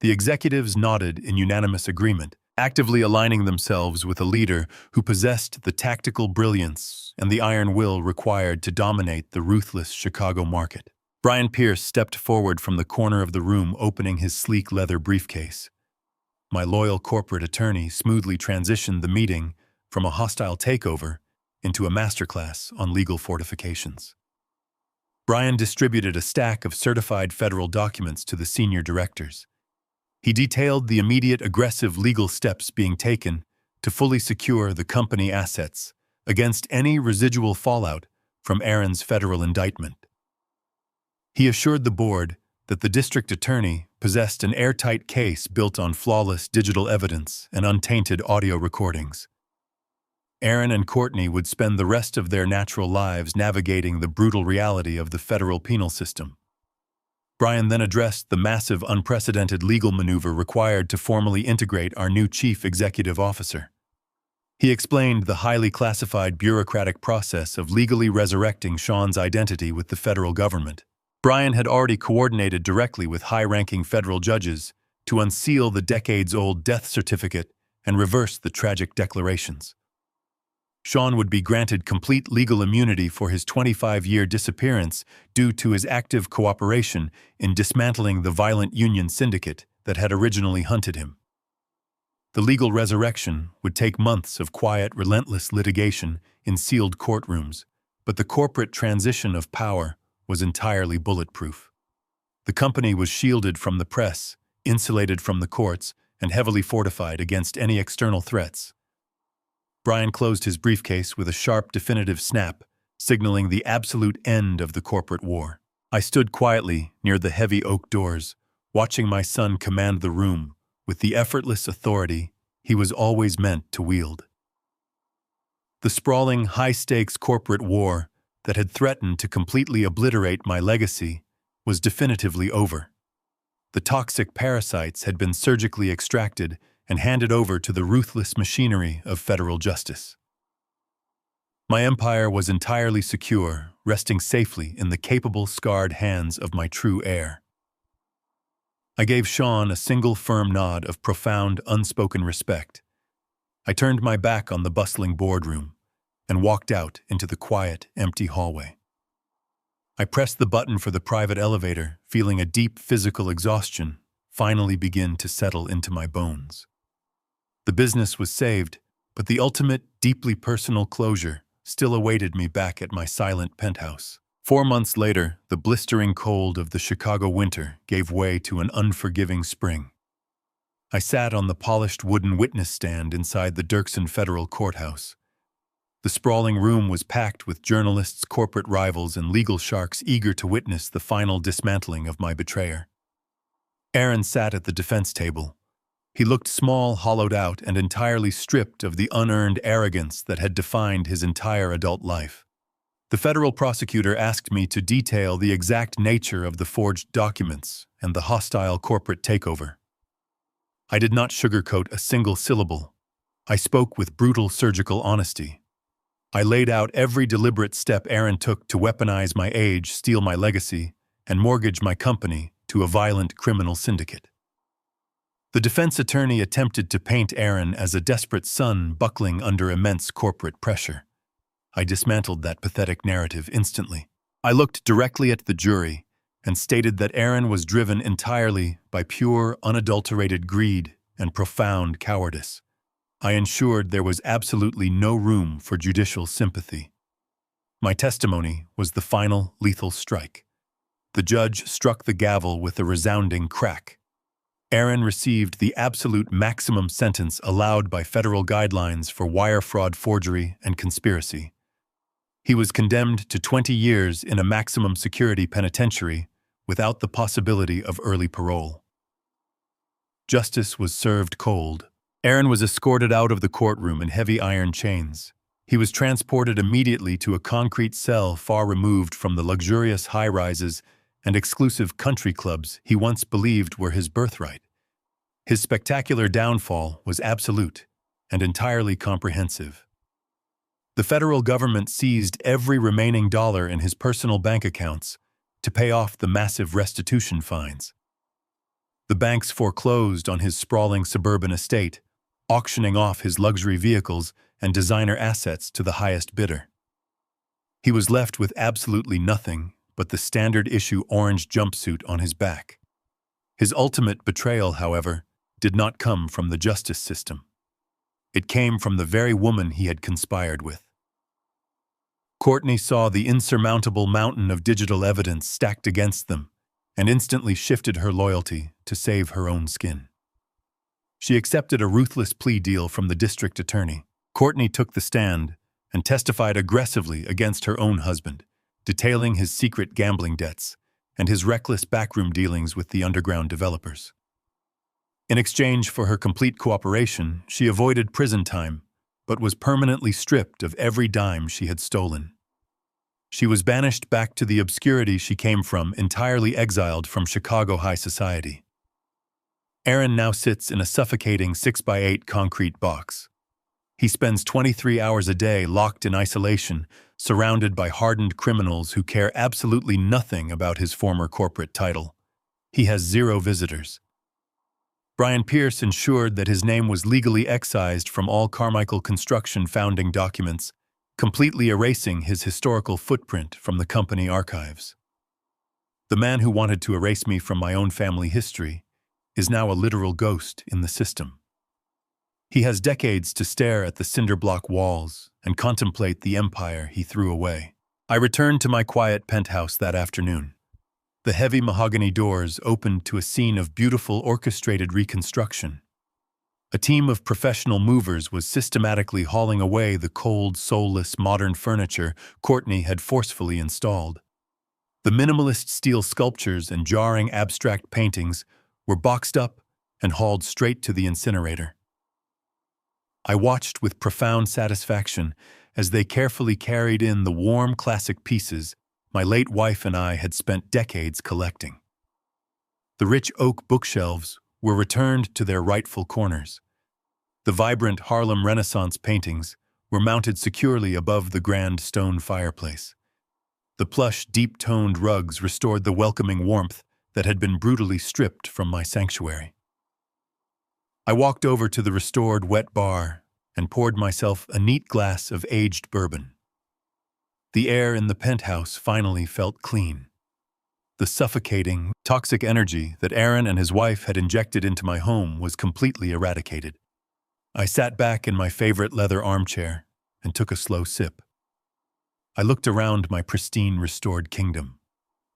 The executives nodded in unanimous agreement, actively aligning themselves with a leader who possessed the tactical brilliance and the iron will required to dominate the ruthless Chicago market. Brian Pierce stepped forward from the corner of the room, opening his sleek leather briefcase. My loyal corporate attorney smoothly transitioned the meeting from a hostile takeover into a masterclass on legal fortifications. Brian distributed a stack of certified federal documents to the senior directors. He detailed the immediate aggressive legal steps being taken to fully secure the company assets against any residual fallout from Aaron's federal indictment. He assured the board that the district attorney possessed an airtight case built on flawless digital evidence and untainted audio recordings. Aaron and Courtney would spend the rest of their natural lives navigating the brutal reality of the federal penal system. Brian then addressed the massive, unprecedented legal maneuver required to formally integrate our new chief executive officer. He explained the highly classified bureaucratic process of legally resurrecting Sean's identity with the federal government. Brian had already coordinated directly with high-ranking federal judges to unseal the decades-old death certificate and reverse the tragic declarations. Sean would be granted complete legal immunity for his 25-year disappearance due to his active cooperation in dismantling the violent union syndicate that had originally hunted him. The legal resurrection would take months of quiet, relentless litigation in sealed courtrooms, but the corporate transition of power was entirely bulletproof. The company was shielded from the press, insulated from the courts, and heavily fortified against any external threats. Brian closed his briefcase with a sharp, definitive snap, signaling the absolute end of the corporate war. I stood quietly near the heavy oak doors, watching my son command the room with the effortless authority he was always meant to wield. The sprawling, high-stakes corporate war that had threatened to completely obliterate my legacy was definitively over. The toxic parasites had been surgically extracted and handed over to the ruthless machinery of federal justice. My empire was entirely secure, resting safely in the capable, scarred hands of my true heir. I gave Sean a single firm nod of profound, unspoken respect. I turned my back on the bustling boardroom and walked out into the quiet, empty hallway. I pressed the button for the private elevator, feeling a deep physical exhaustion finally begin to settle into my bones. The business was saved, but the ultimate, deeply personal closure still awaited me back at my silent penthouse. 4 months later, the blistering cold of the Chicago winter gave way to an unforgiving spring. I sat on the polished wooden witness stand inside the Dirksen Federal Courthouse. The sprawling room was packed with journalists, corporate rivals, and legal sharks eager to witness the final dismantling of my betrayer. Aaron sat at the defense table. He looked small, hollowed out, and entirely stripped of the unearned arrogance that had defined his entire adult life. The federal prosecutor asked me to detail the exact nature of the forged documents and the hostile corporate takeover. I did not sugarcoat a single syllable. I spoke with brutal surgical honesty. I laid out every deliberate step Aaron took to weaponize my age, steal my legacy, and mortgage my company to a violent criminal syndicate. The defense attorney attempted to paint Aaron as a desperate son buckling under immense corporate pressure. I dismantled that pathetic narrative instantly. I looked directly at the jury and stated that Aaron was driven entirely by pure, unadulterated greed and profound cowardice. I ensured there was absolutely no room for judicial sympathy. My testimony was the final lethal strike. The judge struck the gavel with a resounding crack. Aaron received the absolute maximum sentence allowed by federal guidelines for wire fraud, forgery, and conspiracy. He was condemned to 20 years in a maximum security penitentiary without the possibility of early parole. Justice was served cold. Aaron was escorted out of the courtroom in heavy iron chains. He was transported immediately to a concrete cell far removed from the luxurious high-rises and exclusive country clubs he once believed were his birthright. His spectacular downfall was absolute and entirely comprehensive. The federal government seized every remaining dollar in his personal bank accounts to pay off the massive restitution fines. The banks foreclosed on his sprawling suburban estate, auctioning off his luxury vehicles and designer assets to the highest bidder. He was left with absolutely nothing but the standard-issue orange jumpsuit on his back. His ultimate betrayal, however, did not come from the justice system. It came from the very woman he had conspired with. Courtney saw the insurmountable mountain of digital evidence stacked against them and instantly shifted her loyalty to save her own skin. She accepted a ruthless plea deal from the district attorney. Courtney took the stand and testified aggressively against her own husband, detailing his secret gambling debts and his reckless backroom dealings with the underground developers. In exchange for her complete cooperation, she avoided prison time, but was permanently stripped of every dime she had stolen. She was banished back to the obscurity she came from, entirely exiled from Chicago high society. Aaron now sits in a suffocating 6x8 concrete box. He spends 23 hours a day locked in isolation, surrounded by hardened criminals who care absolutely nothing about his former corporate title. He has 0 visitors. Brian Pierce ensured that his name was legally excised from all Carmichael Construction founding documents, completely erasing his historical footprint from the company archives. The man who wanted to erase me from my own family history is now a literal ghost in the system. He has decades to stare at the cinder block walls and contemplate the empire he threw away. I returned to my quiet penthouse that afternoon. The heavy mahogany doors opened to a scene of beautiful orchestrated reconstruction. A team of professional movers was systematically hauling away the cold, soulless modern furniture Courtney had forcefully installed. The minimalist steel sculptures and jarring abstract paintings were boxed up and hauled straight to the incinerator. I watched with profound satisfaction as they carefully carried in the warm classic pieces my late wife and I had spent decades collecting. The rich oak bookshelves were returned to their rightful corners. The vibrant Harlem Renaissance paintings were mounted securely above the grand stone fireplace. The plush, deep-toned rugs restored the welcoming warmth that had been brutally stripped from my sanctuary. I walked over to the restored wet bar and poured myself a neat glass of aged bourbon. The air in the penthouse finally felt clean. The suffocating, toxic energy that Aaron and his wife had injected into my home was completely eradicated. I sat back in my favorite leather armchair and took a slow sip. I looked around my pristine, restored kingdom.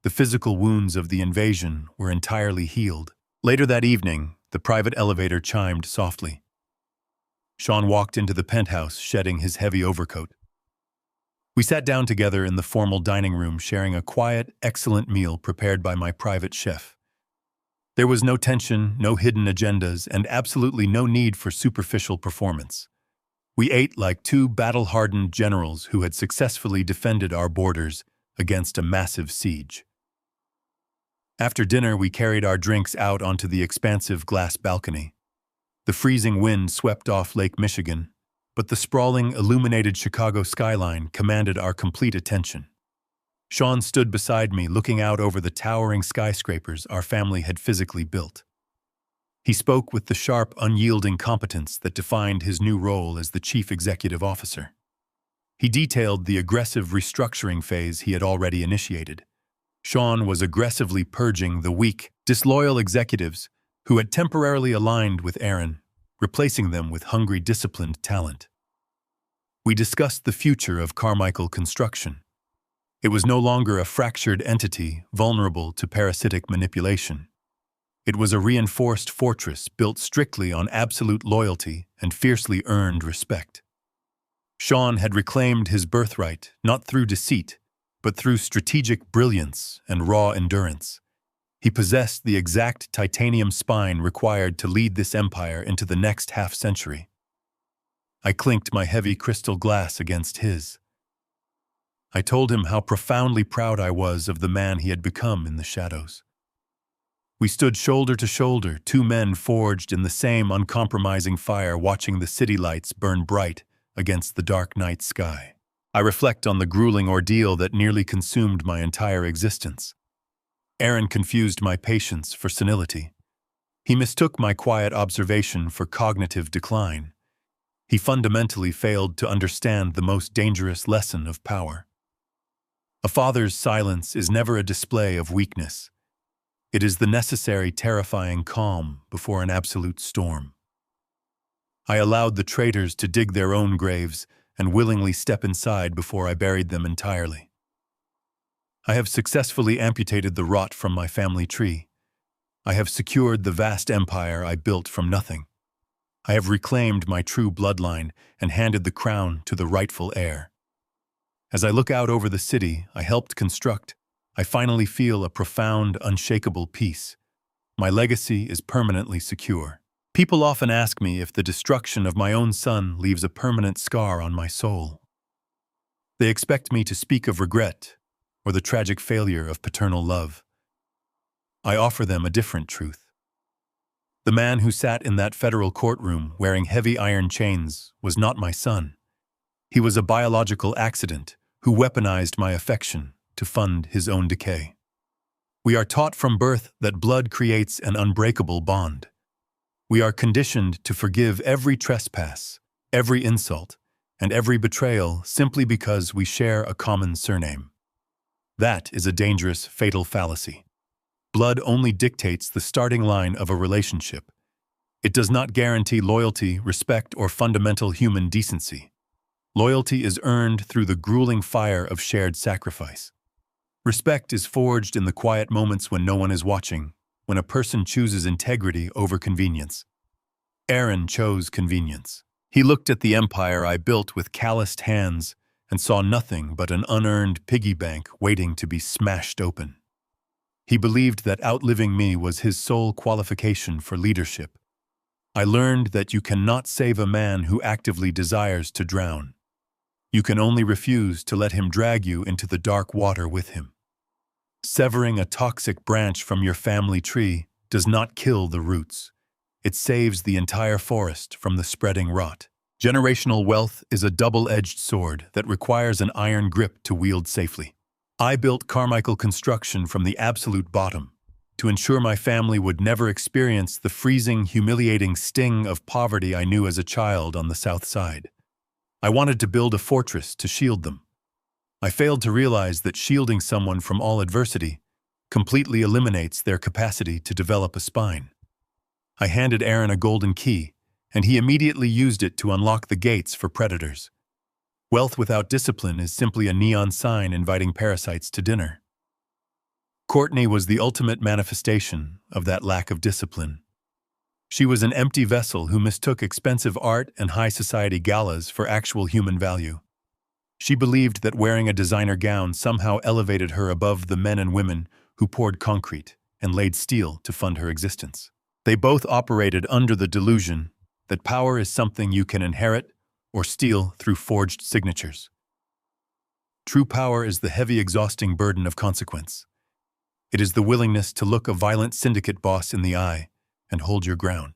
The physical wounds of the invasion were entirely healed. Later that evening, the private elevator chimed softly. Sean walked into the penthouse, shedding his heavy overcoat. We sat down together in the formal dining room, sharing a quiet, excellent meal prepared by my private chef. There was no tension, no hidden agendas, and absolutely no need for superficial performance. We ate like two battle-hardened generals who had successfully defended our borders against a massive siege. After dinner, we carried our drinks out onto the expansive glass balcony. The freezing wind swept off Lake Michigan, but the sprawling, illuminated Chicago skyline commanded our complete attention. Sean stood beside me, looking out over the towering skyscrapers our family had physically built. He spoke with the sharp, unyielding competence that defined his new role as the chief executive officer. He detailed the aggressive restructuring phase he had already initiated. Sean was aggressively purging the weak, disloyal executives who had temporarily aligned with Aaron, replacing them with hungry, disciplined talent. We discussed the future of Carmichael Construction. It was no longer a fractured entity vulnerable to parasitic manipulation. It was a reinforced fortress built strictly on absolute loyalty and fiercely earned respect. Sean had reclaimed his birthright not through deceit, but through strategic brilliance and raw endurance. He possessed the exact titanium spine required to lead this empire into the next half-century. I clinked my heavy crystal glass against his. I told him how profoundly proud I was of the man he had become in the shadows. We stood shoulder to shoulder, two men forged in the same uncompromising fire, watching the city lights burn bright against the dark night sky. I reflect on the grueling ordeal that nearly consumed my entire existence. Aaron confused my patience for senility. He mistook my quiet observation for cognitive decline. He fundamentally failed to understand the most dangerous lesson of power. A father's silence is never a display of weakness. It is the necessary, terrifying calm before an absolute storm. I allowed the traitors to dig their own graves and willingly step inside before I buried them entirely. I have successfully amputated the rot from my family tree. I have secured the vast empire I built from nothing. I have reclaimed my true bloodline and handed the crown to the rightful heir. As I look out over the city I helped construct, I finally feel a profound, unshakable peace. My legacy is permanently secure. People often ask me if the destruction of my own son leaves a permanent scar on my soul. They expect me to speak of regret or the tragic failure of paternal love. I offer them a different truth. The man who sat in that federal courtroom wearing heavy iron chains was not my son. He was a biological accident who weaponized my affection to fund his own decay. We are taught from birth that blood creates an unbreakable bond. We are conditioned to forgive every trespass, every insult, and every betrayal simply because we share a common surname. That is a dangerous, fatal fallacy. Blood only dictates the starting line of a relationship. It does not guarantee loyalty, respect, or fundamental human decency. Loyalty is earned through the grueling fire of shared sacrifice. Respect is forged in the quiet moments when no one is watching, when a person chooses integrity over convenience. Aaron chose convenience. He looked at the empire I built with calloused hands and saw nothing but an unearned piggy bank waiting to be smashed open. He believed that outliving me was his sole qualification for leadership. I learned that you cannot save a man who actively desires to drown. You can only refuse to let him drag you into the dark water with him. Severing a toxic branch from your family tree does not kill the roots. It saves the entire forest from the spreading rot. Generational wealth is a double-edged sword that requires an iron grip to wield safely. I built Carmichael Construction from the absolute bottom to ensure my family would never experience the freezing, humiliating sting of poverty I knew as a child on the South Side. I wanted to build a fortress to shield them. I failed to realize that shielding someone from all adversity completely eliminates their capacity to develop a spine. I handed Aaron a golden key, and he immediately used it to unlock the gates for predators. Wealth without discipline is simply a neon sign inviting parasites to dinner. Courtney was the ultimate manifestation of that lack of discipline. She was an empty vessel who mistook expensive art and high society galas for actual human value. She believed that wearing a designer gown somehow elevated her above the men and women who poured concrete and laid steel to fund her existence. They both operated under the delusion that power is something you can inherit or steal through forged signatures. True power is the heavy, exhausting burden of consequence. It is the willingness to look a violent syndicate boss in the eye and hold your ground.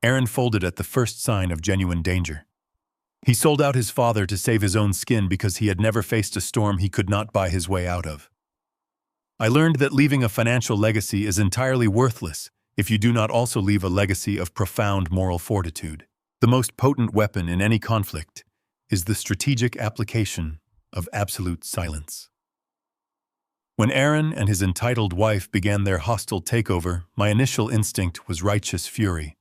Aaron folded at the first sign of genuine danger. He sold out his father to save his own skin because he had never faced a storm he could not buy his way out of. I learned that leaving a financial legacy is entirely worthless if you do not also leave a legacy of profound moral fortitude. The most potent weapon in any conflict is the strategic application of absolute silence. When Aaron and his entitled wife began their hostile takeover, my initial instinct was righteous fury.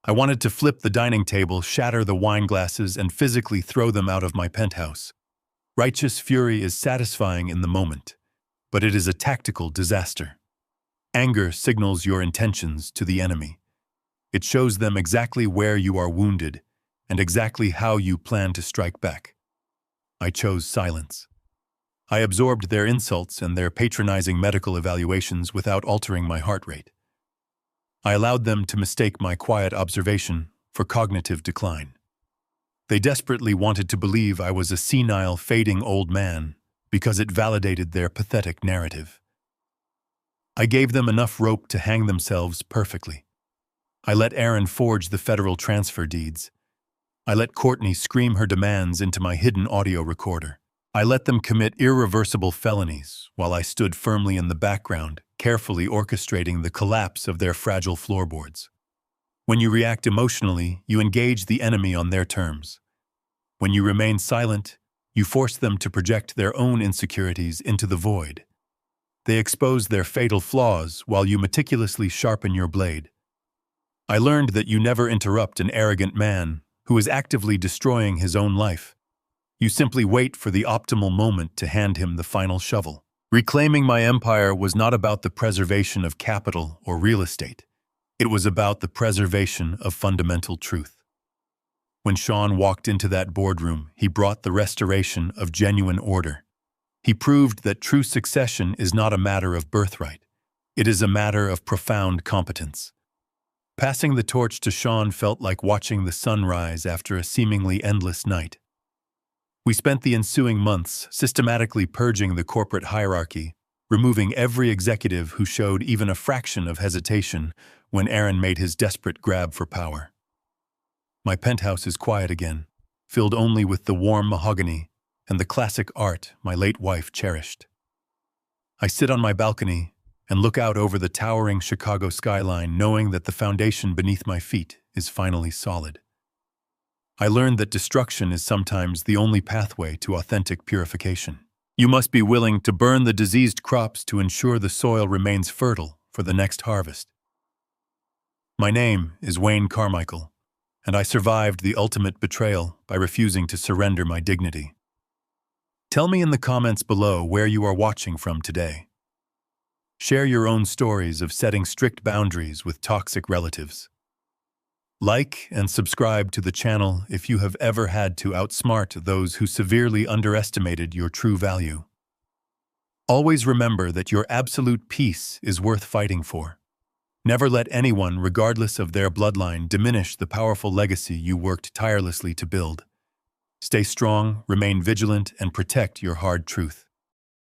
I wanted to flip the dining table, shatter the wine glasses, and physically throw them out of my penthouse. Righteous fury is satisfying in the moment, but it is a tactical disaster. Anger signals your intentions to the enemy. It shows them exactly where you are wounded and exactly how you plan to strike back. I chose silence. I absorbed their insults and their patronizing medical evaluations without altering my heart rate. I allowed them to mistake my quiet observation for cognitive decline. They desperately wanted to believe I was a senile, fading old man because it validated their pathetic narrative. I gave them enough rope to hang themselves perfectly. I let Aaron forge the federal transfer deeds. I let Courtney scream her demands into my hidden audio recorder. I let them commit irreversible felonies while I stood firmly in the background, carefully orchestrating the collapse of their fragile floorboards. When you react emotionally, you engage the enemy on their terms. When you remain silent, you force them to project their own insecurities into the void. They expose their fatal flaws while you meticulously sharpen your blade. I learned that you never interrupt an arrogant man who is actively destroying his own life. You simply wait for the optimal moment to hand him the final shovel. Reclaiming my empire was not about the preservation of capital or real estate. It was about the preservation of fundamental truth. When Sean walked into that boardroom, he brought the restoration of genuine order. He proved that true succession is not a matter of birthright. It is a matter of profound competence. Passing the torch to Sean felt like watching the sun rise after a seemingly endless night. We spent the ensuing months systematically purging the corporate hierarchy, removing every executive who showed even a fraction of hesitation when Aaron made his desperate grab for power. My penthouse is quiet again, filled only with the warm mahogany and the classic art my late wife cherished. I sit on my balcony and look out over the towering Chicago skyline, knowing that the foundation beneath my feet is finally solid. I learned that destruction is sometimes the only pathway to authentic purification. You must be willing to burn the diseased crops to ensure the soil remains fertile for the next harvest. My name is Wayne Carmichael, and I survived the ultimate betrayal by refusing to surrender my dignity. Tell me in the comments below where you are watching from today. Share your own stories of setting strict boundaries with toxic relatives. Like and subscribe to the channel if you have ever had to outsmart those who severely underestimated your true value. Always remember that your absolute peace is worth fighting for. Never let anyone, regardless of their bloodline, diminish the powerful legacy you worked tirelessly to build. Stay strong, remain vigilant, and protect your hard truth.